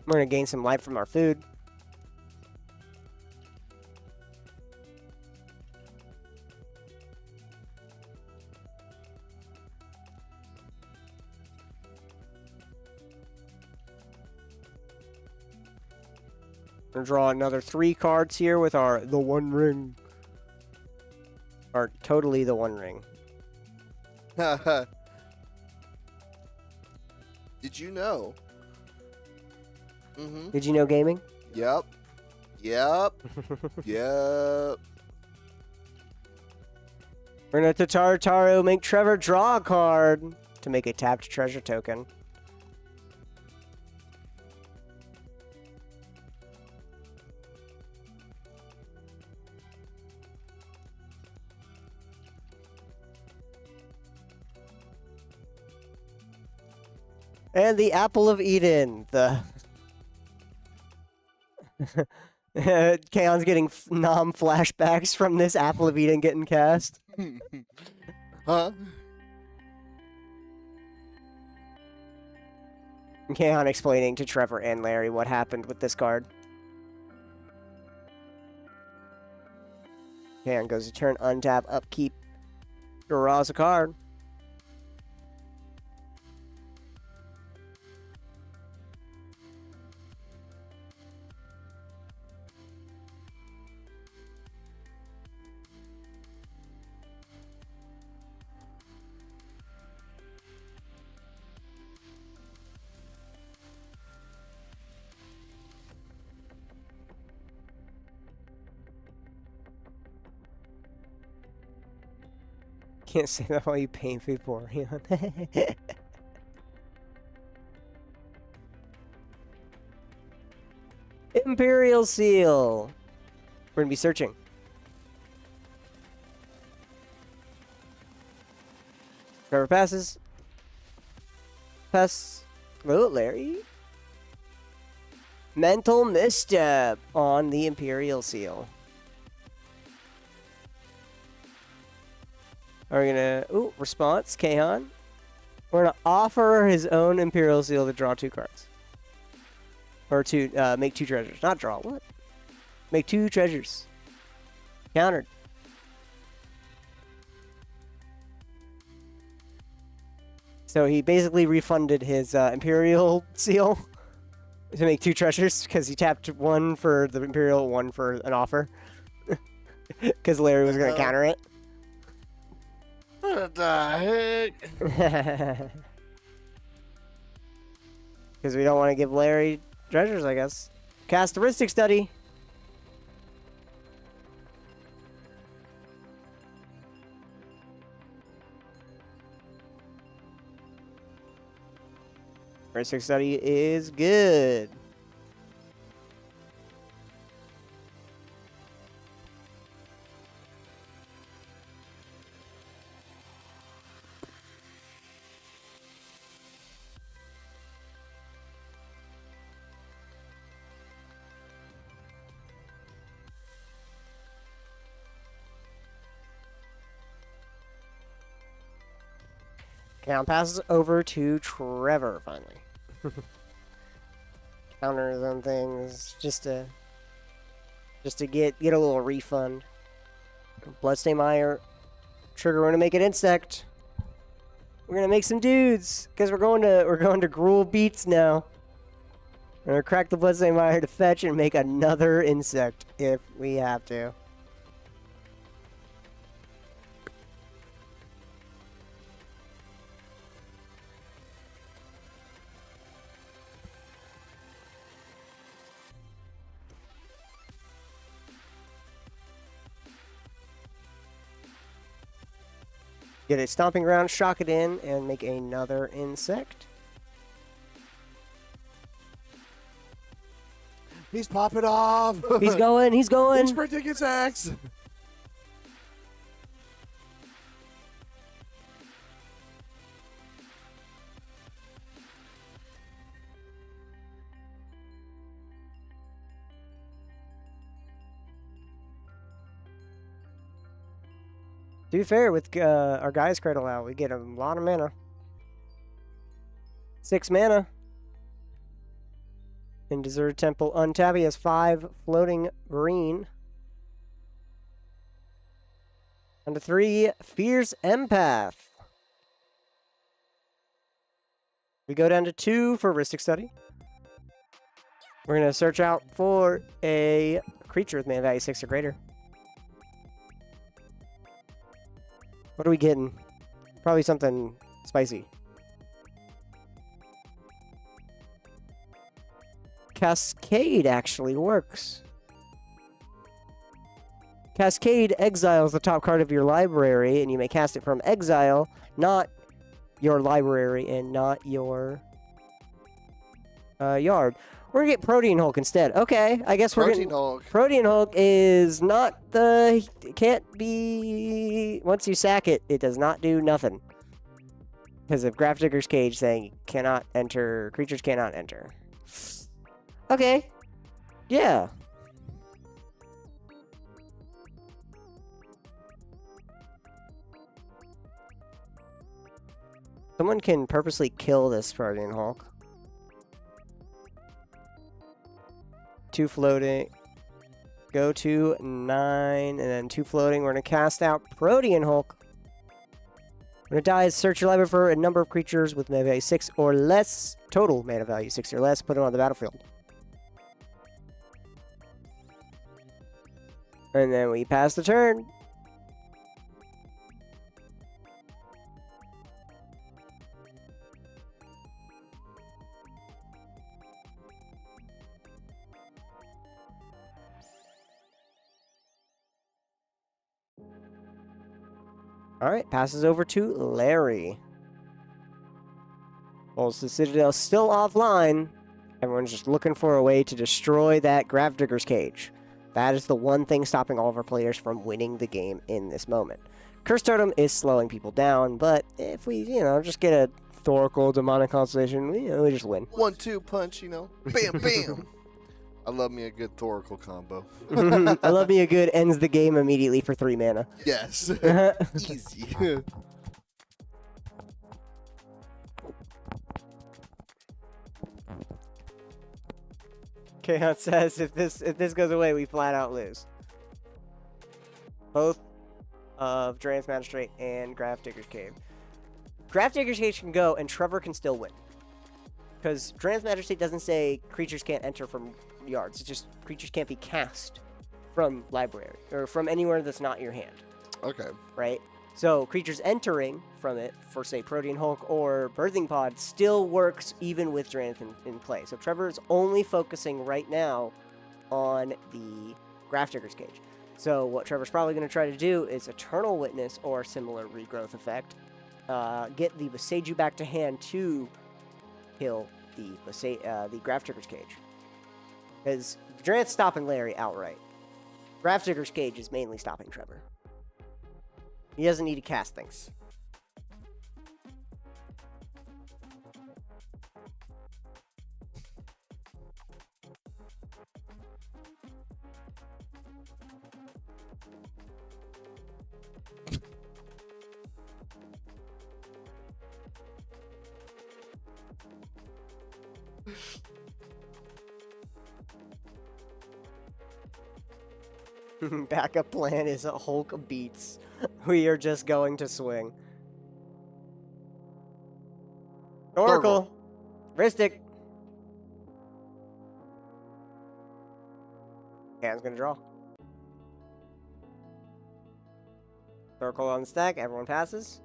We're going to gain some life from our food. We're going to draw another 3 cards here with our The One Ring. are totally the One Ring. Did you know? Mm-hmm. Did you know gaming? Yep. Yep. Yep. We're gonna Tataru make Trevor draw a card to make a tapped treasure token. And the Apple of Eden, the Kaon's getting nom flashbacks from this Apple of Eden getting cast. Huh? Kaon explaining to Trevor and Larry what happened with this card. Kaon goes to turn, untap, upkeep, draws a card. Can't say that while you paint people. Imperial Seal. We're gonna be searching. Trevor passes. Pass. Oh, Larry. Mental misstep on the Imperial Seal. Are we gonna... Ooh, response, Kaon. We're gonna offer his own Imperial Seal to draw 2 cards. Or to make 2 treasures. Not draw, what? Make 2 treasures. Countered. So he basically refunded his Imperial Seal to make 2 treasures because he tapped 1 for the Imperial, 1 for an offer. Because Larry was gonna counter it. What the heck? Because we don't want to give Larry treasures, I guess. Characteristic study. Characteristic study is good. Count passes over to Trevor finally. Counters on things just to get a little refund. Bloodstain Mire. Trigger, we're gonna make an insect. We're gonna make some dudes because we're going to Gruel Beats now. We're gonna crack the Bloodstain Mire to fetch and make another insect if we have to. Get a stomping ground, shock it in, and make another insect. He's popping off. He's going, he's going. He's sprinting his axe. To be fair, with our Guy's Cradle out, we get a lot of mana. 6 mana. In Deserted Temple, untap. He has 5 floating green. On to 3, Fierce Empath. We go down to 2 for Ristic Study. We're going to search out for a creature with mana value 6 or greater. What are we getting? Probably something spicy. Cascade actually works. Cascade exiles the top card of your library, and you may cast it from exile, not your library and not your yard. We're gonna get Protean Hulk instead. Okay, I guess we're Protein getting... Hulk. Protean Hulk is not the... Can't be... Once you sack it, it does not do nothing. Because of Grafdigger's Cage saying cannot enter... Creatures cannot enter. Okay. Yeah. Someone can purposely kill this Protean Hulk. 2 floating. Go to 9, and then 2 floating. We're going to cast out Protean Hulk. When it dies, search your library for a number of creatures with mana value 6 or less. Total mana value 6 or less. Put it on the battlefield. And then we pass the turn. Alright, passes over to Larry. Well, the Citadel's still offline. Everyone's just looking for a way to destroy that Grafdigger's Cage. That is the one thing stopping all of our players from winning the game in this moment. Curse Totem is slowing people down, but if we, just get a Thoracle, Demonic Constellation, we just win. 1-2 punch, Bam, bam. I love me a good Thoracle combo. I love me a good ends the game immediately for 3 mana. Yes. Easy. Kaon says if this goes away, we flat out lose. Both of Drance Magistrate and Grafdigger's Cave. Grafdigger's Cage can go, and Trevor can still win. Because Drance Magistrate doesn't say creatures can't enter from yards. It's just creatures can't be cast from library or from anywhere that's not your hand. Okay. Right? So creatures entering from it for, say, Protean Hulk or Birthing Pod still works even with Drance in play. So Trevor is only focusing right now on the Grafdigger's Cage. So what Trevor's probably going to try to do is Eternal Witness or similar regrowth effect. Get the Boseiju back to hand to kill the Grafdigger's Cage. Because Drance stopping Larry outright. Grafdigger's Cage is mainly stopping Trevor. He doesn't need to cast things. Backup plan is a Hulk beats. We are just going to swing. Oracle. Ristic. Hand's gonna draw. Oracle on the stack. Everyone passes.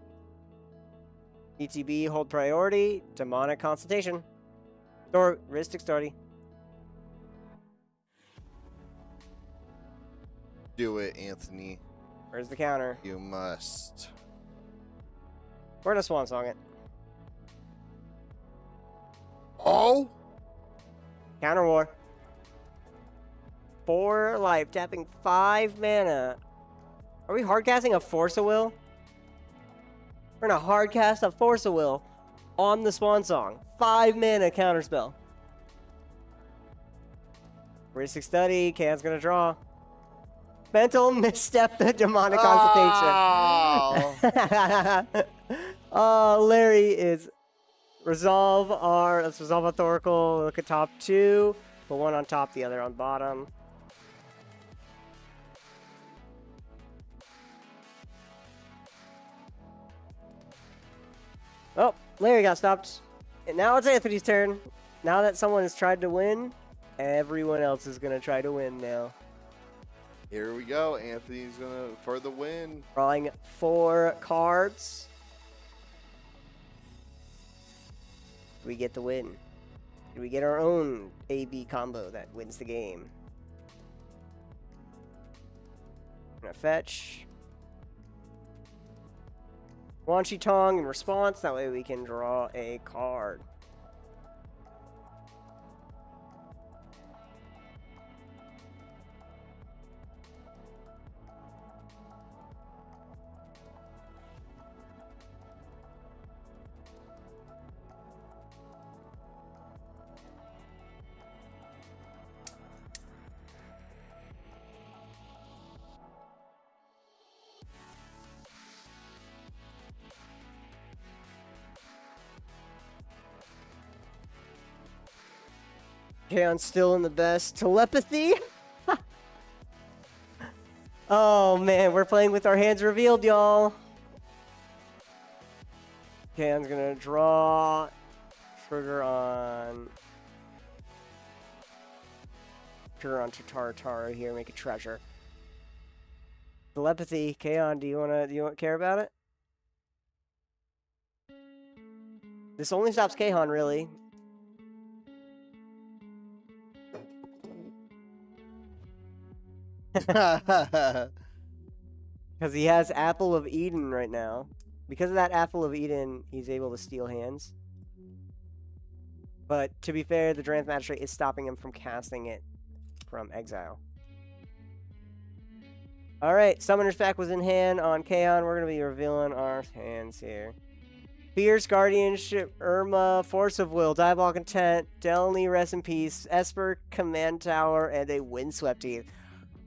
ETB, hold priority. Demonic Consultation. Ristic starty. Do it, Anthony. Where's the counter? You must. We're gonna Swan Song it. Oh! Counter War. 4 life, tapping 5 mana. Are we hardcasting a Force of Will? We're gonna hardcast a Force of Will on the Swan Song. 5 mana counterspell. Ristic Study, Can's gonna draw. Mental misstep the Demonic Consultation. Larry is let's resolve our Thoracle. Look at top 2. Put one on top, the other on bottom. Oh, Larry got stopped. And now it's Anthony's turn. Now that someone has tried to win, everyone else is going to try to win now. Here we go. Anthony's gonna for the win. Drawing 4 cards. We get the win. We get our own AB combo that wins the game. Gonna fetch. Quan Chi Tong in response. That way we can draw a card. Okay, I'm still in the best. Telepathy? Oh man, we're playing with our hands revealed, y'all. Okay, I'm gonna draw. Trigger on Tatara here, make a treasure. Telepathy, Kaon, do you care about it? This only stops Kahan, really. Because he has Apple of Eden right now. Because of that Apple of Eden, he's able to steal hands. But to be fair, the Dranth Magistrate is stopping him from casting it from exile. Alright, Summoner's Pack was in hand on Kaon. We're going to be revealing our hands here. Fierce Guardianship, Irma, Force of Will, Diabolic Intent, Delny, Rest in Peace, Esper, Command Tower, and a Windswept Teeth.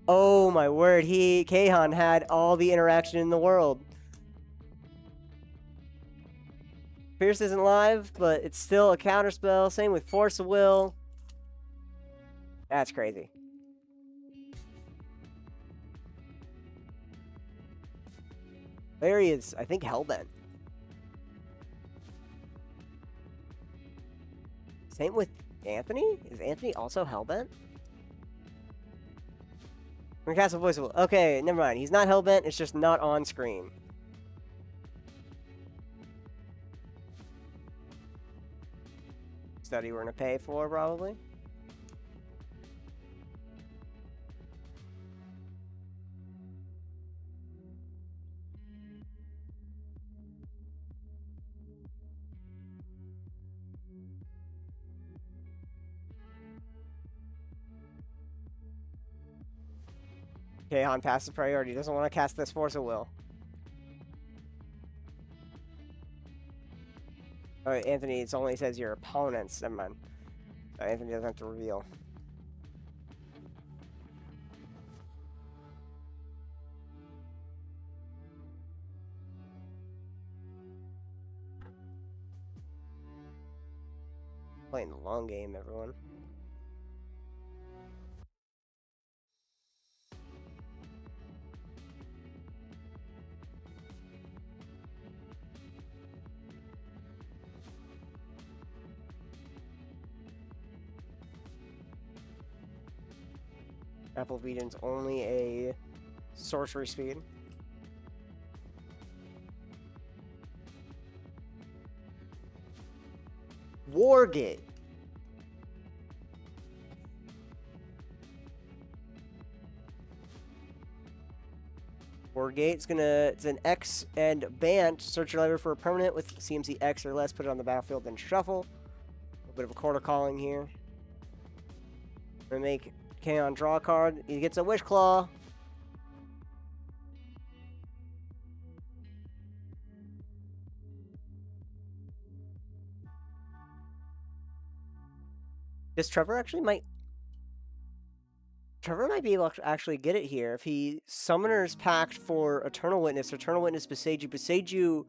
Oh my word, Kahan had all the interaction in the world. Fierce isn't live, but it's still a counterspell. Same with Force of Will. That's crazy. Larry is, I think, Hellbent. Same with Anthony? Is Anthony also Hellbent? I'm gonna cast a Voice of Will. Okay, never mind. He's not Hellbent, it's just not on screen. Study we're gonna pay for, probably. Okay, Han passes priority. Doesn't want to cast this Force of Will. Alright, Anthony, it only says your opponents. Never mind. Anthony doesn't have to reveal. Playing the long game, everyone. Apple of Eden's only a sorcery speed. Wargate. Wargate's it's an X and Bant. Search your library for a permanent with CMC X or less. Put it on the battlefield, then shuffle. A little bit of a quarter calling here. Gonna make Kaon draw a card. He gets a Wish Claw. This Trevor might be able to actually get it here if he Summoner's Pact for Eternal Witness Boseiju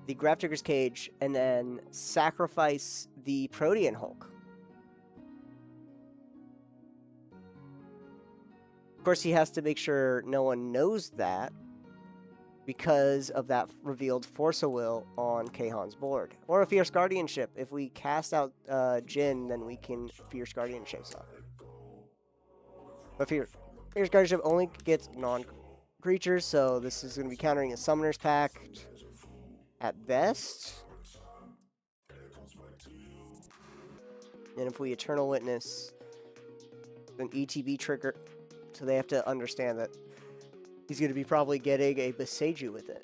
the Grafdigger's Cage, and then sacrifice the Protean Hulk. Of course, he has to make sure no one knows that because of that revealed Force of Will on Kahan's board. Or a Fierce Guardianship. If we cast out Jin, then we can Fierce Guardianship stuff. But Here's Guardianship only gets non-creatures, so this is going to be countering a Summoner's Pact at best. And if we Eternal Witness, an ETB trigger, so they have to understand that he's going to be probably getting a Boseiju with it.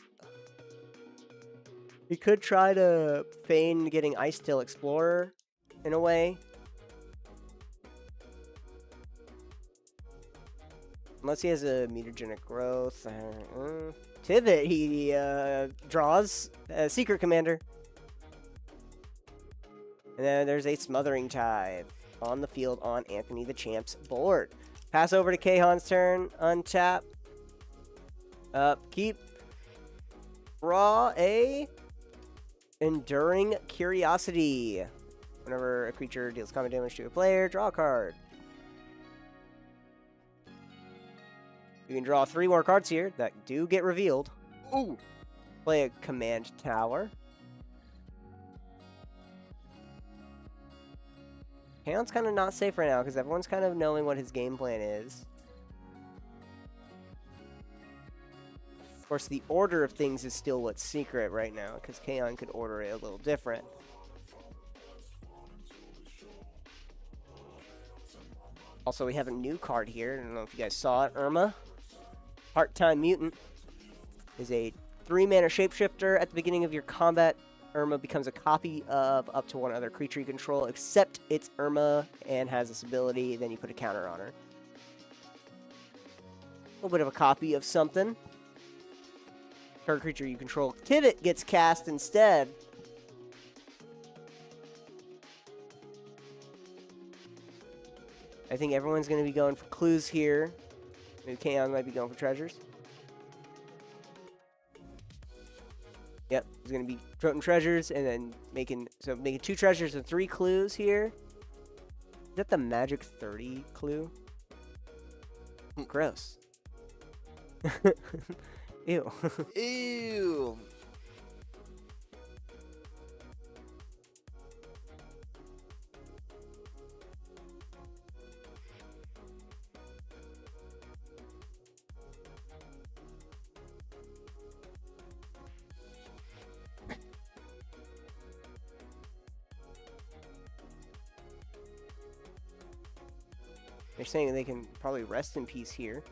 He could try to feign getting Ice Tail Explorer in a way. Unless he has a mutagenic growth. Pivot, he draws a Secret Commander. And then there's a Smothering Tithe on the field on Anthony the Champ's board. Pass over to Kahan's turn. Untap. Keep. Draw a Enduring Curiosity. Whenever a creature deals combat damage to a player, draw a card. You can draw 3 more cards here that do get revealed. Ooh! Play a Command Tower. Kaon's kind of not safe right now because everyone's kind of knowing what his game plan is. Of course, the order of things is still what's secret right now because Kaon could order it a little different. Also, we have a new card here. I don't know if you guys saw it. Irma. Part-time Mutant is a 3-mana shapeshifter. At the beginning of your combat, Irma becomes a copy of up to 1 other creature you control, except it's Irma and has this ability. Then you put a counter on her. A little bit of a copy of something. Target creature you control, Pivot, gets cast instead. I think everyone's going to be going for clues here. Maybe Kaon might be going for treasures. Yep, he's going to be toting treasures and then making 2 treasures and 3 clues here. Is that the Magic 30 clue? Gross. Ew. Ew! They're saying they can probably rest in peace here.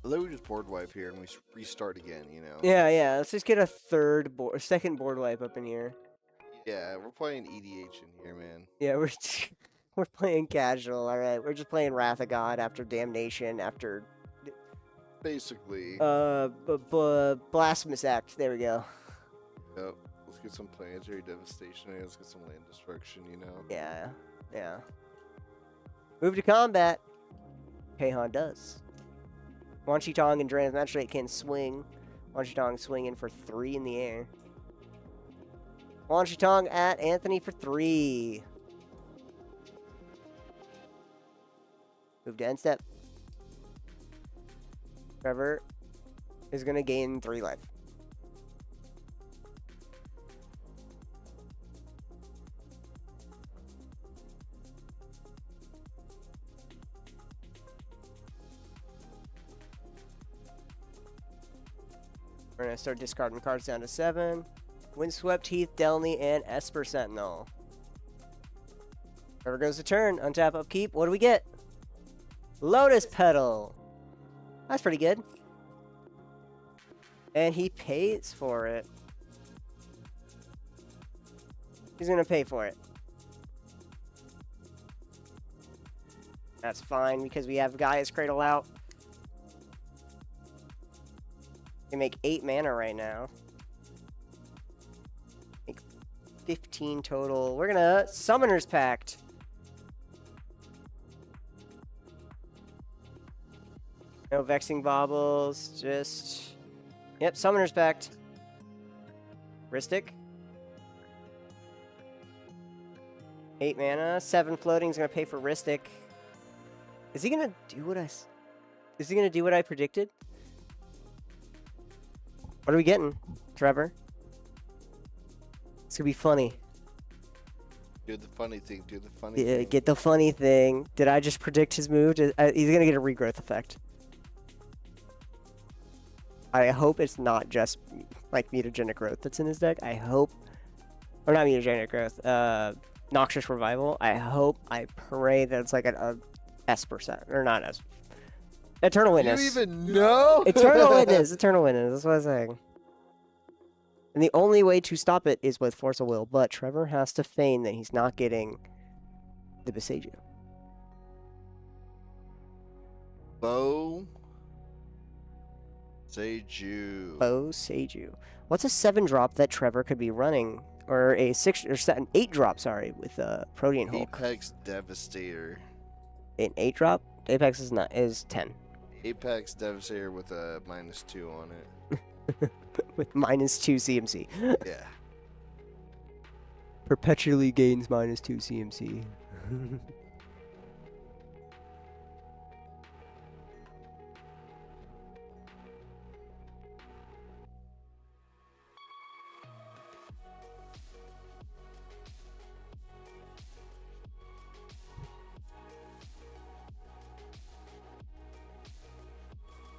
Let me just board wipe here and we restart again, you know? Yeah. Let's just get a second board wipe up in here. Yeah, we're playing EDH in here, man. Yeah, we're playing casual. All right, we're just playing Wrath of God after Damnation after Basically. Blasphemous Act. There we go. Yep. Let's get some planetary devastation and let's get some land destruction, you know? Yeah. Move to combat. Kahan does. Wan Shi Tong and Draen's Magistrate can swing. Wan Shi Tong swinging for 3 in the air. Wan Shi Tong at Anthony for 3. Move to end step. Trevor is going to gain 3 life. We're going to start discarding cards down to 7. Windswept Heath, Delney, and Esper Sentinel. Trevor goes to turn. Untap, upkeep. What do we get? Lotus Petal. That's pretty good. And he pays for it. He's going to pay for it. That's fine because we have Gaia's Cradle out. We can make 8 mana right now. Make 15 total. We're going to Summoner's Pact. No Vexing Baubles, just... Yep, Summoner's Pact. Ristic. 8 mana, 7 floating is going to pay for Ristic. Is he going to do what Is he going to do what I predicted? What are we getting, Trevor? It's going to be funny. Do the funny thing. Do the funny thing. Get the funny thing. Did I just predict his move? He's gonna get a regrowth effect. I hope it's not just like mutagenic growth that's in his deck. I hope, or not mutagenic growth. Noxious revival. I pray that it's like a S% or not S. Eternal Witness. You even know? Eternal Witness. Eternal Witness. That's what I'm saying. And the only way to stop it is with Force of Will. But Trevor has to feign that he's not getting the Besagio. Bo Seiju. Bo Seiju. What's a 7-drop that Trevor could be running? Or a 8-drop, sorry, with Protean Hulk. Apex Devastator. An 8-drop? Apex is 10. Apex Devastator with a -2 on it. With -2 CMC. Yeah. Perpetually gains -2 CMC.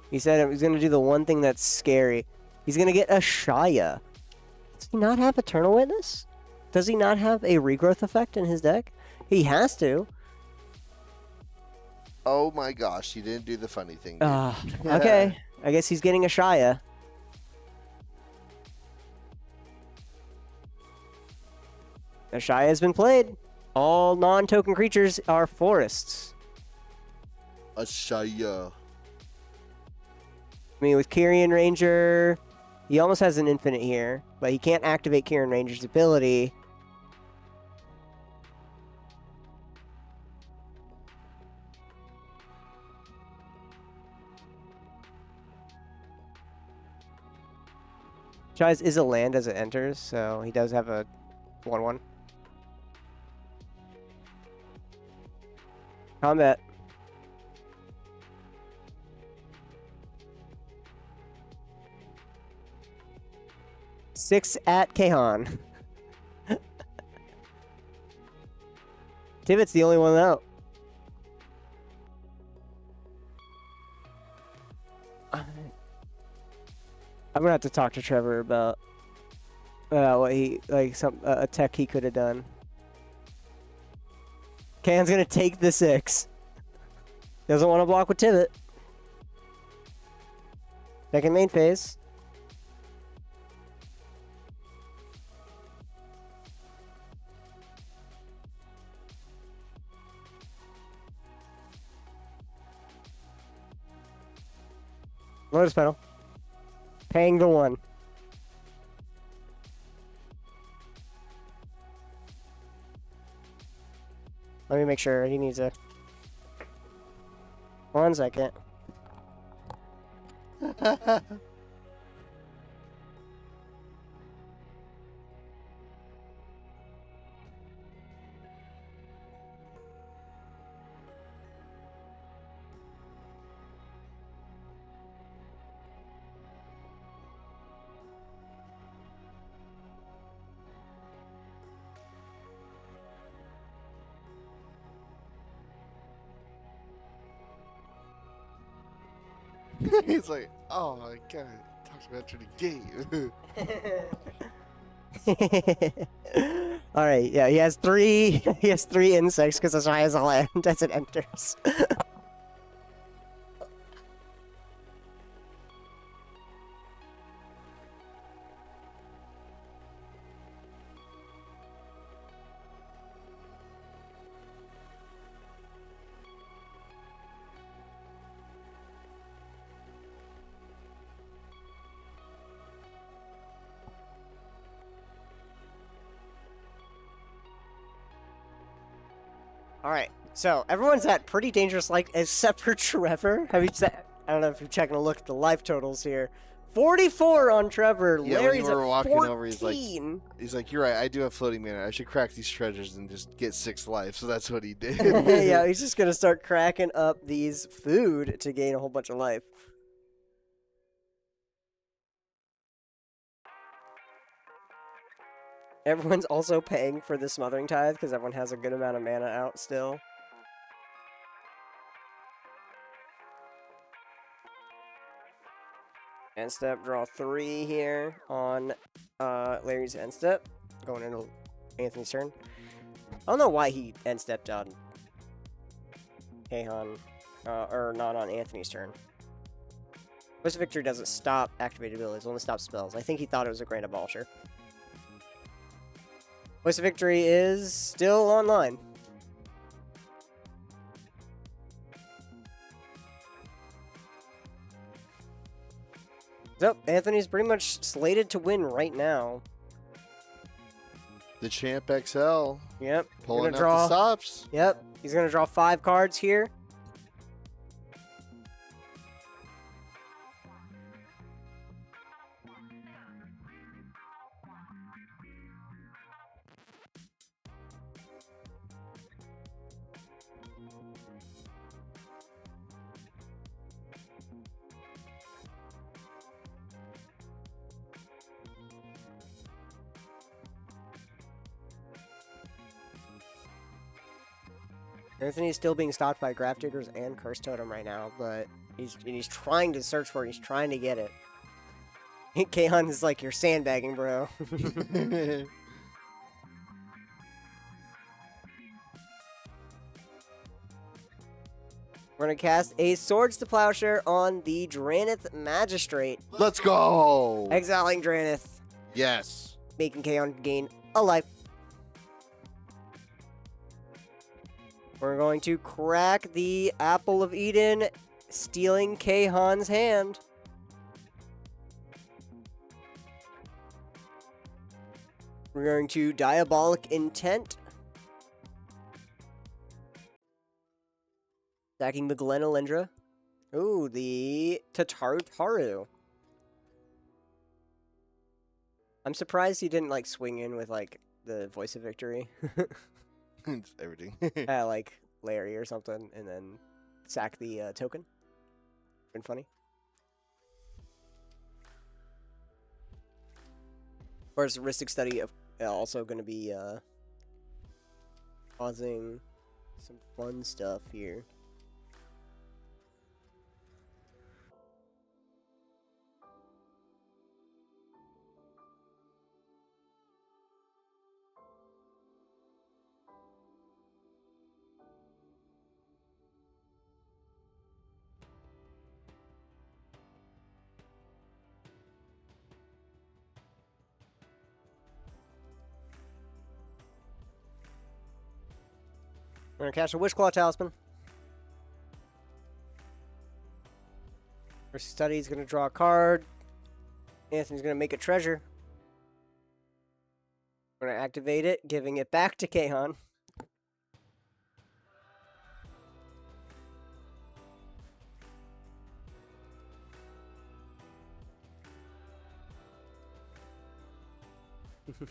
He said he's going to do the one thing that's scary. He's going to get a Shaya. Does he not have Eternal Witness? Does he not have a regrowth effect in his deck? He has to. Oh my gosh, he didn't do the funny thing. Dude. Okay. I guess he's getting a Shaya. A Shaya has been played. All non-token creatures are forests. A Shaya. I mean, with Kyrian Ranger, he almost has an infinite here, but he can't activate Kyrian Ranger's ability. Tries is a land as it enters, so he does have a 1/1. Combat. Six at Kahan. Tibbet's the only one out. I'm gonna have to talk to Trevor about what he a tech he could have done. Kahan's gonna take the 6. Doesn't want to block with Tibbet. Second main phase. Lotus Petal. Paying the 1. Let me make sure he needs a... 1 second. He's like, oh my god, talks about you the game. All right, yeah, he has 3. He has 3 insects because as high as a land as it enters. All right, so everyone's at pretty dangerous, like, except for Trevor. I don't know if you're checking a look at the life totals here. 44 on Trevor. Yeah, Larry's when you were at walking 14. over, he's like, you're right, I do have floating mana. I should crack these treasures and just get 6 life. So that's what he did. Yeah, he's just gonna start cracking up these food to gain a whole bunch of life. Everyone's also paying for the Smothering Tithe because everyone has a good amount of mana out still. End step, draw 3 here on Larry's end step. Going into Anthony's turn. I don't know why he end stepped on Kahan, or not on Anthony's turn. Voice of Victory doesn't stop activated abilities, it only stops spells. I think he thought it was a Grand Abolisher. Voice of Victory is still online. So, Anthony's pretty much slated to win right now. The Champ XL Yep. pulling gonna out draw. the stops. Yep. He's gonna draw 5 cards here. Anthony's still being stalked by Grafdiggers and Curse Totem right now, but he's trying to search for it. He's trying to get it. Kahan is like, you're sandbagging, bro. We're going to cast a Swords to Plowshare on the Dranith Magistrate. Let's go. Exiling Dranith, Yes. making Kahan gain a life. We're going to crack the Apple of Eden, stealing Kahan's hand. We're going to Diabolic Intent. Stacking the Glenolindra. Ooh, the Tataru. I'm surprised he didn't, like, swing in with, like, the Voice of Victory. It's everything. Like, Larry or something, and then sack the token. Been funny. Of course, Ristic Study of also going to be causing some fun stuff here. We're going to cast a Wishclaw Talisman. Ristic Study is going to draw a card. Anthony's going to make a treasure. We're going to activate it, giving it back to Kahan.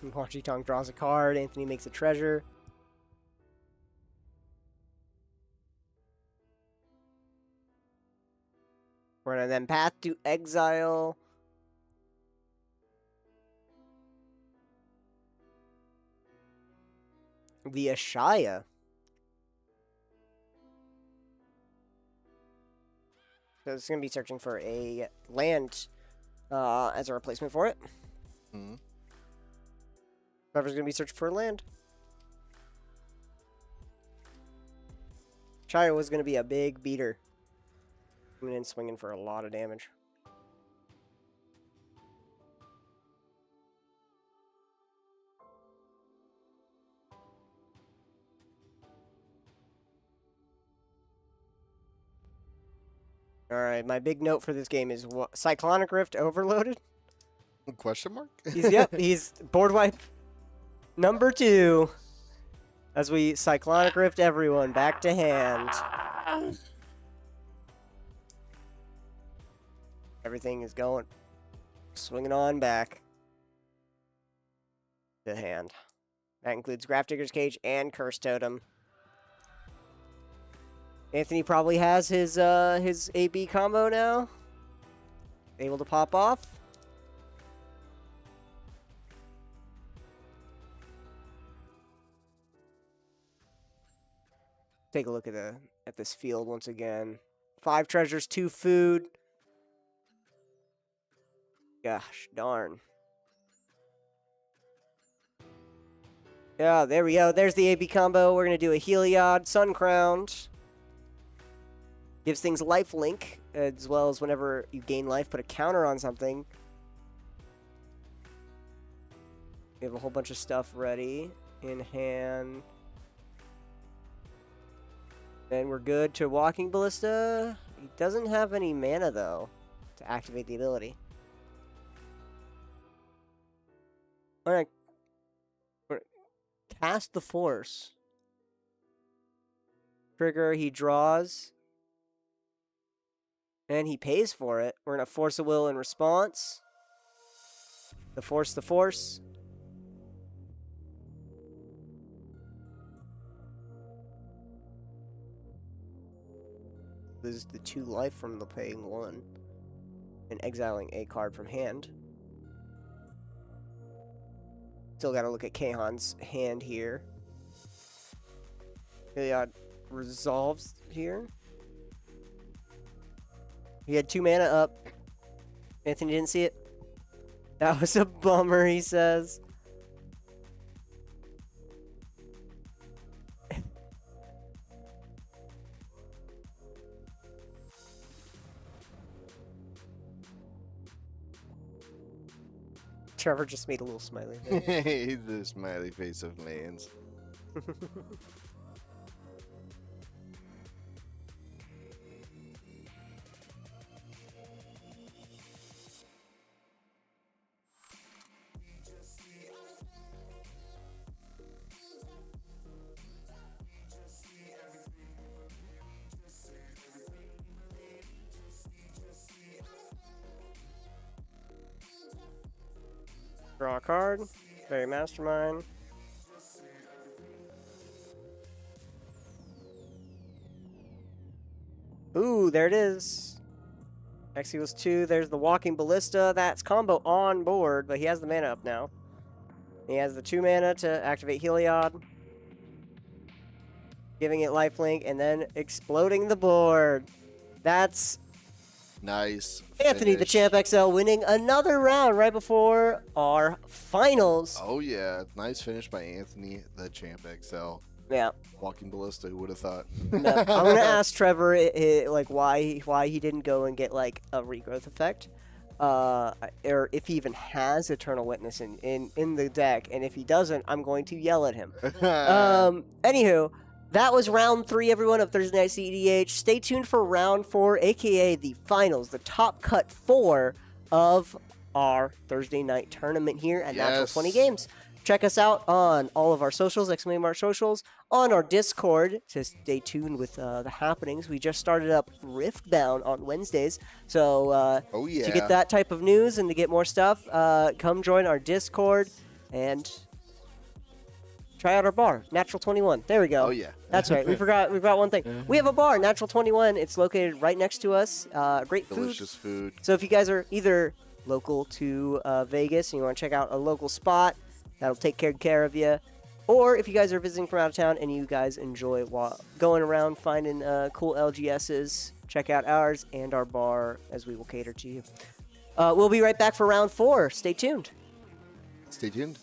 Washi Tongue draws a card. Anthony makes a treasure. We're going to then path to exile. The Ashaya. So it's going to be searching for a land as a replacement for it. Mhm. Whoever's going to be searching for land. Shire was going to be a big beater. Coming in swinging for a lot of damage. Alright, my big note for this game is Cyclonic Rift overloaded. Question mark? He's board wipe number 2. As we Cyclonic Rift everyone back to hand. Everything is going, swinging on back to hand. That includes Grafdigger's Cage and Curse Totem. Anthony probably has his AB combo now. Able to pop off. take a look at this field once again. 5 treasures, 2 food. Gosh, darn. Yeah, there we go. There's the AB combo. We're going to do a Heliod, Sun Crowned. Gives things life link, as well as whenever you gain life, put a counter on something. We have a whole bunch of stuff ready in hand. And we're good to Walking Ballista. He doesn't have any mana, though, to activate the ability. We're gonna cast the Force. Trigger, he draws. And he pays for it. We're going to Force a Will in response. The Force. Loses the 2 life from the paying 1. And exiling a card from hand. Still got to look at Kahan's hand here. Heliod resolves here. He had 2 mana up. Anthony didn't see it. That was a bummer, he says. Trevor just made a little smiley face. He's the smiley face of lands. Draw a card. Very mastermind. Ooh, there it is. X equals 2. There's the Walking Ballista. That's combo on board, but he has the mana up now. He has the 2 mana to activate Heliod. Giving it lifelink, and then exploding the board. That's Nice. Anthony, the finish. Champ XL, winning another round right before our finals. Oh, yeah. Nice finish by Anthony, the Champ XL. Yeah. Walking Ballista, who would have thought? No, I'm gonna ask Trevor like why he didn't go and get like a regrowth effect, or if he even has Eternal Witness in the deck, and if he doesn't, I'm going to yell at him. Anywho, that was round 3, everyone, of Thursday Night CEDH. Stay tuned for round 4, aka the finals, the top cut 4 of our Thursday night tournament here at Natural 20 Games. Check us out on all of our socials, !March socials, on our Discord to stay tuned with the happenings. We just started up Riftbound on Wednesdays, so Oh, yeah. to get that type of news and to get more stuff, come join our Discord and try out our bar, Natural 21. There we go. Oh, yeah. That's right. We forgot one thing. We have a bar, Natural 21. It's located right next to us. Great food. Delicious food. So if you guys are either local to Vegas and you want to check out a local spot, that'll take care of you. Or if you guys are visiting from out of town and you guys enjoy going around finding cool LGSs, check out ours and our bar, as we will cater to you. We'll be right back for round 4. Stay tuned. Stay tuned.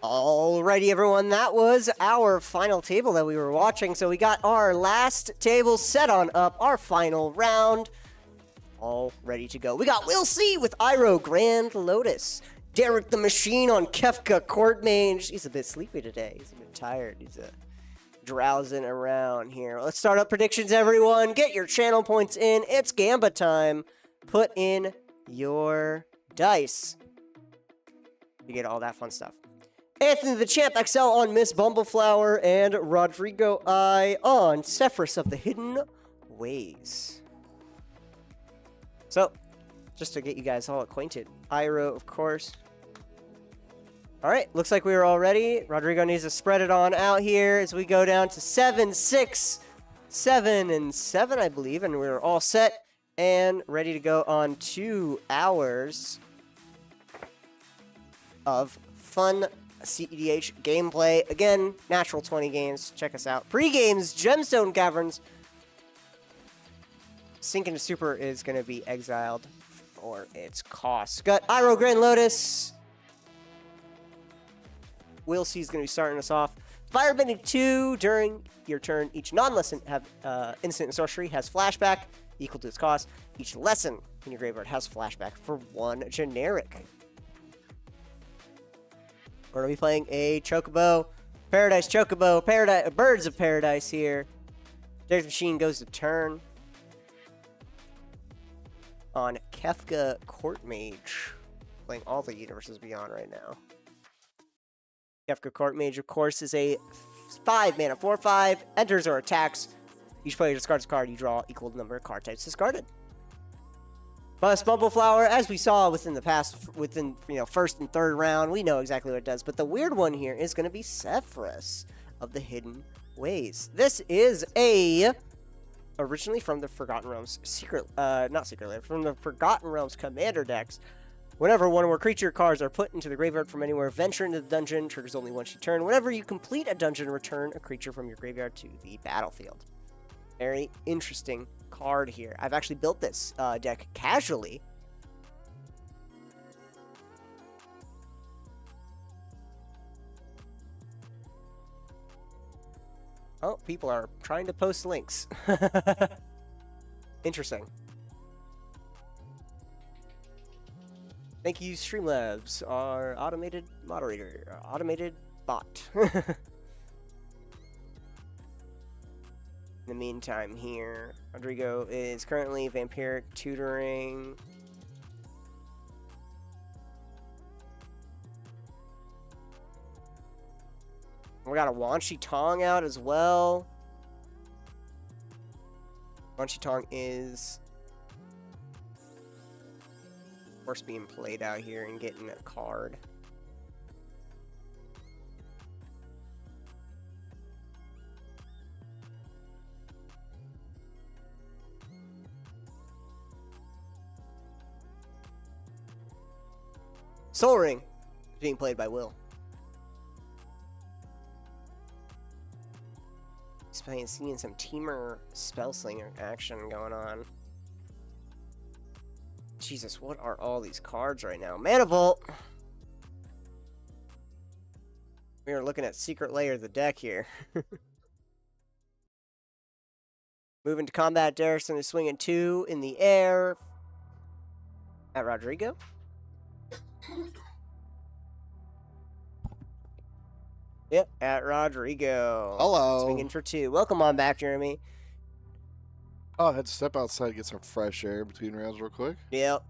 Alrighty, everyone, that was our final table that we were watching. So we got our last table set on up, our final round, all ready to go. We got Will C with Iroh Grand Lotus, Derek the Machine on Kefka Court Mage. He's a bit sleepy today. He's a bit tired. He's drowsing around here. Let's start up predictions, everyone. Get your channel points in. It's Gamba time. Put in your dice. You get all that fun stuff. Anthony the Champ XL on Miss Bumbleflower, and Rodrigo I on Sephiroth of the Hidden Ways. So, just to get you guys all acquainted, Iroh, of course. Alright, looks like we are all ready. Rodrigo needs to spread it on out here as we go down to 7, 6, 7, and 7, I believe, and we're all set and ready to go on 2 hours of fun CEDH gameplay. Again, natural 20 games. Check us out. Pre-games, Gemstone Caverns. Sink into Super is going to be exiled for its cost. Got Iroh Grand Lotus. Will C is going to be starting us off. Firebending 2 during your turn. Each non-lesson have instant and sorcery has flashback equal to its cost. Each lesson in your graveyard has flashback for 1 generic. We're going to be playing a Chocobo, Paradise Chocobo, Birds of Paradise here. Derek's Machine goes to turn on Kefka Court Mage. Playing all the Universes Beyond right now. Kefka Court Mage, of course, is a 5-mana 4/5. Enters or attacks. Each player discards a card. You draw equal number of card types discarded. Bust Bumbleflower, as we saw within the past, first and third round, we know exactly what it does. But the weird one here is going to be Sephiroth of the Hidden Ways. This is originally from the Forgotten Realms from the Forgotten Realms Commander decks. Whenever one or more creature cards are put into the graveyard from anywhere, venture into the dungeon, triggers only once you turn. Whenever you complete a dungeon, return a creature from your graveyard to the battlefield. Very interesting card here. I've actually built this deck casually. Oh, people are trying to post links. Interesting. Thank you, Streamlabs, our automated moderator, automated bot. In the meantime here, Rodrigo is currently vampiric tutoring. We got a Wan Shi Tong out as well. Wan Shi Tong is, of course, being played out here and getting a card. Soul Ring is being played by Will. He's seeing some Teamer Spellslinger action going on. Jesus, what are all these cards right now? Mana Bolt! We are looking at Secret Layer of the deck here. Moving to combat, Derrickson is swinging 2 in the air at Rodrigo. Yep, at Rodrigo. Hello. Swinging for 2. Welcome on back, Jeremy. Oh, I had to step outside and get some fresh air between rounds real quick. Yep.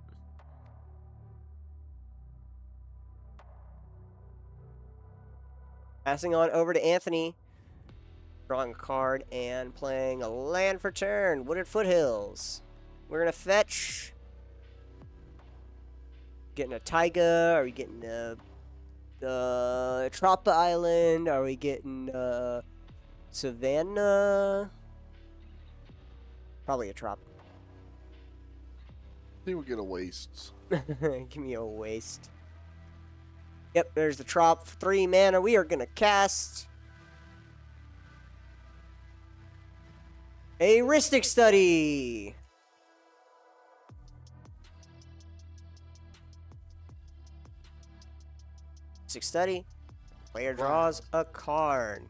Passing on over to Anthony. Drawing a card and playing a land for turn. Wooded Foothills. We're going to fetch. Getting a Taiga. Are we getting a Troppa Island? Are we getting Savannah? Probably a Trop. I think we'll get a waste. Give me a waste. Yep, there's the Trop. 3 mana. We are going to cast a Rhystic Study. Rhystic Study. Player draws a card.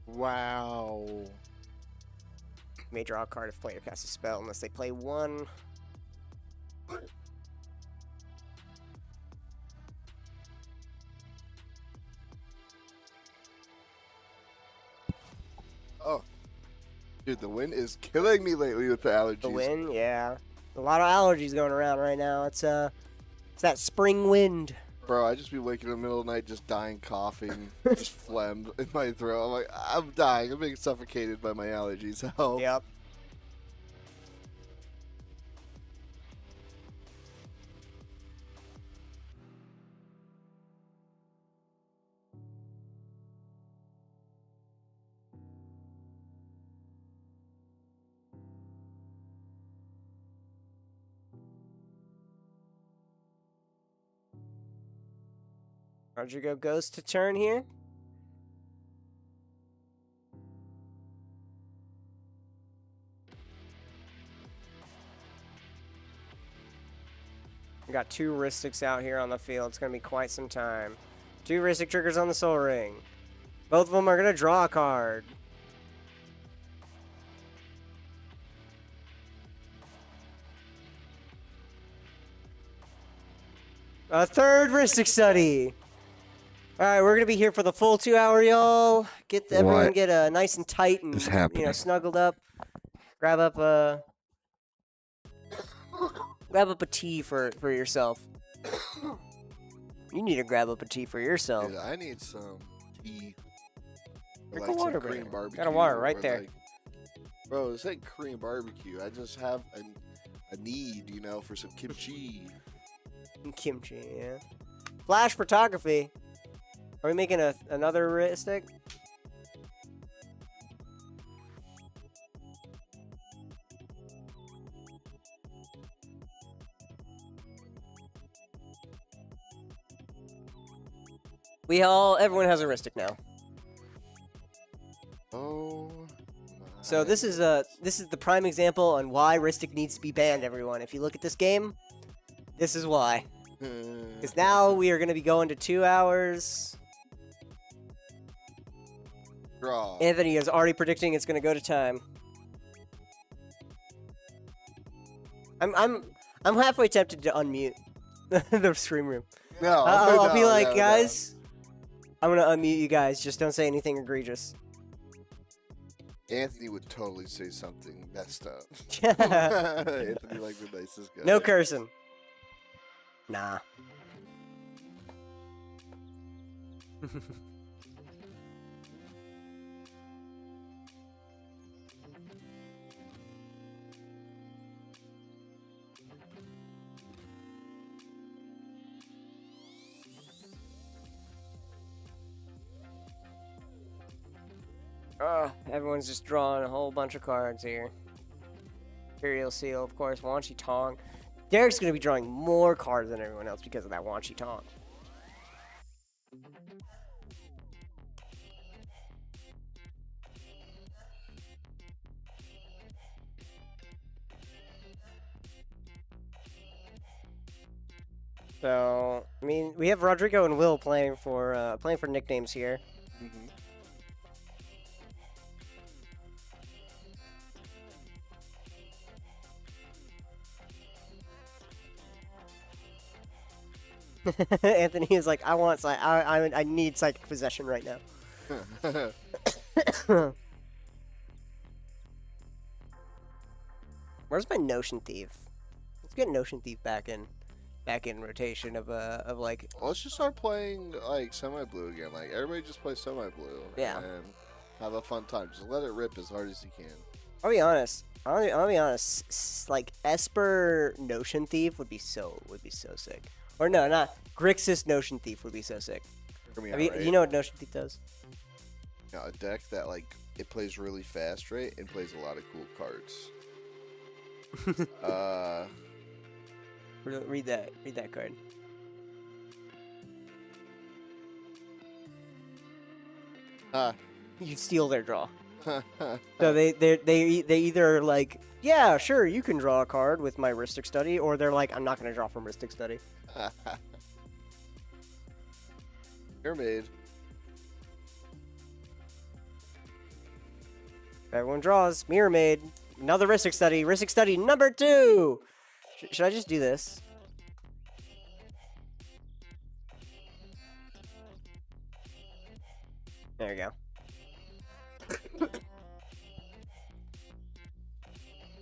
Wow. May draw a card if player casts a spell unless they play one. Oh. Dude, the wind is killing me lately with the allergies. The wind, yeah. A lot of allergies going around right now. It's that spring wind. Bro, I just be waking up in the middle of the night just dying, coughing, just phlegm in my throat. I'm like, I'm dying. I'm being suffocated by my allergies. Help. Yep. Rodrigo goes to turn here. We got 2 Ristics out here on the field. It's going to be quite some time. 2 Ristic triggers on the Soul Ring. Both of them are going to draw a card. A 3rd Ristic study. All right, we're going to be here for the full 2 hour, y'all. Get everyone get nice and tight and snuggled up. Grab up a tea for yourself. You need to grab up a tea for yourself. Dude, I need some tea. Or Drink like a water, some Korean bro. barbecue. Got a water right or there. like- bro, this ain't Korean barbecue. I just have a need, you know, for some kimchi. Kimchi, yeah. Flash photography. Are we making another Ristic? Everyone has a Ristic now. Oh. So this is the prime example on why Ristic needs to be banned, everyone. If you look at this game, this is why. Because now we are going to be going to 2 hours. Draw. Anthony is already predicting it's going to go to time. I'm halfway tempted to unmute the stream room. No, I'll be no, like, no, guys, I'm going to unmute you guys. Just don't say anything egregious. no. Anthony would totally say something messed up. No Anthony, like the nicest guy. cursing. Nah. Everyone's just drawing a whole bunch of cards here. Imperial Seal, of course, Wanshi Tong. Derek's going to be drawing more cards than everyone else because of that Wanshi Tong. So, I mean, we have Rodrigo and Will playing for nicknames here. Mhm. Anthony is like, I need psychic possession right now. Where's my Notion Thief? Let's get Notion Thief back in rotation of like. Let's just start playing like semi-blue again. Like everybody just play semi-blue. Yeah. And have a fun time. Just let it rip as hard as you can. I'll be honest. I'll be honest. Like Esper Notion Thief would be so sick. Or no, not Grixis Notion Thief would be so sick. You know what Notion Thief does? You know, a deck that like it plays really fast, right, and plays a lot of cool cards. Read that card. You steal their draw. So they either like, yeah, sure, you can draw a card with my Ristic Study, or they're like, I'm not gonna draw from Ristic Study. Pyramid. Everyone draws. Mirror Maid. Another Rhystic Study. Rhystic Study number 2! Should I just do this? There you go.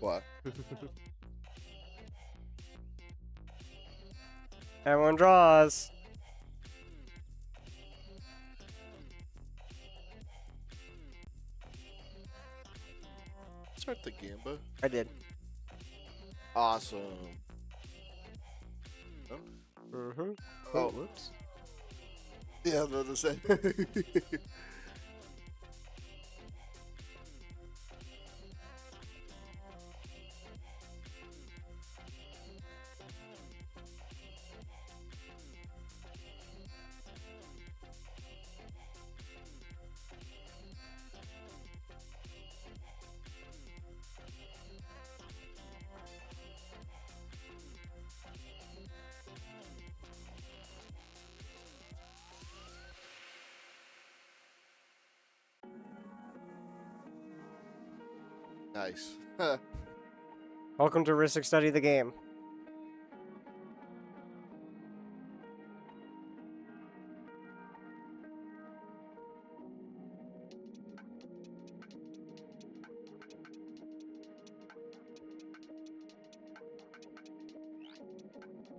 What? Everyone draws. Start the Gamba. I did. Awesome. Oh. Mm-hmm. Oh. Whoops. Yeah, I was about to say. Nice. Welcome to Rhystic Study the game.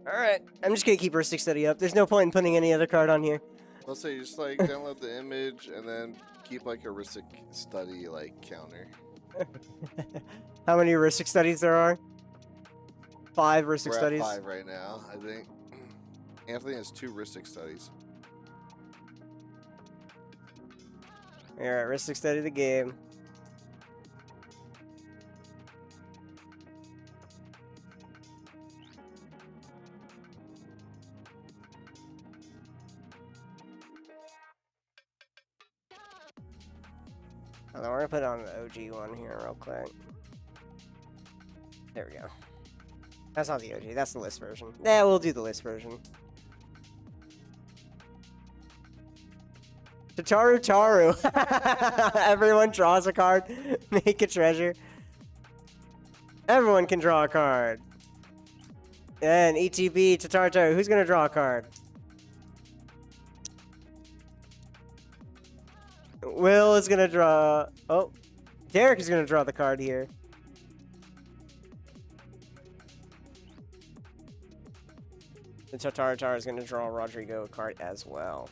Alright, I'm just gonna keep Rhystic Study up. There's no point in putting any other card on here. Let's say just like download the image and then keep like a Rhystic Study like counter. How many Rhystic Studies there are? 5 Rhystic We're Studies? at 5 right now, I think. Anthony has 2 Rhystic Studies. Alright, Rhystic Study the game. Hold on, we're gonna put on the OG one here real quick. There we go. That's not the OG, that's the list version. Yeah, we'll do the list version. Tataru Taru. Everyone draws a card. Make a treasure. Everyone can draw a card. And ETB, Tataru Taru. Who's gonna draw a card? Will is gonna draw. Oh, Derek is gonna draw the card here. The Tataru is gonna draw Rodrigo a card as well.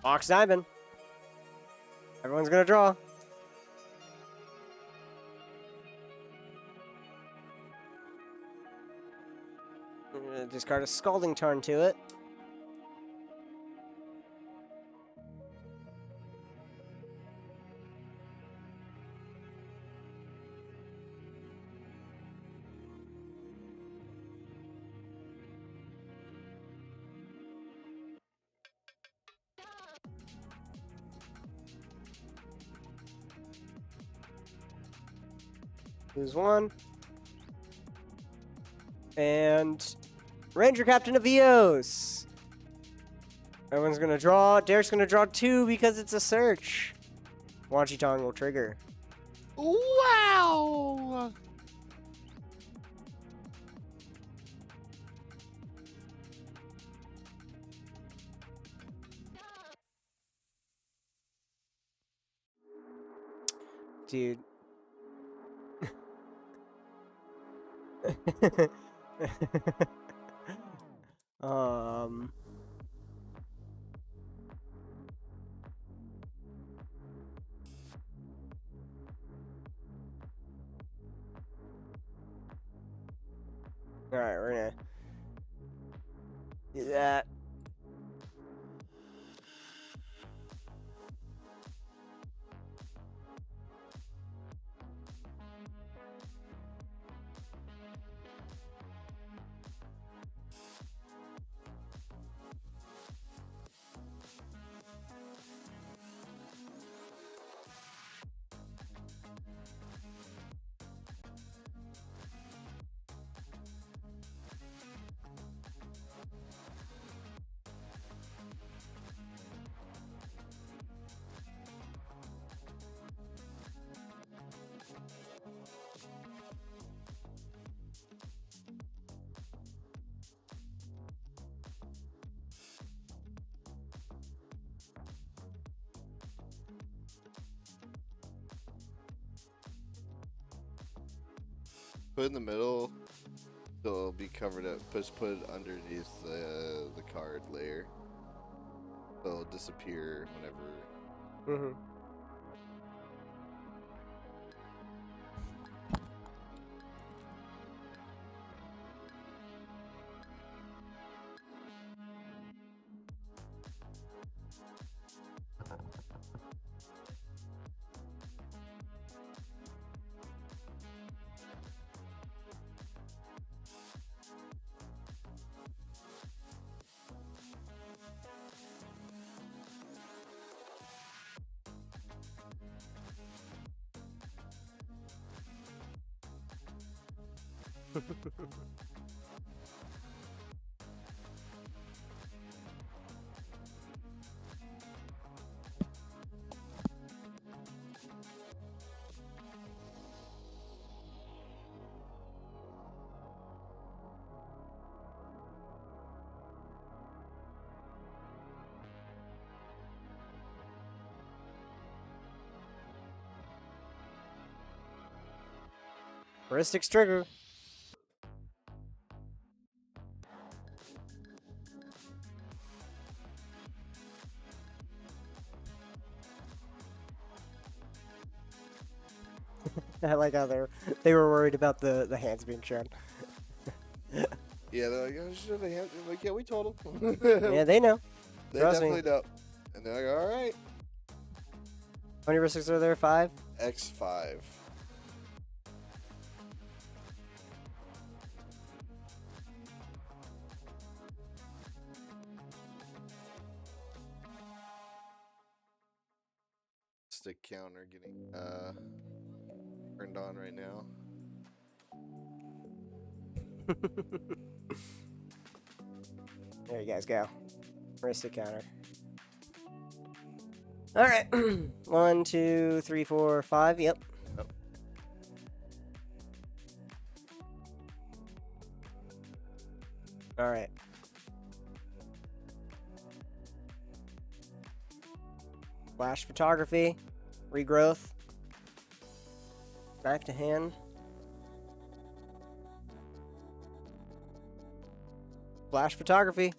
Ox Diamond. Everyone's gonna draw. I'm gonna discard a Scalding Tarn to it. Lose 1. And Ranger Captain of Eos. Everyone's gonna draw. Derek's gonna draw 2 because it's a search. Wanchitong will trigger. Wow! Dude. um. All right, we're gonna do that. Put it in the middle. So it'll be covered up. Just put it underneath the card layer. So it'll disappear whenever. Mm-hmm. Heuristics trigger. I like how they were worried about the hands being shown. Yeah, they're like, oh, sure they have. Like, yeah, we told them. Yeah, they know. They trust me. definitely know. And they're like, all right. How many heuristics are there? 5? X5. Stick counter getting turned on right now. There you guys go. Heuristic counter. All right. 1, 2, 3, 4, 5. Yep. Yep. All right. Flash photography, regrowth, back to hand. Flash photography.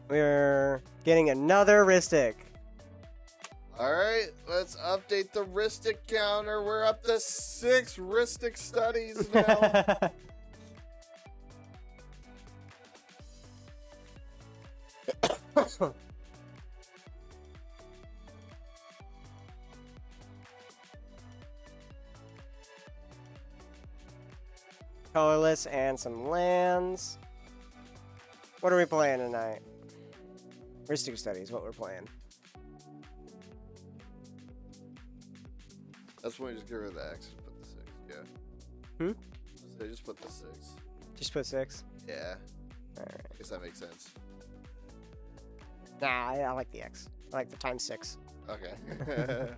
We're getting another Ristic. All right, let's update the Ristic counter. We're up to 6 Ristic studies now. Colorless and some lands. What are we playing tonight? Ristic studies, what we're playing. That's when you just get rid of the X and put the 6. Yeah. Hmm? So just put the 6. Just put 6? Yeah. Alright. I guess that makes sense. Nah, I like the X. I like the times 6. Okay.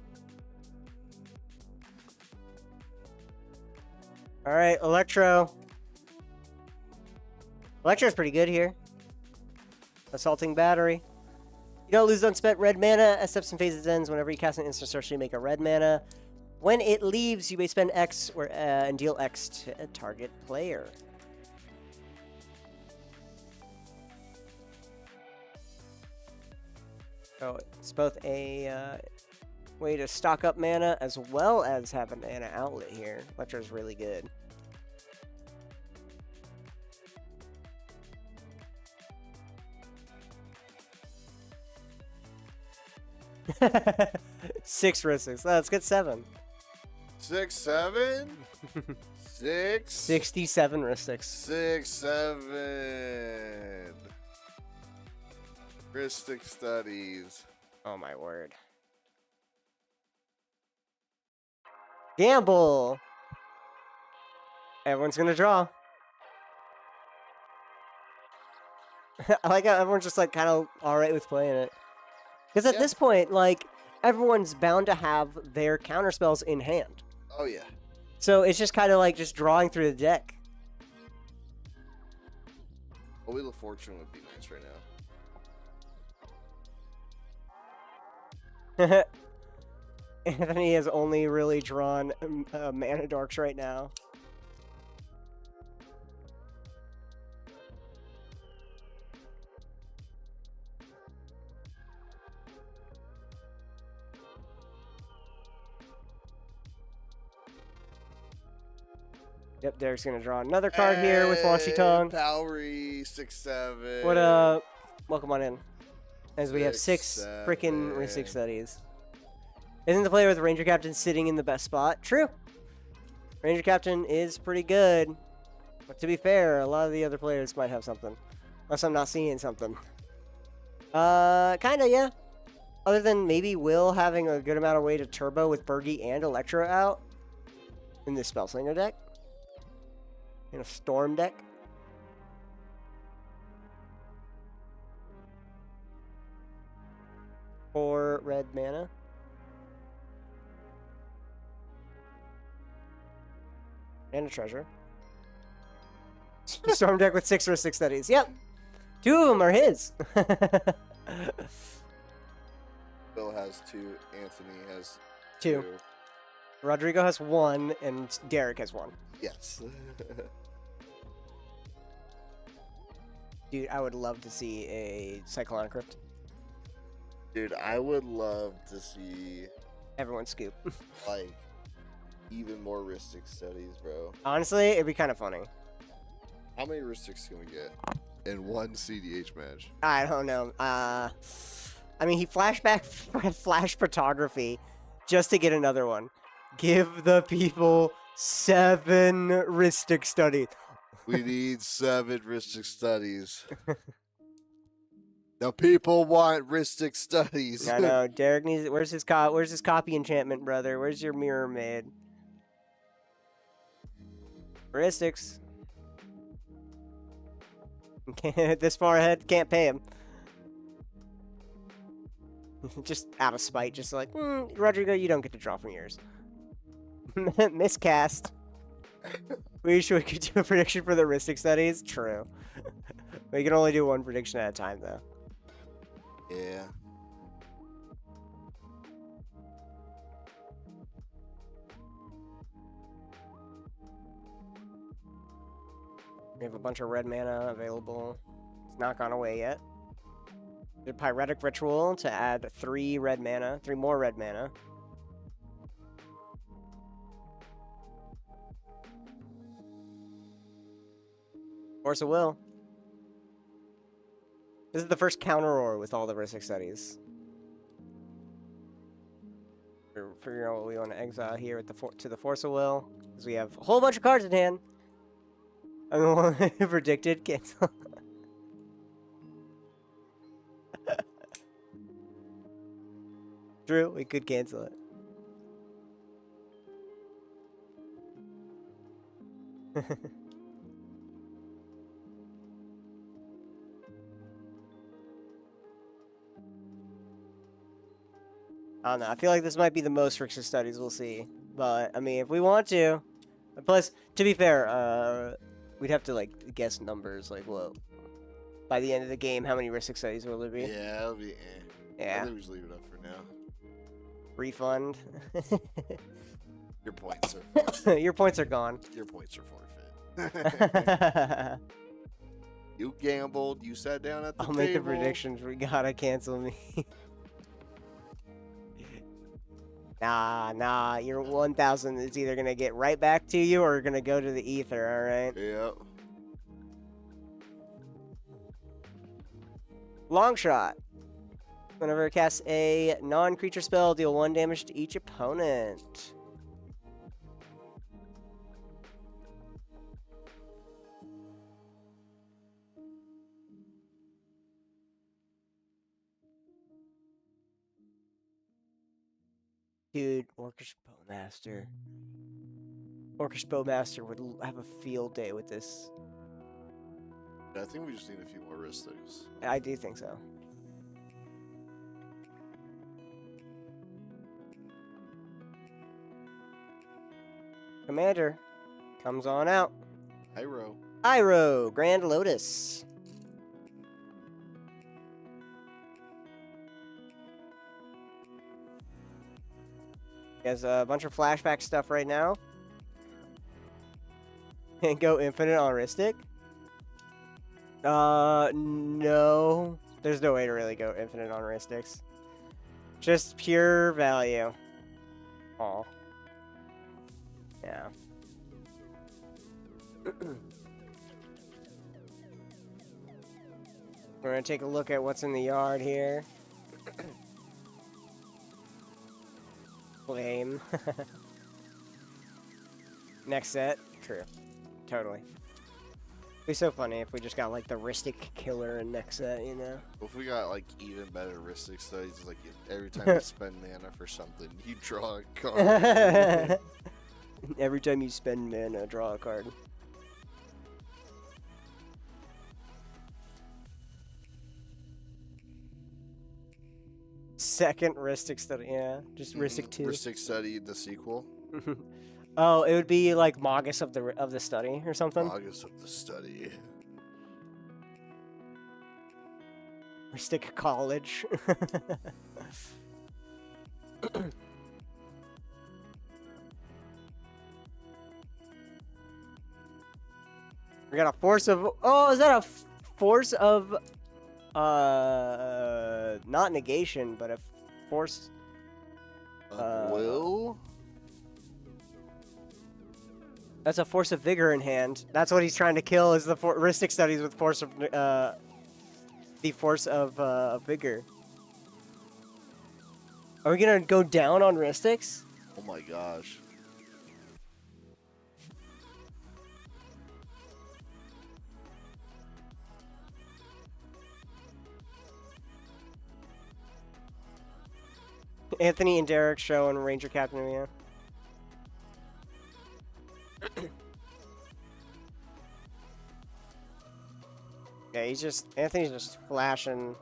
Alright, Electro. Electro's pretty good here. Assaulting Battery. You don't lose unspent red mana as steps and phases ends. Whenever you cast an instant sorcery, make a red mana. When it leaves, you may spend X and deal X to a target player. So it's both a way to stock up mana as well as have a mana outlet here. Electro's really good. Six Ristics. Let's get 7. 6, 7? 6? 67 Ristics. 6, 7. Ristic studies. Oh my word. Gamble. Everyone's gonna draw. I like how everyone's just like kind of alright with playing it. Because at this point, like, everyone's bound to have their counter spells in hand. Oh, yeah. So it's just kind of like just drawing through the deck. A Wheel of Fortune would be nice right now. Anthony has only really drawn mana dorks right now. Yep, Derek's gonna draw another card here with Launchy Tongue. Powery 6-7. What up? Welcome on in. As we have 6 6-7. freaking Ristic Studies. Isn't the player with Ranger Captain sitting in the best spot? True. Ranger Captain is pretty good. But to be fair, a lot of the other players might have something. Unless I'm not seeing something. Kinda, yeah. Other than maybe Will having a good amount of way to turbo with Bergie and Electro out. In this Spellslinger deck. In a Storm deck. For red mana. And a treasure. Storm deck with 6 Ristic Studies. Yep. 2 of them are his. Bill has 2. Anthony has 2. Rodrigo has 1, and Derek has 1. Yes. Dude, I would love to see a Cyclonic Crypt. Dude, I would love to see, Everyone scoop. like, even more Ristic Studies, bro. Honestly, it'd be kind of funny. How many Ristics can we get in one CDH match? I don't know. I mean, he flash photography just to get another one. Give the people 7 Ristic Studies. We need 7 Ristic Studies. The people want Ristic Studies. I know. Derek needs. Where's his copy enchantment, brother? Where's your mirror maid? Ristics. This far ahead, can't pay him. Just out of spite, just like, Rodrigo, you don't get to draw from yours. Miscast. We could do a prediction for the Ristic Studies. True. We can only do one prediction at a time, though. Yeah. We have a bunch of red mana available. It's not gone away yet. Did Pyretic Ritual to add 3 red mana, 3 more red mana. Force of Will. This is the first counter roar with all the Ristic Studies. We're figuring out what we want to exile here with to the Force of Will, because we have a whole bunch of cards in hand. I mean, predicted cancel. True, we could cancel it. I don't know. I feel like this might be the most Ristic Studies we'll see. But, I mean, if we want to. Plus, to be fair, we'd have to, like, guess numbers. Like, what? By the end of the game, how many Ristic Studies will there be? Yeah, it'll be Yeah. I think we just leave it up for now. Refund. Your points are Your points are gone. Your points are forfeit. You gambled. You sat down at the I'll table. make the predictions. We gotta cancel me. Nah. Your 1,000 is either gonna get right back to you or gonna go to the ether, alright? Yep. Long shot. Whenever it casts a non-creature spell, deal 1 damage to each opponent. Dude, Orcish Bowmaster. Orcish Bowmaster would have a field day with this. I think we just need a few more Ristics. I do think so. Commander comes on out. Hyro. Iroh, Grand Lotus. He has a bunch of flashback stuff right now. And go infinite on Ristic? No. There's no way to really go infinite on Ristics. Just pure value. Aw. Yeah. We're gonna take a look at what's in the yard here. Lame. Next set. True. Totally. It'd be so funny if we just got like the Ristic killer in next set, you know? If we got like even better Ristic studies, like every time you spend mana for something, you draw a card. Every time you spend mana, draw a card. Second Ristic study, yeah. Just Ristic 2. Ristic study, the sequel. Oh, it would be like Magus of the study or something. August of the study. Ristic College. We got a force of. Oh, is that a force of? Not negation, but a force. Will? That's a force of vigor in hand. That's what he's trying to kill. Is the Ristic studies with force of the force of vigor. Are we gonna go down on Ristics? Oh my gosh. Anthony and Derek show and Ranger Captain, yeah. Yeah, Anthony's just flashing.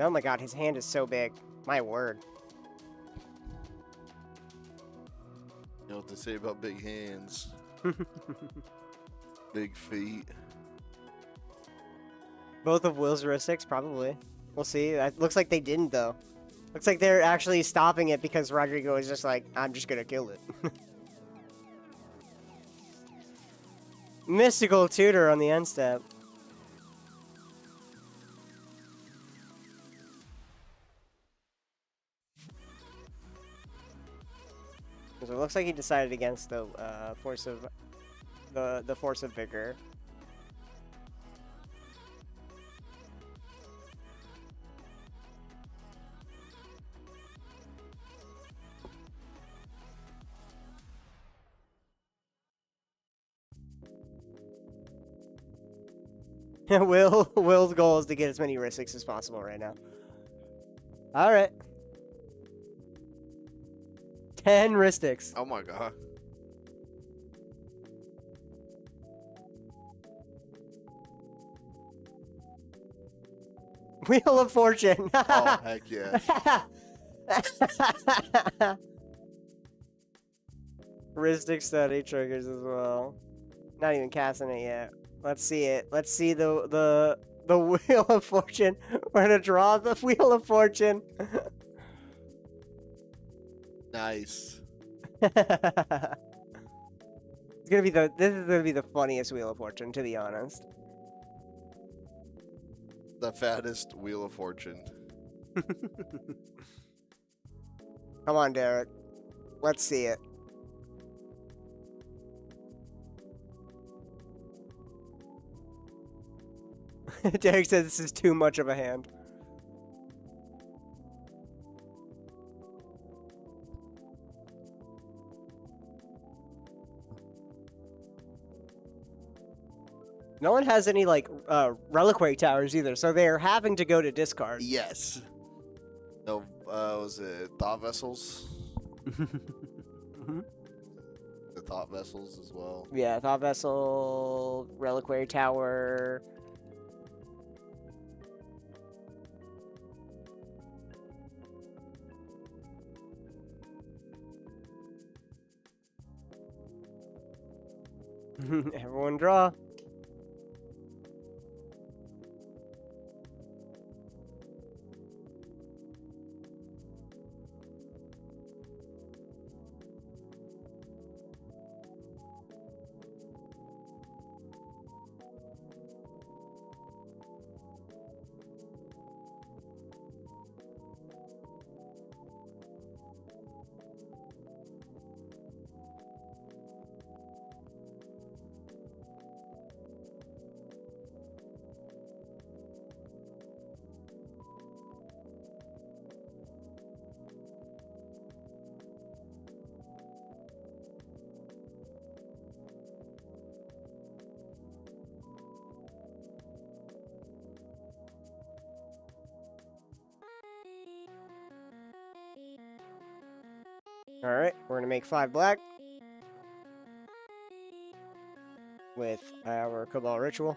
Oh my god, his hand is so big. My word. You know what they say about big hands? Big feet. Both of Will's Ristics, probably. We'll see. It looks like they didn't, though. Looks like they're actually stopping it because Rodrigo is just like, I'm just gonna kill it. Mystical Tutor on the end step. So it looks like he decided against the force of the force of vigor. Will's goal is to get as many Ristics as possible right now. All right. 10 Ristics. Oh my god. Wheel of Fortune. Oh heck yeah. Ristic study triggers as well. Not even casting it yet. Let's see it. Let's see the Wheel of Fortune. We're gonna draw the Wheel of Fortune. Nice. This is gonna be the funniest Wheel of Fortune, to be honest. The fattest Wheel of Fortune. Come on, Derek. Let's see it. Derek says this is too much of a hand. No one has any, like, reliquary towers either, so they're having to go to discard. Yes. No, was it Thought Vessels? Mhm. The Thought Vessels as well. Yeah, Thought Vessel, reliquary tower. Everyone draw. Alright, we're gonna make 5 black. With our Cobalt Ritual.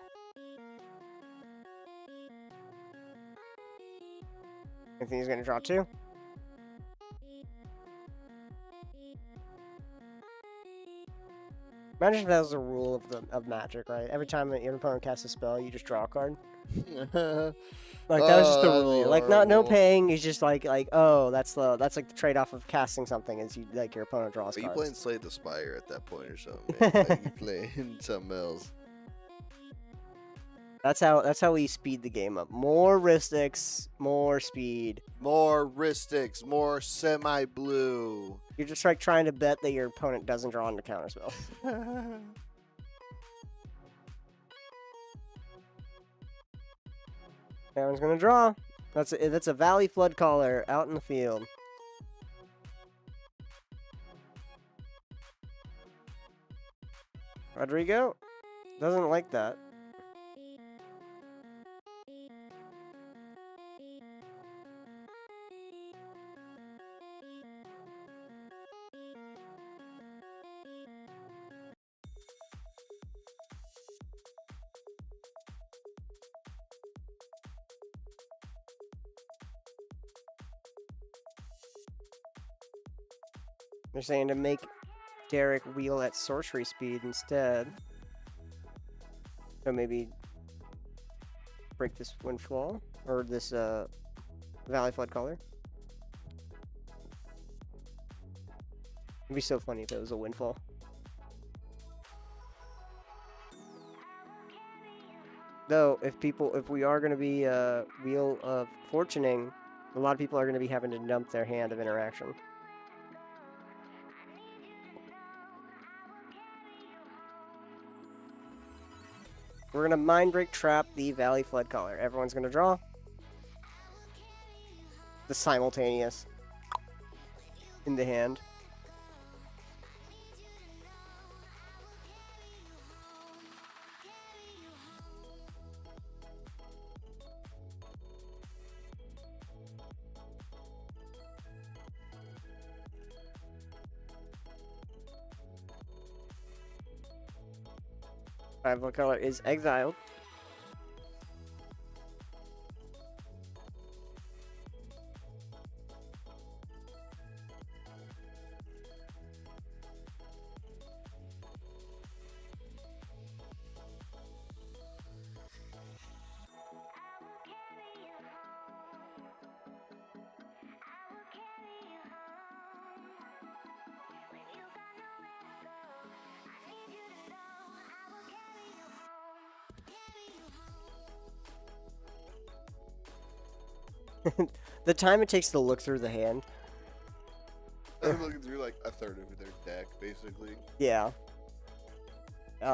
I think he's gonna draw 2. Imagine if that was a rule of Magic, right? Every time that your opponent casts a spell, you just draw a card. Like that was just the that'd be rule. Like no horrible. paying is just like oh that's like the trade off of casting something is you like your opponent draws Are you cards. playing Slay the Spire at that point or something? Man? Like you playing something else. That's how we speed the game up. More Ristics, more speed. More Ristics, more semi-blue. You're just like trying to bet that your opponent doesn't draw into counter spells. Everyone's gonna draw. That's a Valley Flood Caller out in the field. Rodrigo doesn't like that. They're saying to make Derek wheel at sorcery speed instead. So maybe break this Windfall or this Valley Flood Caller. It'd be so funny if it was a Windfall. Though, if we are going to be Wheel of Fortuning, a lot of people are going to be having to dump their hand of interaction. We're going to Mind Break Trap the Valley Flood Caller. Everyone's going to draw. The simultaneous in the hand. Valley Caller is exiled. The time it takes to look through the hand. I'm looking through like a third of their deck, basically. Yeah.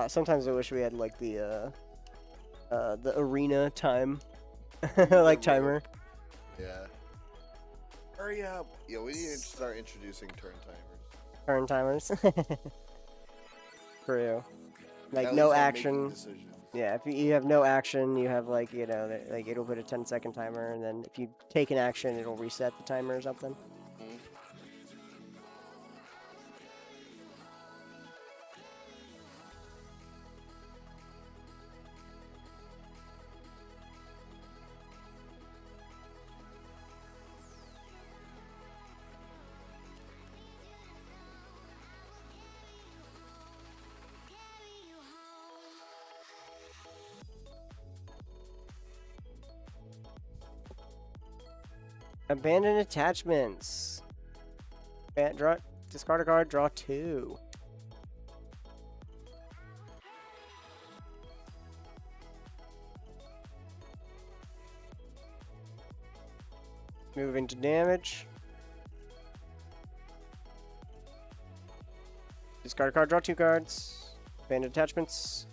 Sometimes I wish we had like the arena time, like timer. Yeah. Hurry up! Yeah, we need to start introducing turn timers. Turn timers. For you. Like At no least I'm making action. decisions. Yeah, if you have no action, you have like, you know, like it'll put a 10-second timer, and then if you take an action, it'll reset the timer or something. Mhm. Abandoned attachments. Draw, discard a card, draw 2. Moving to damage. Discard a card, draw 2 cards. Abandoned attachments.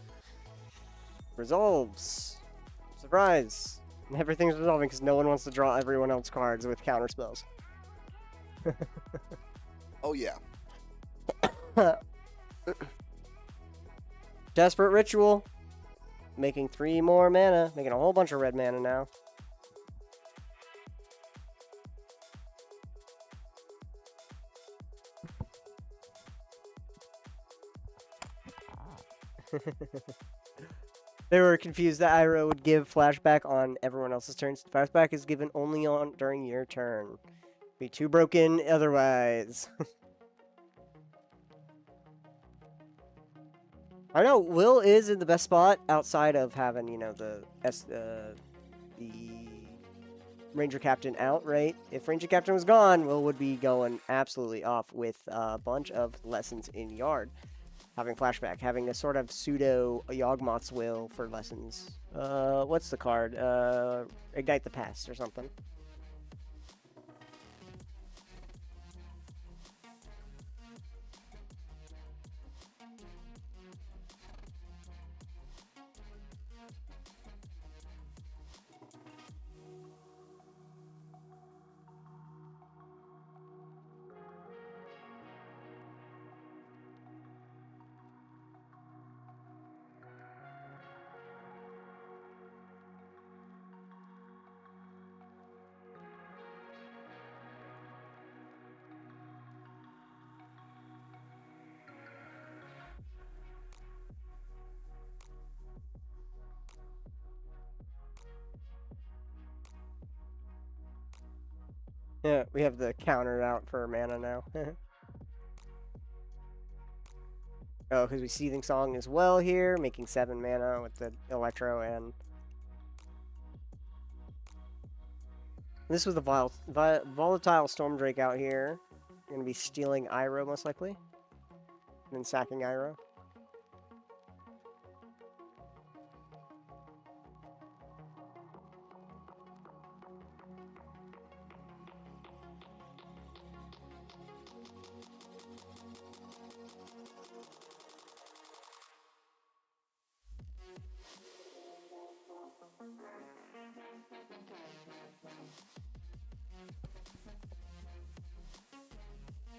Resolves. Surprise. Everything's resolving because no one wants to draw everyone else's cards with counter spells. Oh yeah. Desperate Ritual. Making 3 more mana. Making a whole bunch of red mana now. They were confused that Iroh would give flashback on everyone else's turns. Flashback is given only on during your turn. Be too broken otherwise. I know Will is in the best spot outside of having, you know, the Ranger Captain out, right? If Ranger Captain was gone, Will would be going absolutely off with a bunch of lessons in Yard. Having flashback, having a sort of pseudo Yawgmoth's Will for lessons. What's the card? Ignite the Past or something. Yeah, we have the counter out for mana now. Oh, because we Seething Song as well here, making 7 mana with the Electro, and this was the Volatile Storm Drake out here. We're going to be stealing Iroh most likely, and then sacking Iroh.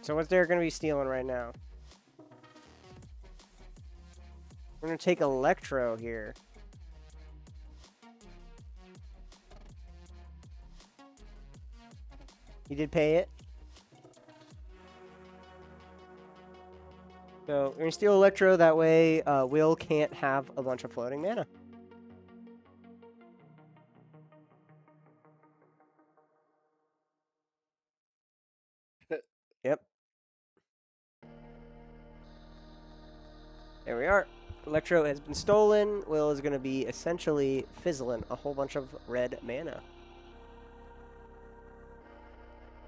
So what's they're going to be stealing right now? We're going to take Electro here. You did pay it. So we're going to steal Electro, that way Will can't have a bunch of floating mana. Yep. There we are. Electro has been stolen. Will is going to be essentially fizzling a whole bunch of red mana.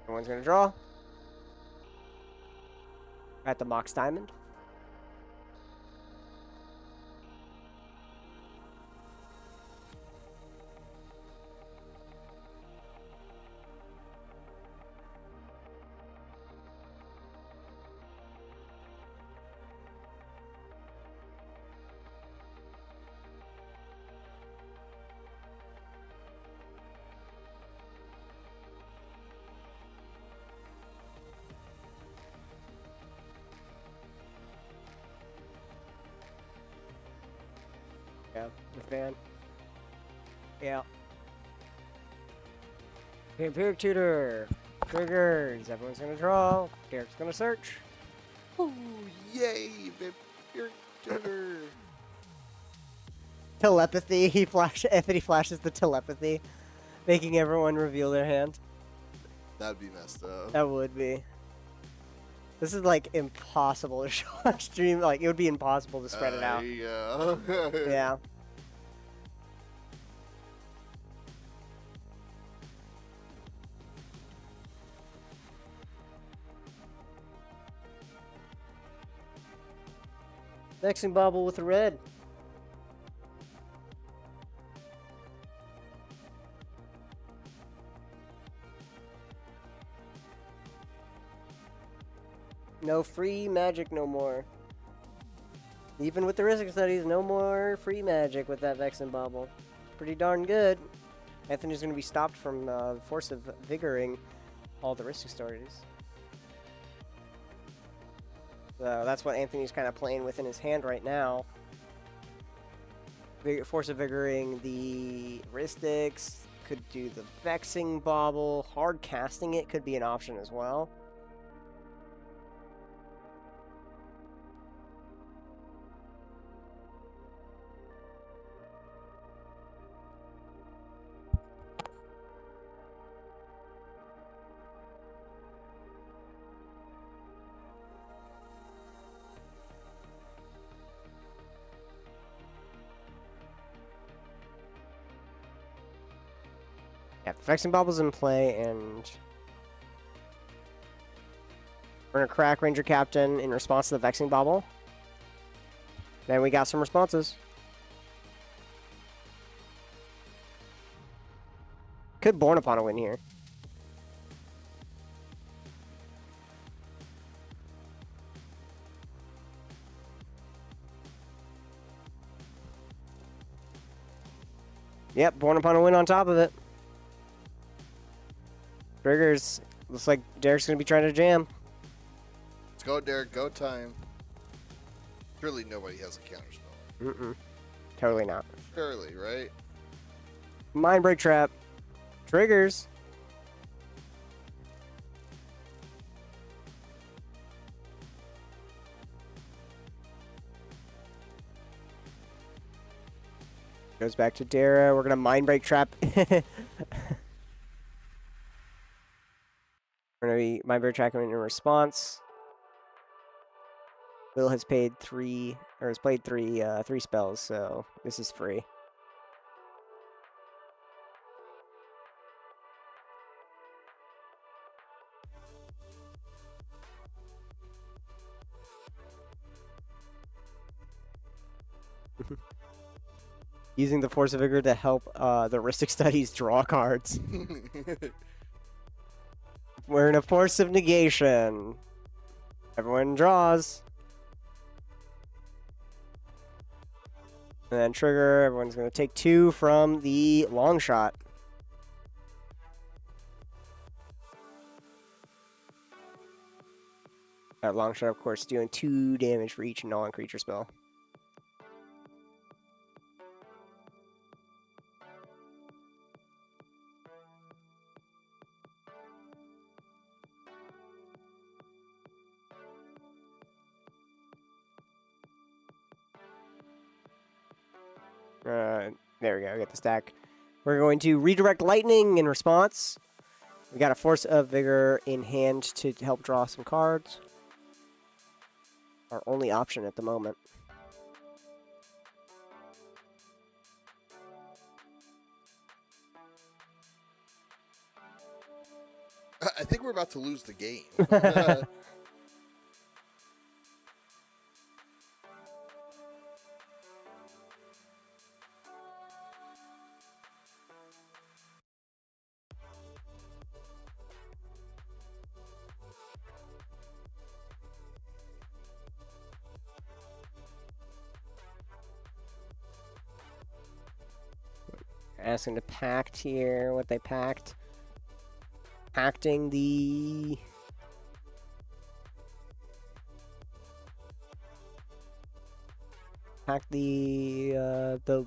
Everyone's going to draw. At the Mox Diamond. Yeah, the fan. Yeah. Vampiric Tutor. Triggers. Everyone's gonna draw. Derek's gonna search. Oh, yay! Vampiric Tutor. Telepathy. Anthony flashes the telepathy, making everyone reveal their hand. That'd be messed up. That would be. This is like impossible to show on stream. Like it would be impossible to spread it out. Yeah. Yeah. Vexing Bobble with a red. No free magic no more. Even with the risk studies, no more free magic with that Vexen Bobble. Pretty darn good. Anthony's going to be stopped from Force of Vigoring all the risk stories. So that's what Anthony's kind of playing with in his hand right now. Force of Vigoring the Ristics, could do the Vexing Bobble. Hard casting it could be an option as well. Alright, Vexing Bubble's in play, and we're gonna crack Ranger Captain in response to the Vexing Bobble. Then we got some responses. Could Born Upon a win here. Yep, Born Upon a win on top of it. Triggers. Looks like Derek's gonna be trying to jam. Let's go, Derek. Go time. Surely nobody has a counterspell. Mm-mm. Totally not. Surely, right? Mind Break Trap. Triggers. Goes back to Dara. We're gonna Mind Break Trap. We're gonna be Mind Break Trap in response. Will has paid three spells, so this is free. Using the Force of Vigor to help the Ristic Studies draw cards. We're in a Force of Negation. Everyone draws. And then trigger, everyone's going to take 2 from the long shot. That long shot, of course, doing 2 damage for each non-creature spell. There we go, get the stack. We're going to redirect lightning in response. We got a Force of Vigor in hand to help draw some cards. Our only option at the moment. I think we're about to lose the game. Asking to pact here, what they packed. Pacting the... Pack the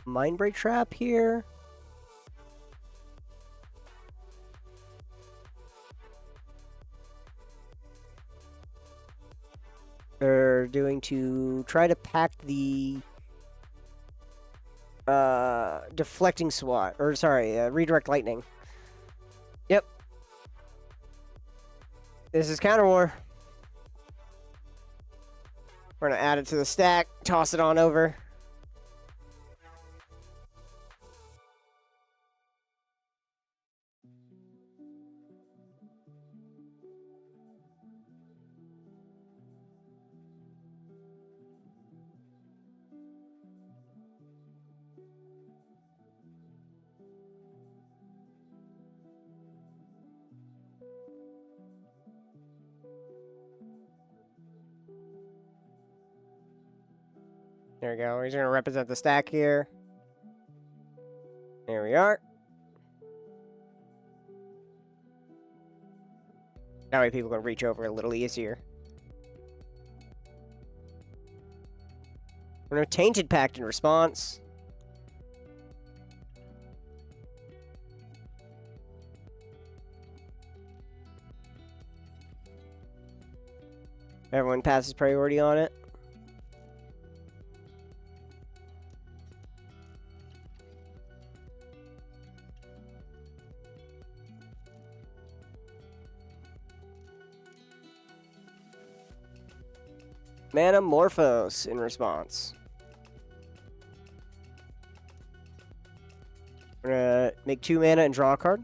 Mind Break Trap here. They're doing to try to pack the deflecting SWAT, or sorry, redirect lightning. Yep. This is counter war. We're gonna add it to the stack, toss it on over. There we go. He's going to represent the stack here. There we are. That way people can reach over a little easier. We're going to Tainted Pact in response. Everyone passes priority on it. Manamorphose in response. We're gonna Make 2 mana and draw a card.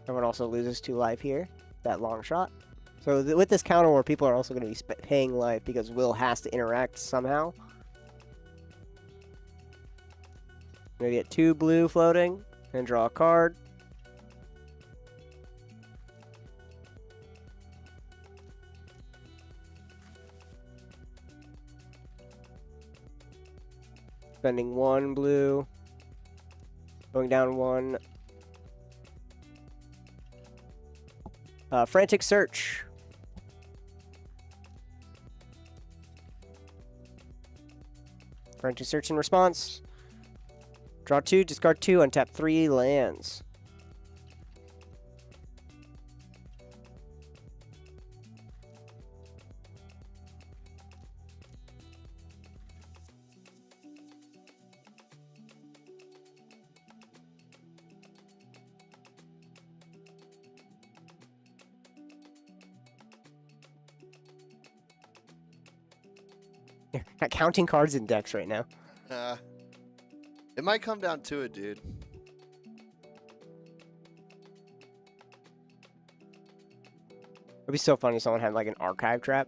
Everyone also loses 2 life here. That long shot. So with this counter war, people are also going to be paying life because Will has to interact somehow. Maybe get 2 blue floating and draw a card. Spending 1 blue. Going down 1. Frantic Search. Frantic Search in response. Draw 2, discard 2, untap 3 lands. Not counting cards in decks right now. It might come down to it, dude. It'd be so funny if someone had like an archive trap.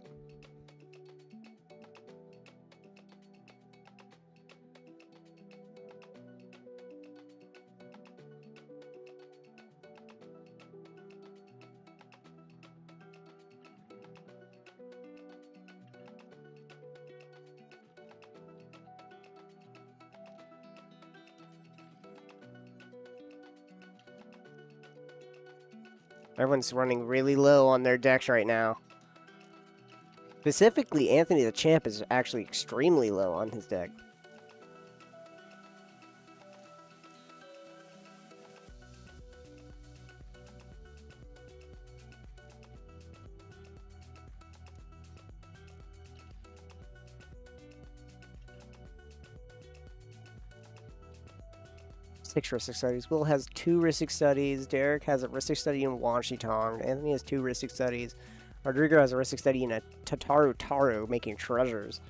Everyone's running really low on their decks right now. Specifically, Anthony the Champ is actually extremely low on his deck. Six Ristic Studies. Will has 2 Ristic Studies. Derek has a Ristic Study in Wanshi Tong. Anthony has 2 Ristic Studies. Rodrigo has a Ristic Study in a Tataru Taru, making treasures.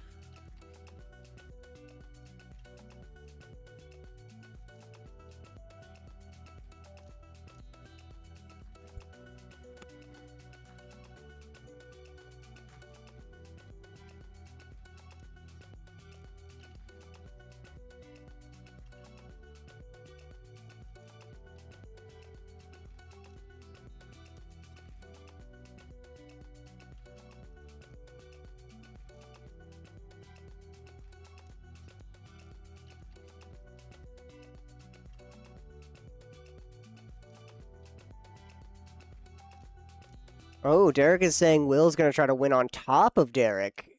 Oh, Derek is saying Will's going to try to win on top of Derek.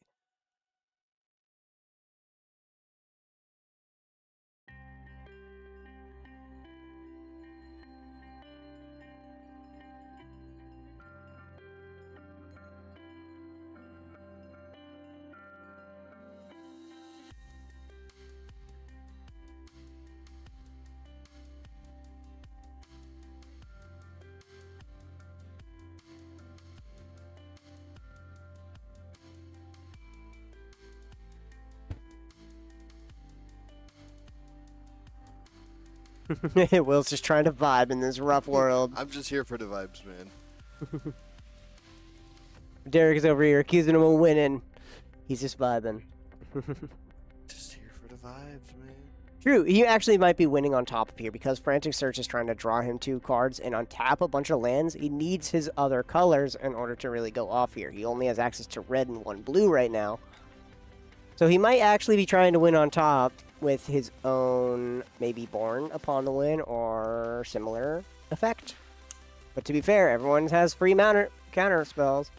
Will's just trying to vibe in this rough world. I'm just here for the vibes, man. Derek is over here accusing him of winning. He's just vibing. Just here for the vibes, man. True, he actually might be winning on top of here because Frantic Search is trying to draw him 2 cards and untap a bunch of lands. He needs his other colors in order to really go off here. He only has access to red and 1 blue right now. So he might actually be trying to win on top with his own, maybe Born Upon the Win or similar effect. But to be fair, everyone has free counter spells.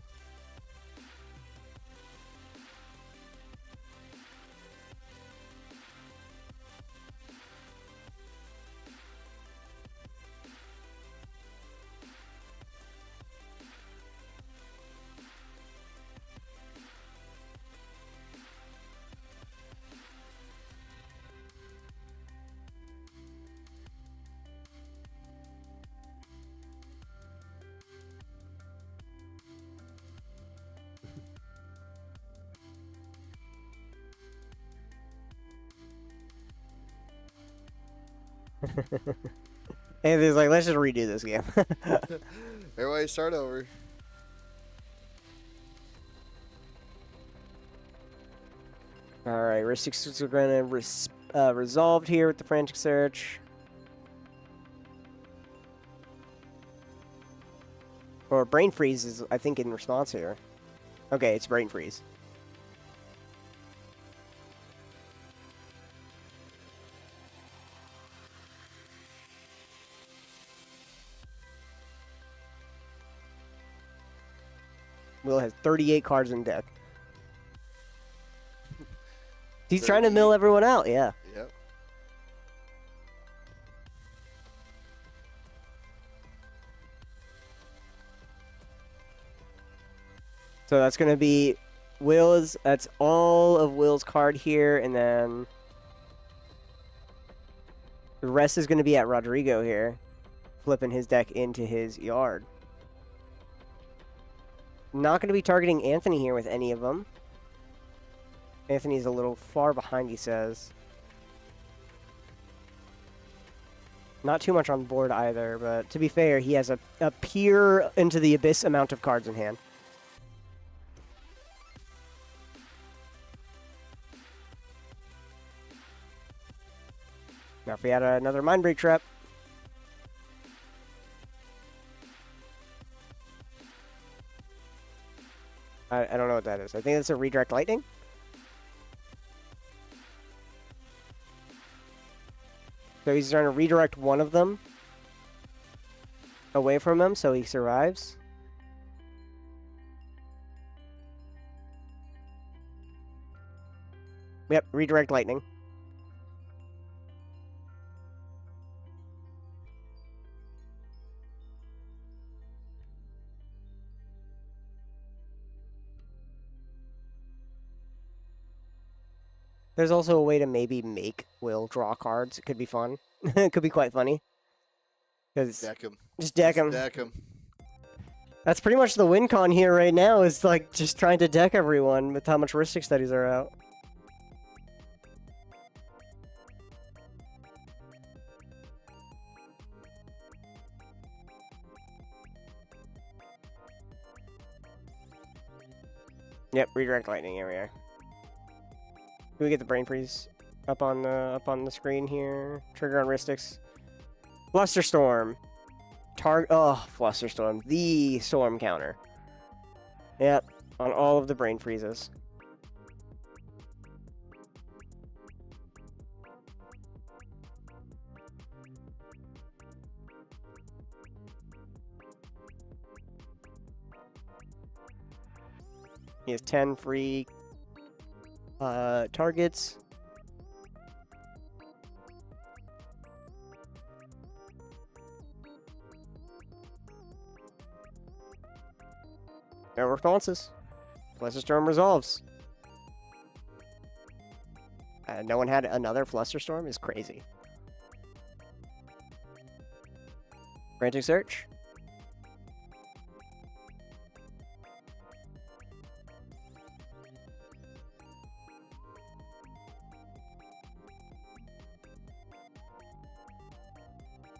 Anthony's like, let's just redo this game. Everybody start over. All right, Ristics are going to resolved here with the frantic search. Or brain freeze is, I think, in response here. Okay, it's brain freeze. Will has 38 cards in deck. He's trying to mill everyone out, yeah. Yep. So that's going to be that's all of Will's card here, and then the rest is going to be at Rodrigo here, flipping his deck into his yard. Not going to be targeting Anthony here with any of them. Anthony's a little far behind, he says. Not too much on board either, but to be fair, he has a peer into the abyss amount of cards in hand. Now if we had another Mind Break Trap. I don't know what that is. I think that's a Redirect Lightning. So he's trying to redirect one of them away from him so he survives. Yep, Redirect Lightning. There's also a way to maybe make Will draw cards. It could be fun. It could be quite funny. Deck him. Just deck him. Deck him. That's pretty much the win con here right now, is like just trying to deck everyone with how much Ristic Studies are out. Yep, Redirect Lightning, here we are. Can we get the Brain Freeze up on the screen here? Trigger on Ristics. Flusterstorm. Flusterstorm. The storm counter. Yep, on all of the Brain Freezes. He has 10 free targets. No responses. Flusterstorm resolves. No one had another Flusterstorm is crazy. Frantic Search.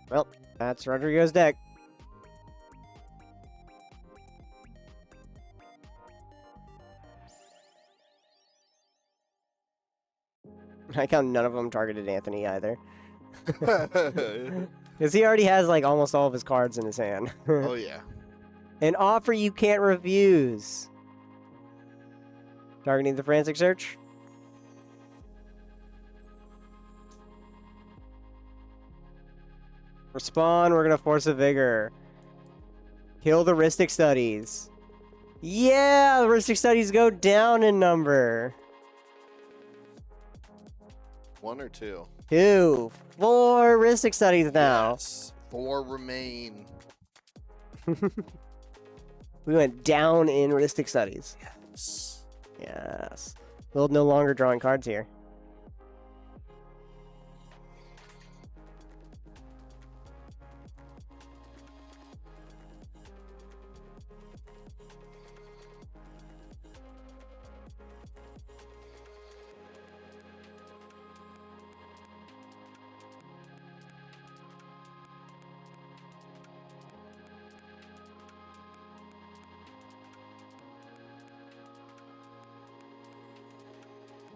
Well, that's Rodrigo's deck. I like how none of them targeted Anthony either. Because he already has like almost all of his cards in his hand. Oh yeah. An offer you can't refuse. Targeting the Frantic Search. Respawn, we're gonna force a Vigor. Kill the Ristic Studies. Yeah, the Ristic Studies go down in number. 1 or 2? 2. 4 Ristic Studies now. Yes. 4 remain. We went down in Ristic Studies. Yes. Yes. We'll no longer drawing cards here.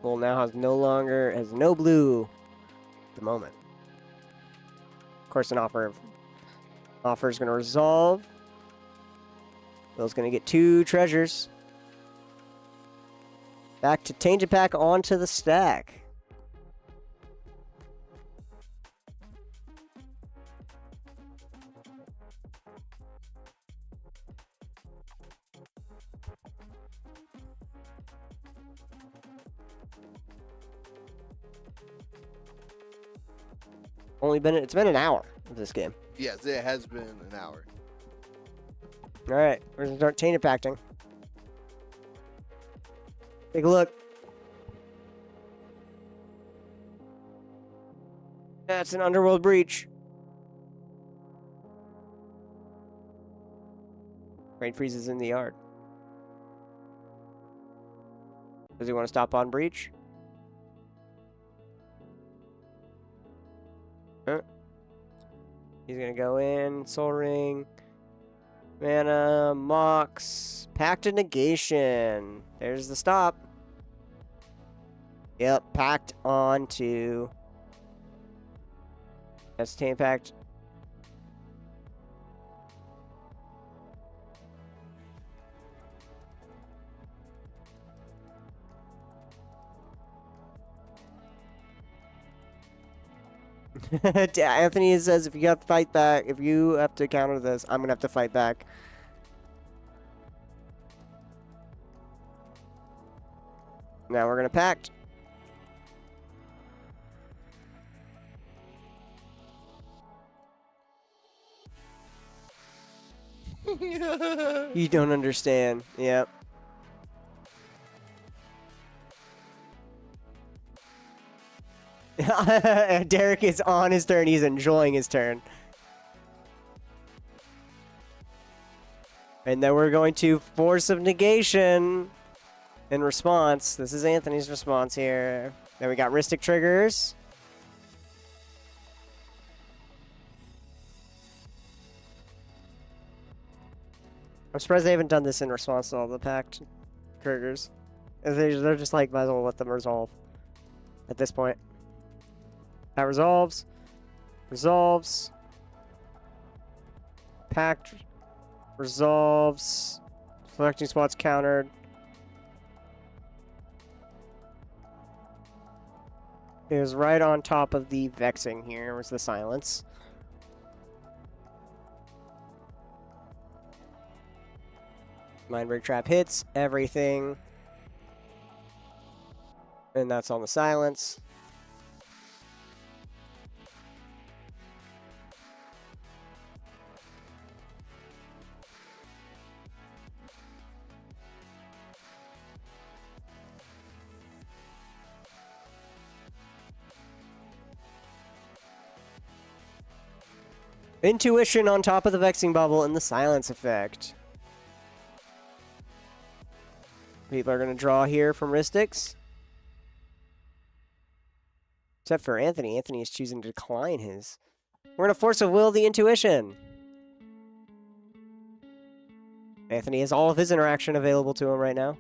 Well, now has no blue at the moment. Of course, an offer is going to resolve. Will's going to get 2 treasures. Back to Tainted Pack onto the stack. It's been an hour of this game. Yes, it has been an hour. All right, we're gonna start Tainted Pacting. Take a look. That's an underworld breach. Rain freezes in the yard. Does he want to stop on breach? Huh? He's gonna go in. Soul Ring. Mana. Mox. Pact of Negation. There's the stop. Yep, Pact onto. That's Taint Pact. Anthony says if you have to fight back, if you have to counter this, I'm gonna have to fight back. Now we're gonna pact. You don't understand. Yep. Derek is on his turn. He's enjoying his turn. And then we're going to Force of Negation in response. This is Anthony's response here. Then we got Rhystic Triggers. I'm surprised they haven't done this in response to all the pact triggers. They're just like, might as well let them resolve at this point. That resolves. Resolves. Pact resolves. Selecting spots countered. It was right on top of the vexing here. Was the silence. Mindbreak Trap hits everything. And that's on the silence. Intuition on top of the Vexing Bubble and the silence effect. People are going to draw here from Rhystics. Except for Anthony. Anthony is choosing to decline his. We're going to Force of Will the Intuition. Anthony has all of his interaction available to him right now.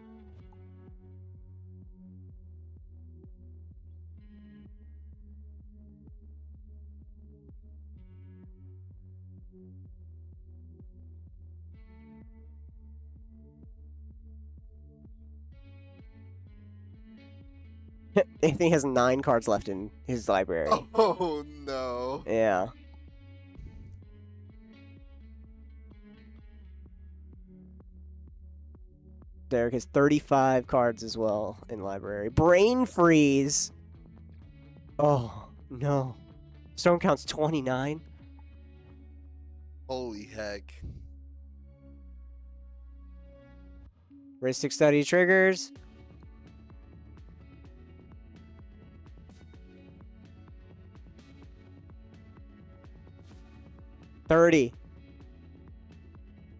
Anthony has 9 cards left in his library. Oh, no. Yeah. Derek has 35 cards as well in library. Brain Freeze! Oh, no. Stone counts 29. Holy heck. Rhystic Study triggers. $30.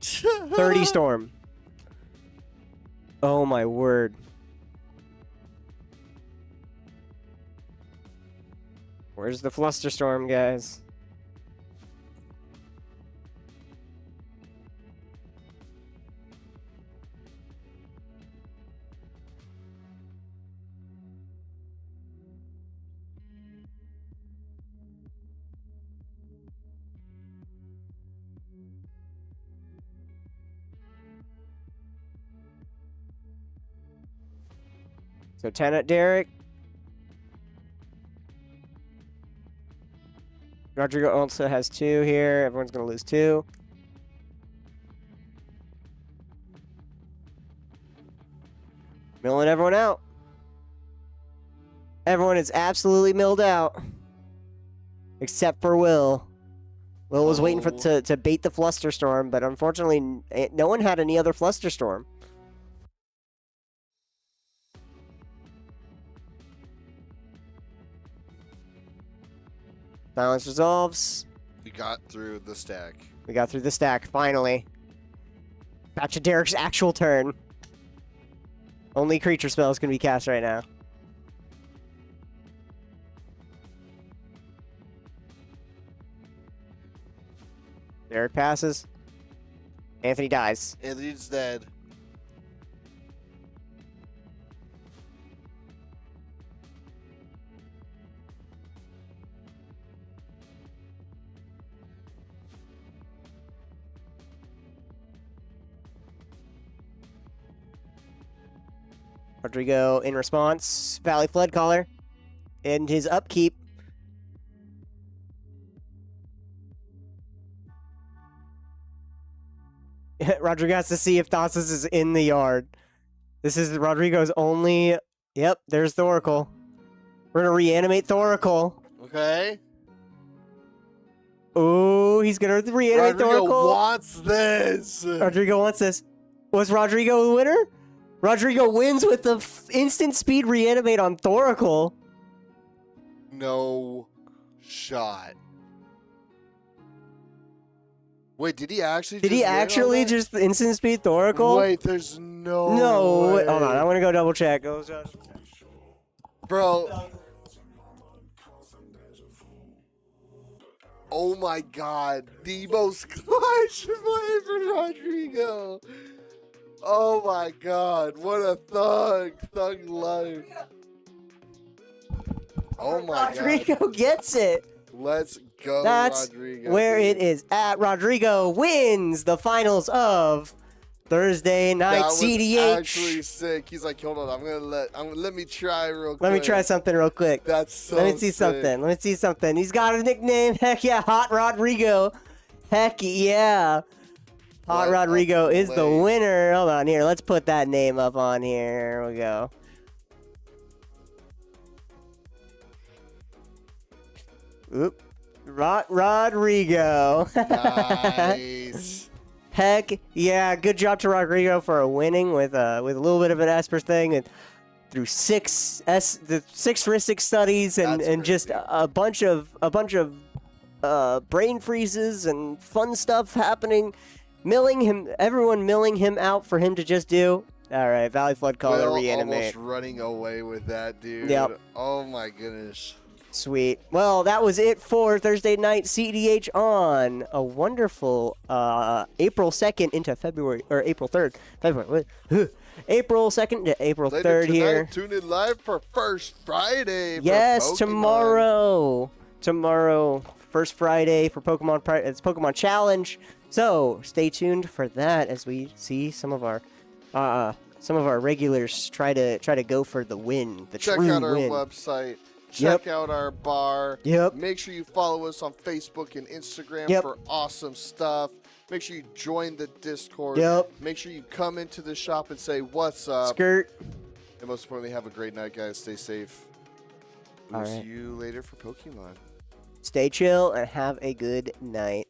30 Storm. Oh my word. Where's the Flusterstorm, guys? So 10 at Derek. Rodrigo also has 2 here. Everyone's going to lose 2. Milling everyone out. Everyone is absolutely milled out. Except for Will. Will was waiting to bait the Flusterstorm, but unfortunately, no one had any other Flusterstorm. Silence resolves. We got through the stack. We got through the stack, finally. Back to Derek's actual turn. Only creature spells can be cast right now. Derek passes. Anthony dies. Anthony's dead. Rodrigo, in response, Valley Flood Caller. And his upkeep. Rodrigo has to see if Thassus is in the yard. This is Rodrigo's only... Yep, there's Thoracle. We're going to reanimate Thoracle. Okay. Ooh, he's going to reanimate Rodrigo Thoracle. wants this. Rodrigo wants this. Was Rodrigo the winner? Rodrigo wins with the instant speed reanimate on Thoracle. No shot. Wait, did he actually? Did he actually just instant speed Thoracle? Wait, there's no. No. way. Hold on, I'm gonna go double check. Bro. Oh my God, the most clutch play for Rodrigo. Oh my God, what a thug life. Oh my Rodrigo God. gets it. Let's go, That's Rodrigo. where dude. it is at. Rodrigo wins the finals of Thursday night That was CDH. actually sick. He's like, hold on, let me try real quick. Let me try something real quick. That's so Let me see sick. something. Let me see something. He's got a nickname. Heck yeah, Hot Rodrigo. Heck yeah. Hot What Rodrigo a is the play. winner. Hold on here. Let's put that name up on here. Here we go. Oop. Rodrigo. Nice. Heck yeah. Good job to Rodrigo for winning with a little bit of an Esper thing and through the 6 Ristic studies and That's just crazy. a bunch of brain freezes and fun stuff happening. Everyone milling him out for him to just do. All right, Valley Flood Caller Will reanimate. almost running away with that, dude. Yep. Oh my goodness. Sweet. Well, that was it for Thursday night CDH on a wonderful April 2nd into February, or April 3rd. February. April 2nd to April Later 3rd tonight, here. Tune in live for First Friday. For Yes, Pokemon. tomorrow, first Friday for Pokemon. It's Pokemon Challenge. So stay tuned for that as we see some of our regulars try to go for the win, the Check true out our win. website. Yep. Check out our bar. Yep. Make sure you follow us on Facebook and Instagram Yep. for awesome stuff. Make sure you join the Discord. Yep. Make sure you come into the shop and say what's up. Skirt. And most importantly, have a great night, guys. Stay safe. We'll All see right. you later for Pokemon. Stay chill and have a good night.